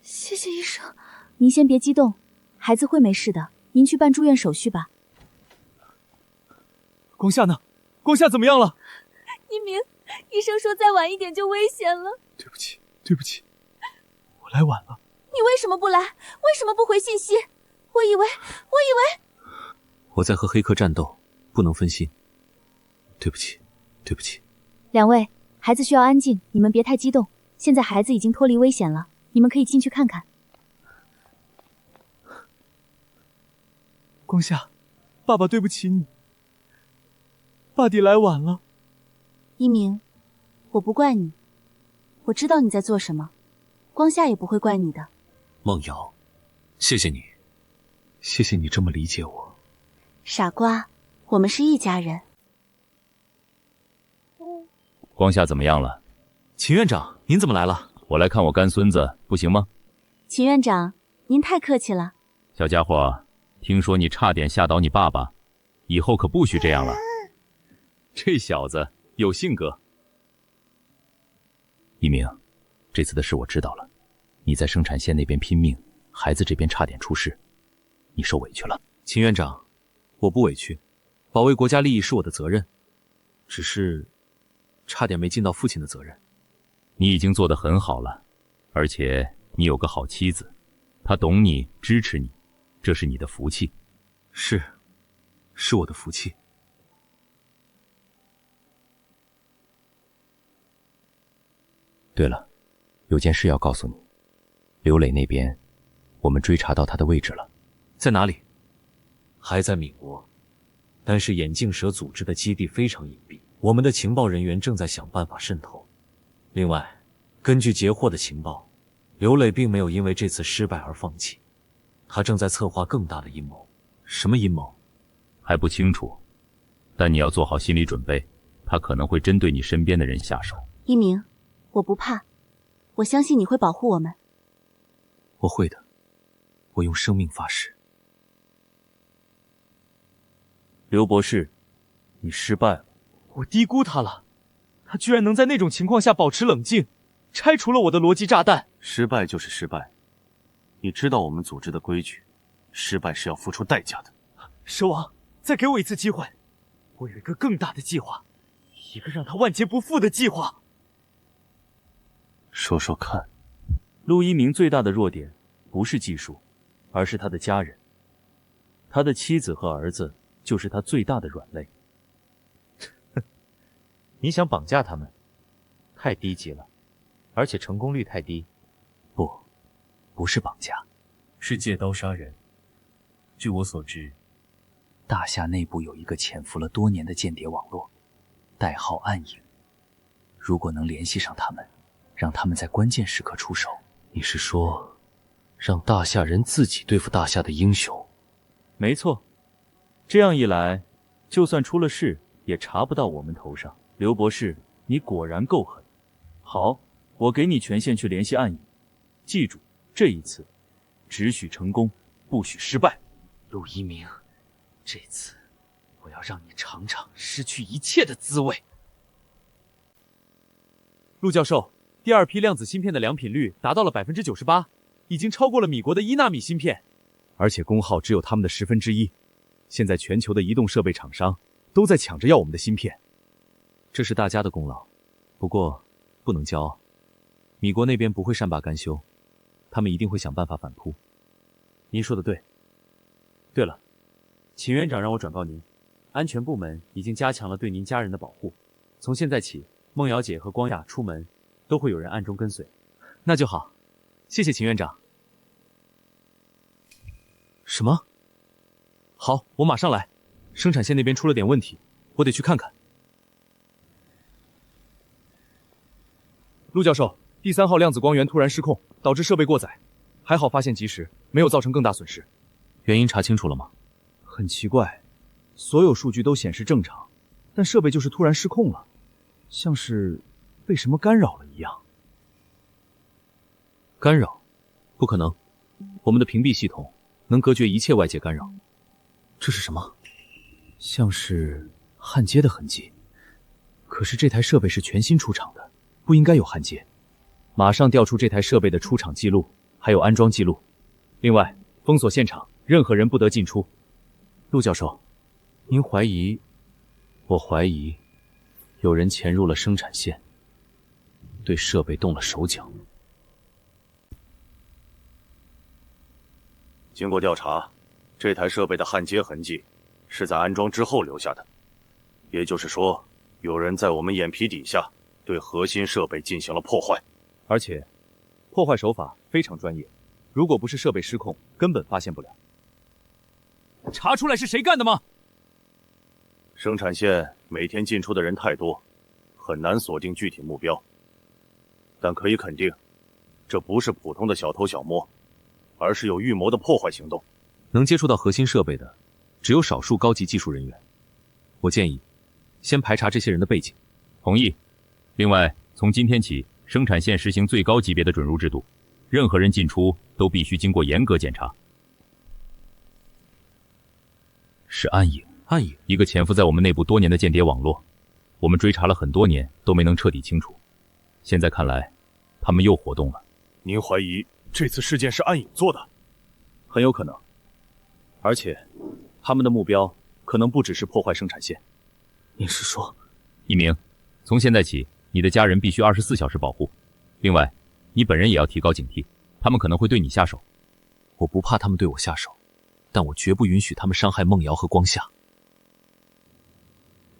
谢谢医生。您先别激动，孩子会没事的。您去办住院手续吧。光夏呢？光夏怎么样了？一鸣，医生说再晚一点就危险了。对不起，对不起，我来晚了。你为什么不来？为什么不回信息？我以为……我在和黑客战斗，不能分心。对不起，对不起。两位，孩子需要安静，你们别太激动。现在孩子已经脱离危险了，你们可以进去看看。光夏，爸爸对不起你。爸弟来晚了。一鸣，我不怪你，我知道你在做什么，光夏也不会怪你的。梦瑶，谢谢你，谢谢你这么理解我。傻瓜，我们是一家人。光夏怎么样了？秦院长，您怎么来了？我来看我干孙子，不行吗？秦院长，您太客气了。小家伙，听说你差点吓倒你爸爸，以后可不许这样了。这小子有性格。一鸣，这次的事我知道了，你在生产线那边拼命，孩子这边差点出事，你受委屈了。秦院长，我不委屈，保卫国家利益是我的责任，只是差点没尽到父亲的责任。你已经做得很好了，而且你有个好妻子，她懂你，支持你，这是你的福气。是我的福气。对了，有件事要告诉你，刘磊那边，我们追查到他的位置了。在哪里？还在米国，但是眼镜蛇组织的基地非常隐蔽，我们的情报人员正在想办法渗透。另外，根据截获的情报，刘磊并没有因为这次失败而放弃，他正在策划更大的阴谋。什么阴谋？还不清楚，但你要做好心理准备，他可能会针对你身边的人下手。一鸣，我不怕，我相信你会保护我们。我会的，我用生命发誓。刘博士，你失败了。我低估他了，他居然能在那种情况下保持冷静，拆除了我的逻辑炸弹。失败就是失败，你知道我们组织的规矩，失败是要付出代价的。蛇王，再给我一次机会，我有一个更大的计划，一个让他万劫不复的计划。说说看。陆一鸣最大的弱点不是技术，而是他的家人。他的妻子和儿子就是他最大的软肋。你想绑架他们，太低级了，而且成功率太低。不是绑架，是借刀杀人。据我所知，大夏内部有一个潜伏了多年的间谍网络，代号暗影。如果能联系上他们，让他们在关键时刻出手。你是说，让大夏人自己对付大夏的英雄？没错，这样一来，就算出了事，也查不到我们头上。刘博士，你果然够狠。好，我给你权限去联系暗影。记住，这一次，只许成功，不许失败。陆一鸣，这次我要让你尝尝失去一切的滋味。陆教授，第二批量子芯片的良品率达到了98%，已经超过了米国的1纳米芯片，而且功耗只有他们的1/10。现在全球的移动设备厂商都在抢着要我们的芯片，这是大家的功劳。不过不能骄傲，米国那边不会善罢甘休，他们一定会想办法反扑。您说的对。对了，秦院长让我转告您，安全部门已经加强了对您家人的保护。从现在起，梦瑶姐和光雅出门都会有人暗中跟随。那就好，谢谢秦院长。什么？好，我马上来。生产线那边出了点问题，我得去看看。陆教授，第3号量子光源突然失控，导致设备过载，还好发现及时，没有造成更大损失。原因查清楚了吗？很奇怪，所有数据都显示正常，但设备就是突然失控了，像是被什么干扰了一样。干扰？不可能，我们的屏蔽系统能隔绝一切外界干扰。这是什么？像是焊接的痕迹。可是这台设备是全新出厂的，不应该有焊接。马上调出这台设备的出厂记录，还有安装记录。另外，封锁现场，任何人不得进出。陆教授，您怀疑？我怀疑有人潜入了生产线，对设备动了手脚。经过调查，这台设备的焊接痕迹是在安装之后留下的，也就是说，有人在我们眼皮底下对核心设备进行了破坏，而且破坏手法非常专业，如果不是设备失控，根本发现不了。查出来是谁干的吗？生产线每天进出的人太多，很难锁定具体目标，但可以肯定，这不是普通的小偷小摸，而是有预谋的破坏行动。能接触到核心设备的，只有少数高级技术人员。我建议先排查这些人的背景。同意。另外，从今天起，生产线实行最高级别的准入制度，任何人进出都必须经过严格检查。是暗影，暗影，一个潜伏在我们内部多年的间谍网络，我们追查了很多年都没能彻底清除。现在看来，他们又活动了。您怀疑这次事件是暗影做的？很有可能，而且他们的目标可能不只是破坏生产线。你是说，一鸣，从现在起，你的家人必须24小时保护。另外，你本人也要提高警惕，他们可能会对你下手。我不怕他们对我下手，但我绝不允许他们伤害梦瑶和光夏。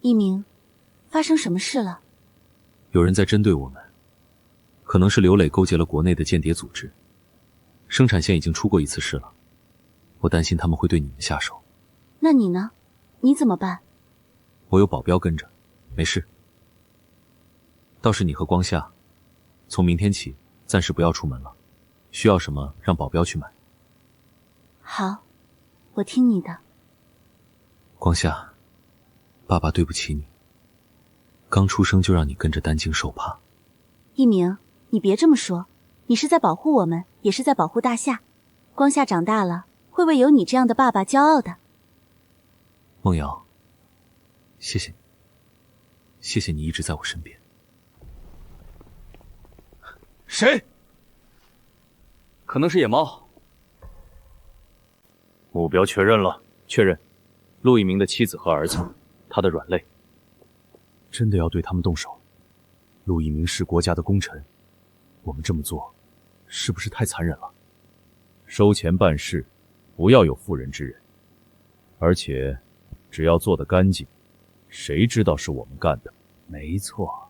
一鸣，发生什么事了？有人在针对我们，可能是刘磊勾结了国内的间谍组织。生产线已经出过一次事了，我担心他们会对你们下手。那你呢？你怎么办？我有保镖跟着，没事。倒是你和光夏，从明天起暂时不要出门了，需要什么让保镖去买。好，我听你的。光夏，爸爸对不起你，刚出生就让你跟着担惊受怕。一鸣，你别这么说，你是在保护我们，也是在保护大夏。光夏长大了，会为有你这样的爸爸骄傲的。梦瑶，谢谢你，谢谢你一直在我身边。谁？可能是野猫。目标确认了，确认。陆一鸣的妻子和儿子，他的软肋。真的要对他们动手？陆一鸣是国家的功臣，我们这么做，是不是太残忍了？收钱办事，不要有妇人之仁。而且，只要做得干净，谁知道是我们干的？没错，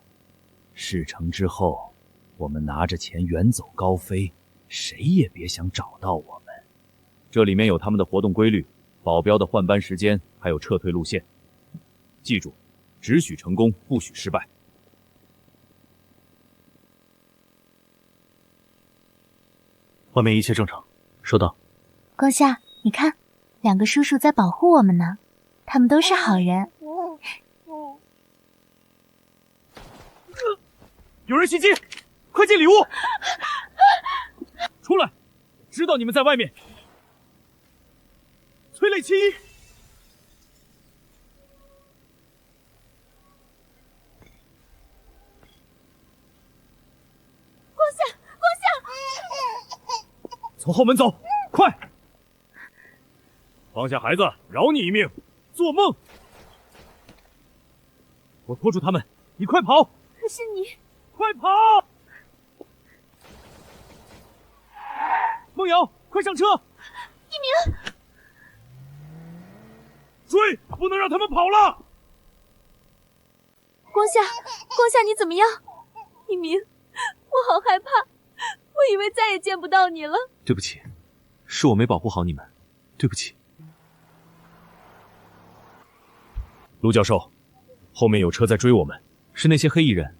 事成之后，我们拿着钱远走高飞，谁也别想找到我们。这里面有他们的活动规律、保镖的换班时间，还有撤退路线。记住，只许成功，不许失败。外面一切正常。收到。光夏，你看，2个叔叔在保护我们呢，他们都是好人。有人袭击，快进里屋！出来，知道你们在外面。催泪71。光夏，光夏！从后门走，快！放下孩子，饶你一命。做梦！我拖住他们，你快跑！可是你，快跑！梦瑶，快上车！一鸣，追，不能让他们跑了！光夏，你怎么样？一鸣，我好害怕，我以为再也见不到你了。对不起，是我没保护好你们，对不起。陆教授，后面有车在追我们，是那些黑衣人，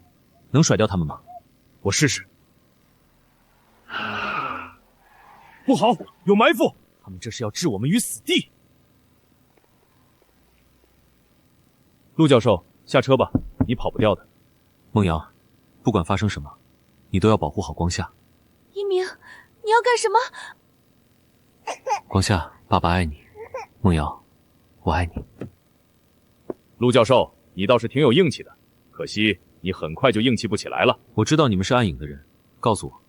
能甩掉他们吗？我试试。不好，有埋伏！他们这是要置我们于死地。陆教授，下车吧，你跑不掉的。梦瑶，不管发生什么，你都要保护好光夏。一鸣，你要干什么？光夏，爸爸爱你。梦瑶，我爱你。陆教授，你倒是挺有硬气的，可惜你很快就硬气不起来了。我知道你们是暗影的人，告诉我，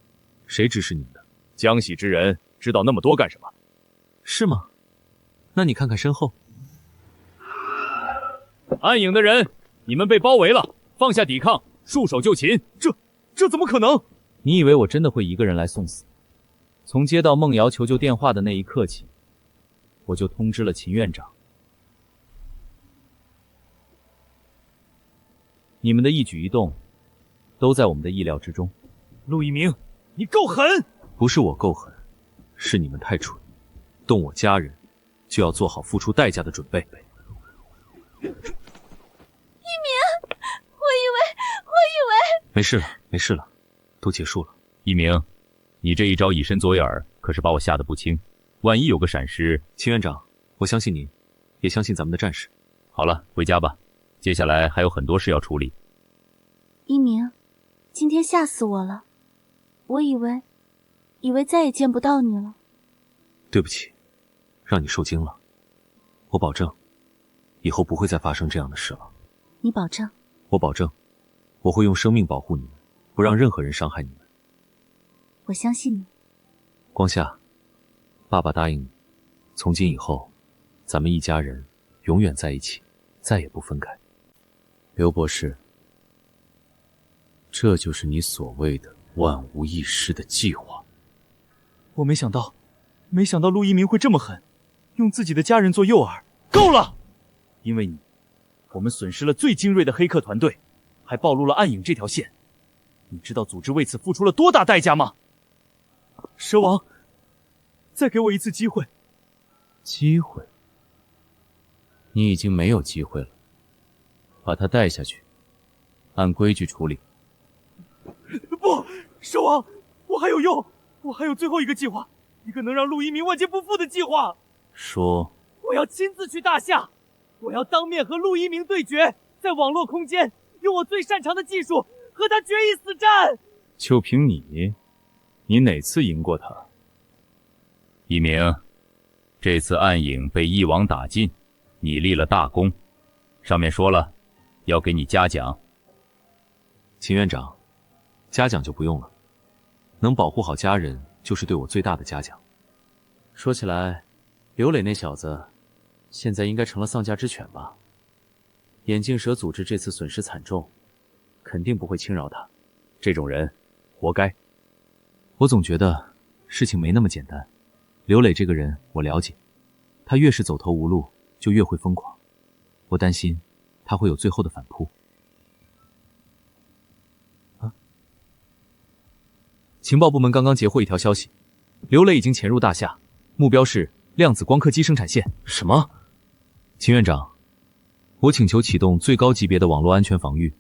谁指使你们的？江喜之人知道那么多干什么？是吗？那你看看身后。暗影的人，你们被包围了，放下抵抗，束手就擒。这怎么可能？你以为我真的会一个人来送死？从接到梦瑶求救电话的那一刻起，我就通知了秦院长。你们的一举一动，都在我们的意料之中。陆一鸣，你够狠！不是我够狠，是你们太蠢。动我家人，就要做好付出代价的准备。一鸣，我以为……没事了，没事了，都结束了。一鸣，你这一招以身作饵，可是把我吓得不轻。万一有个闪失……秦院长，我相信您，也相信咱们的战士。好了，回家吧，接下来还有很多事要处理。一鸣，今天吓死我了，我以为再也见不到你了。对不起，让你受惊了。我保证，以后不会再发生这样的事了。你保证？我保证，我会用生命保护你们，不让任何人伤害你们。我相信你。光夏，爸爸答应你，从今以后，咱们一家人永远在一起，再也不分开。刘博士，这就是你所谓的万无一失的计划。我没想到陆一鸣会这么狠，用自己的家人做诱饵。够了！因为你，我们损失了最精锐的黑客团队，还暴露了暗影这条线。你知道组织为此付出了多大代价吗？蛇王，再给我一次机会。机会？你已经没有机会了。把他带下去，按规矩处理。不，蛇王，我还有用，我还有最后一个计划，一个能让陆一鸣万劫不复的计划。说。我要亲自去大夏，我要当面和陆一鸣对决，在网络空间用我最擅长的技术和他决一死战。就凭你哪次赢过他？一鸣，这次暗影被一网打尽，你立了大功，上面说了要给你嘉奖。秦院长，嘉奖就不用了，能保护好家人就是对我最大的嘉奖。说起来，刘磊那小子现在应该成了丧家之犬吧？眼镜蛇组织这次损失惨重，肯定不会轻饶他。这种人，活该。我总觉得事情没那么简单。刘磊这个人我了解，他越是走投无路，就越会疯狂。我担心他会有最后的反扑。情报部门刚刚截获一条消息，刘磊已经潜入大夏，目标是量子光刻机生产线。什么？秦院长，我请求启动最高级别的网络安全防御。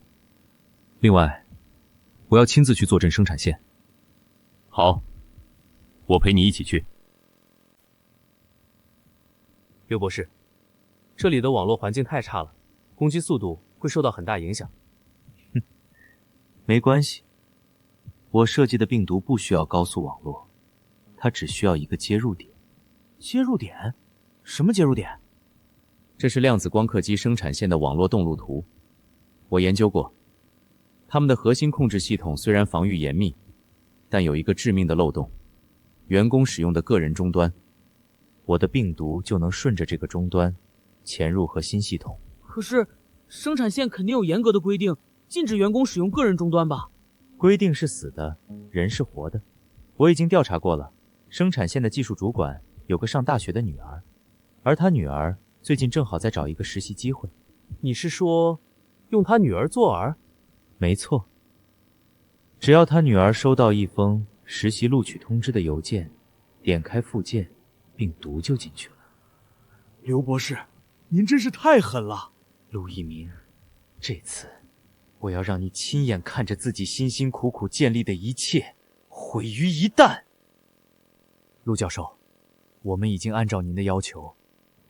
另外，我要亲自去坐镇生产线。好，我陪你一起去。刘博士，这里的网络环境太差了，攻击速度会受到很大影响。没关系，我设计的病毒不需要高速网络，它只需要一个接入点。接入点？什么接入点？这是量子光刻机生产线的网络动路图，我研究过。他们的核心控制系统虽然防御严密，但有一个致命的漏洞：员工使用的个人终端。我的病毒就能顺着这个终端潜入核心系统。可是，生产线肯定有严格的规定，禁止员工使用个人终端吧？规定是死的，人是活的。我已经调查过了，生产线的技术主管有个上大学的女儿，而他女儿最近正好在找一个实习机会。你是说，用他女儿做饵？没错。只要他女儿收到一封实习录取通知的邮件，点开附件，并读就进去了。刘博士，您真是太狠了！陆一鸣，这次我要让你亲眼看着自己辛辛苦苦建立的一切毁于一旦。陆教授，我们已经按照您的要求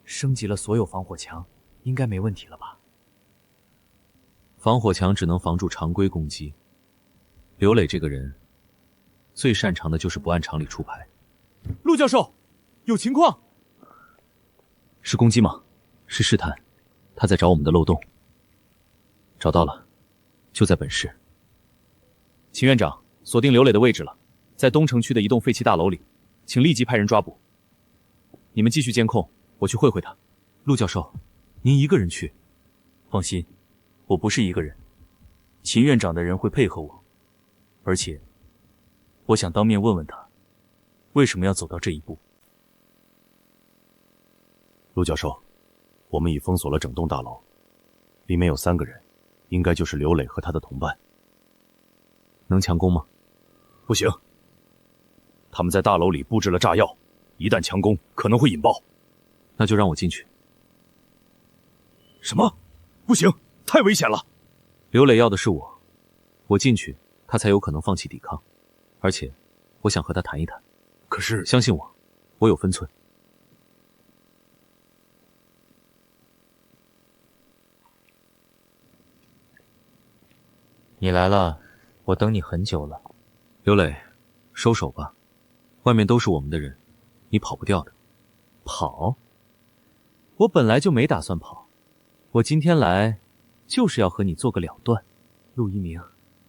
升级了所有防火墙，应该没问题了吧？防火墙只能防住常规攻击。刘磊这个人最擅长的就是不按常理出牌。陆教授，有情况。是攻击吗？是试探。他在找我们的漏洞。找到了，就在本市。秦院长，锁定刘磊的位置了，在东城区的一栋废弃大楼里，请立即派人抓捕。你们继续监控，我去会会他。陆教授，您一个人去？放心，我不是一个人，秦院长的人会配合我，而且我想当面问问他，为什么要走到这一步。陆教授，我们已封锁了整栋大楼，里面有3个人，应该就是刘磊和他的同伴。能强攻吗？不行，他们在大楼里布置了炸药，一旦强攻可能会引爆。那就让我进去。什么？不行，太危险了。刘磊要的是我，我进去，他才有可能放弃抵抗。而且，我想和他谈一谈。可是，相信我，我有分寸。你来了，我等你很久了。刘磊，收手吧，外面都是我们的人，你跑不掉的。跑？我本来就没打算跑，我今天来就是要和你做个了断。陆一鸣，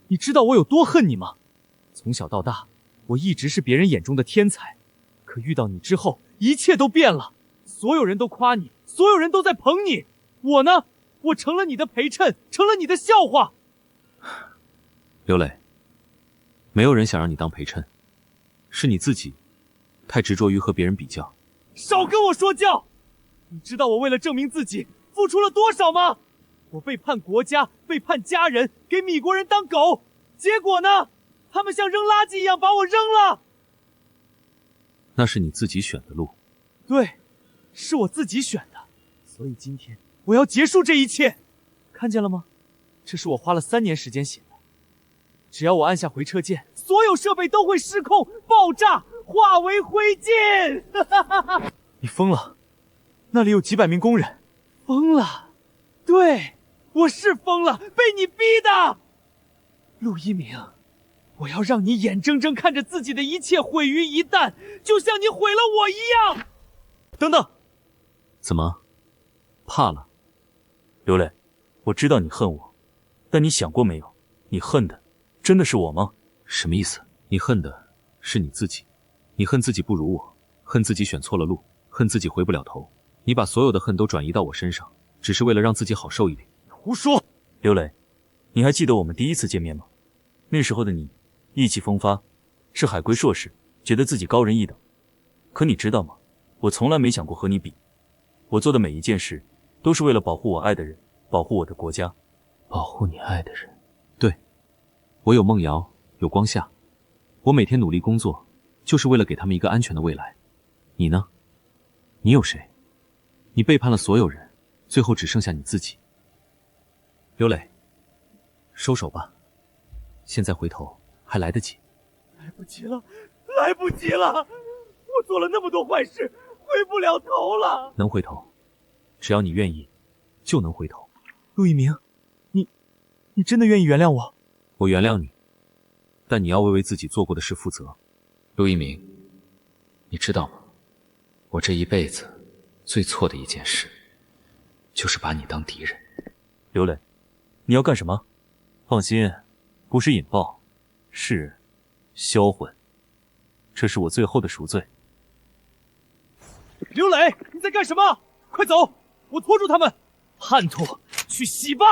你知道我有多恨你吗？从小到大，我一直是别人眼中的天才，可遇到你之后，一切都变了。所有人都夸你，所有人都在捧你，我呢？我成了你的陪衬，成了你的笑话。刘磊，没有人想让你当陪衬，是你自己太执着于和别人比较。少跟我说教！你知道我为了证明自己付出了多少吗？我背叛国家，背叛家人，给米国人当狗，结果呢？他们像扔垃圾一样把我扔了。那是你自己选的路。对，是我自己选的，所以今天我要结束这一切。看见了吗？这是我花了3年时间写的。只要我按下回车键，所有设备都会失控、爆炸、化为灰烬。你疯了？那里有几百名工人。疯了？对，我是疯了，被你逼的。陆一鸣，我要让你眼睁睁看着自己的一切毁于一旦，就像你毁了我一样。等等，怎么？怕了？刘磊，我知道你恨我，但你想过没有，你恨的真的是我吗？什么意思？你恨的是你自己，你恨自己不如我，恨自己选错了路，恨自己回不了头。你把所有的恨都转移到我身上，只是为了让自己好受一点。胡说！刘磊，你还记得我们第一次见面吗？那时候的你意气风发，是海归硕士，觉得自己高人一等。可你知道吗？我从来没想过和你比。我做的每一件事，都是为了保护我爱的人，保护我的国家。保护你爱的人。对，我有梦瑶，有光夏，我每天努力工作，就是为了给他们一个安全的未来。你呢？你有谁？你背叛了所有人，最后只剩下你自己。刘磊，收手吧，现在回头还来得及。来不及了，来不及了！我做了那么多坏事，回不了头了。能回头，只要你愿意，就能回头。陆一鸣，你真的愿意原谅我？我原谅你，但你要为自己做过的事负责。陆一鸣，你知道吗？我这一辈子最错的一件事，就是把你当敌人。刘磊，你要干什么？放心，不是引爆，是销魂。这是我最后的赎罪。刘磊，你在干什么？快走！我拖住他们！叛徒，去洗吧！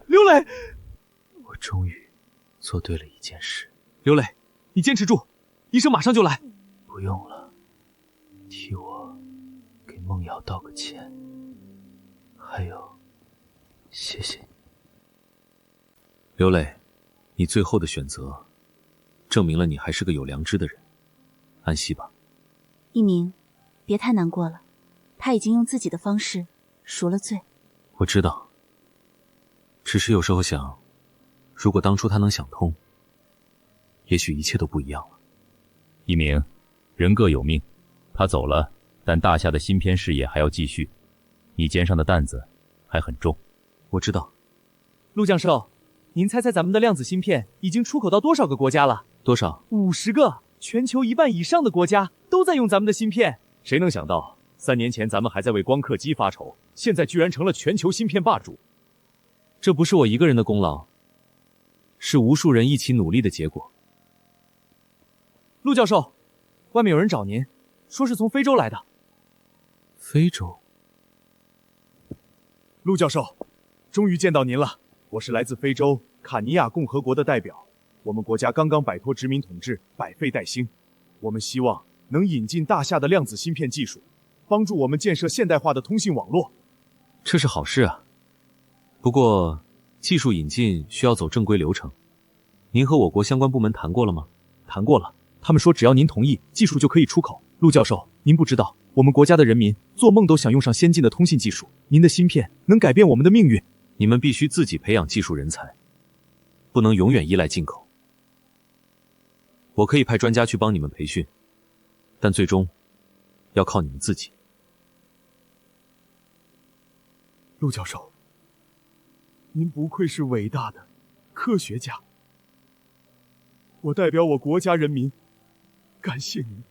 刘磊，我终于做对了一件事。刘磊，你坚持住，医生马上就来。不用了，替我给梦瑶道个歉，还有，谢谢你。刘磊，你最后的选择，证明了你还是个有良知的人，安息吧。一鸣，别太难过了，他已经用自己的方式赎了罪。我知道，只是有时候想，如果当初他能想通，也许一切都不一样了。一鸣，人各有命，他走了，但大夏的芯片事业还要继续，你肩上的担子还很重。我知道。陆教授，您猜猜咱们的量子芯片已经出口到多少个国家了？多少？50个，全球1半以上的国家都在用咱们的芯片。谁能想到，3年前咱们还在为光刻机发愁，现在居然成了全球芯片霸主。这不是我一个人的功劳，是无数人一起努力的结果。陆教授，外面有人找您，说是从非洲来的。非洲？陆教授，终于见到您了。我是来自非洲卡尼亚共和国的代表，我们国家刚刚摆脱殖民统治，百废待兴。我们希望能引进大夏的量子芯片技术，帮助我们建设现代化的通信网络。这是好事啊。不过，技术引进需要走正规流程。您和我国相关部门谈过了吗？谈过了，他们说只要您同意，技术就可以出口。陆教授，您不知道，我们国家的人民做梦都想用上先进的通信技术，您的芯片能改变我们的命运。你们必须自己培养技术人才，不能永远依赖进口。我可以派专家去帮你们培训，但最终要靠你们自己。陆教授，您不愧是伟大的科学家，我代表我国家人民感谢您。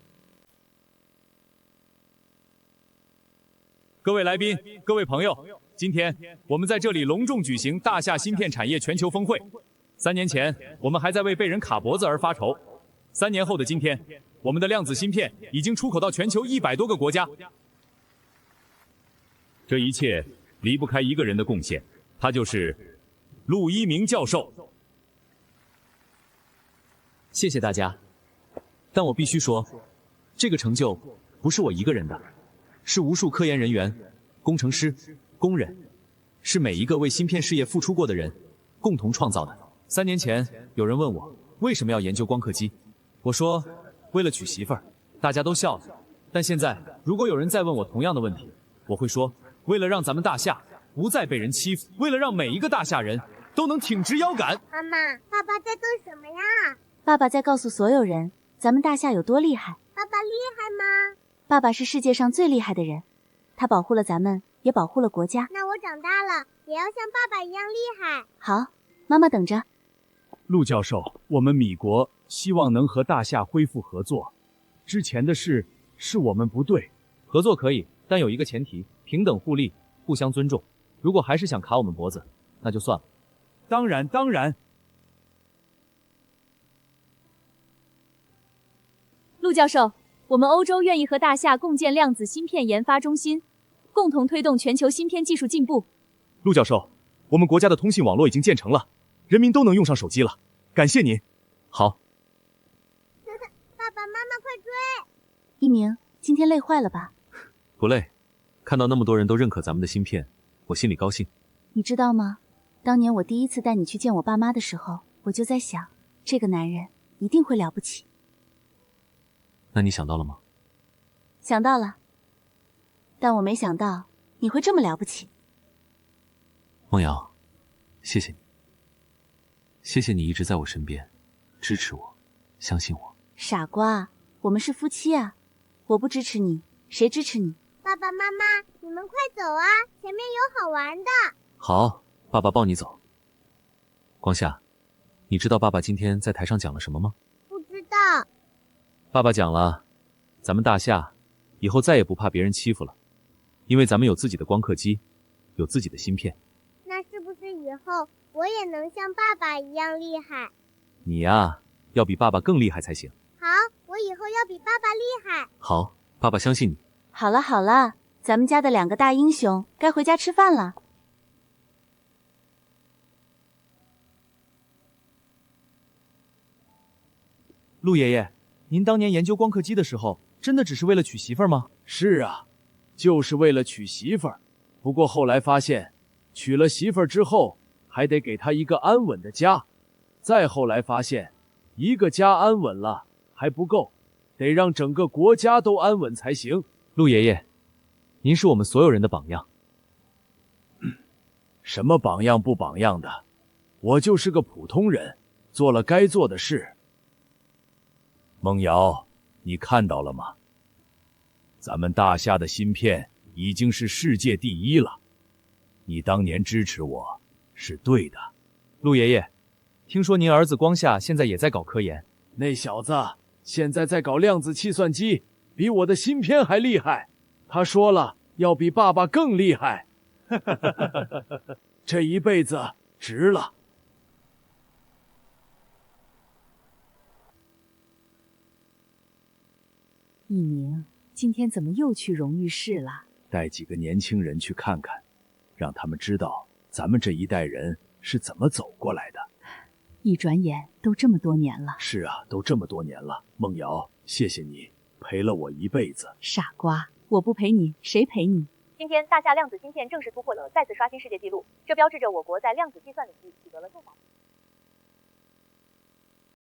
各位来宾，各位朋友，今天我们在这里隆重举行大夏芯片产业全球峰会。3年前，我们还在为被人卡脖子而发愁。3年后的今天，我们的量子芯片已经出口到全球100多个国家。这一切离不开一个人的贡献，他就是陆一鸣教授。谢谢大家，但我必须说，这个成就不是我一个人的，是无数科研人员、工程师、工人，是每一个为芯片事业付出过的人共同创造的。3年前，有人问我为什么要研究光刻机，我说为了娶媳妇儿，大家都笑了。但现在，如果有人再问我同样的问题，我会说，为了让咱们大夏不再被人欺负，为了让每一个大夏人都能挺直腰杆。妈妈，爸爸在做什么呀？爸爸在告诉所有人，咱们大夏有多厉害。爸爸厉害吗？爸爸是世界上最厉害的人，他保护了咱们，也保护了国家。那我长大了，也要像爸爸一样厉害。好，妈妈等着。陆教授，我们米国希望能和大夏恢复合作。之前的事是我们不对，合作可以，但有一个前提，平等互利，互相尊重。如果还是想卡我们脖子，那就算了。当然，当然。陆教授，我们欧洲愿意和大夏共建量子芯片研发中心，共同推动全球芯片技术进步。陆教授，我们国家的通信网络已经建成了，人民都能用上手机了，感谢您。好。爸爸妈妈快追！一鸣，今天累坏了吧？不累，看到那么多人都认可咱们的芯片，我心里高兴。你知道吗？当年我第一次带你去见我爸妈的时候，我就在想，这个男人一定会了不起。那你想到了吗？想到了，但我没想到你会这么了不起。梦瑶，谢谢你，谢谢你一直在我身边，支持我，相信我。傻瓜，我们是夫妻啊，我不支持你，谁支持你？爸爸妈妈，你们快走啊，前面有好玩的。好，爸爸抱你走。光夏，你知道爸爸今天在台上讲了什么吗？不知道。爸爸讲了，咱们大夏以后再也不怕别人欺负了，因为咱们有自己的光刻机，有自己的芯片。那是不是以后我也能像爸爸一样厉害？你呀，要比爸爸更厉害才行。好，我以后要比爸爸厉害。好，爸爸相信你。好了好了，咱们家的2个大英雄该回家吃饭了。陆爷爷，您当年研究光刻机的时候，真的只是为了娶媳妇儿吗？是啊，就是为了娶媳妇儿。不过后来发现，娶了媳妇儿之后，还得给她一个安稳的家。再后来发现，一个家安稳了还不够，得让整个国家都安稳才行。陆爷爷，您是我们所有人的榜样。什么榜样不榜样的，我就是个普通人，做了该做的事。孟瑶，你看到了吗？咱们大夏的芯片已经是世界第一了。你当年支持我是对的。陆爷爷，听说您儿子光夏现在也在搞科研。那小子现在在搞量子计算机，比我的芯片还厉害。他说了，要比爸爸更厉害。这一辈子值了。一鸣，今天怎么又去荣誉室了？带几个年轻人去看看，让他们知道咱们这一代人是怎么走过来的。一转眼都这么多年了。是啊，都这么多年了。孟瑶，谢谢你陪了我一辈子。傻瓜，我不陪你，谁陪你？今天，大夏量子芯片正式突破了再次刷新世界纪录，这标志着我国在量子计算领域取得了重大。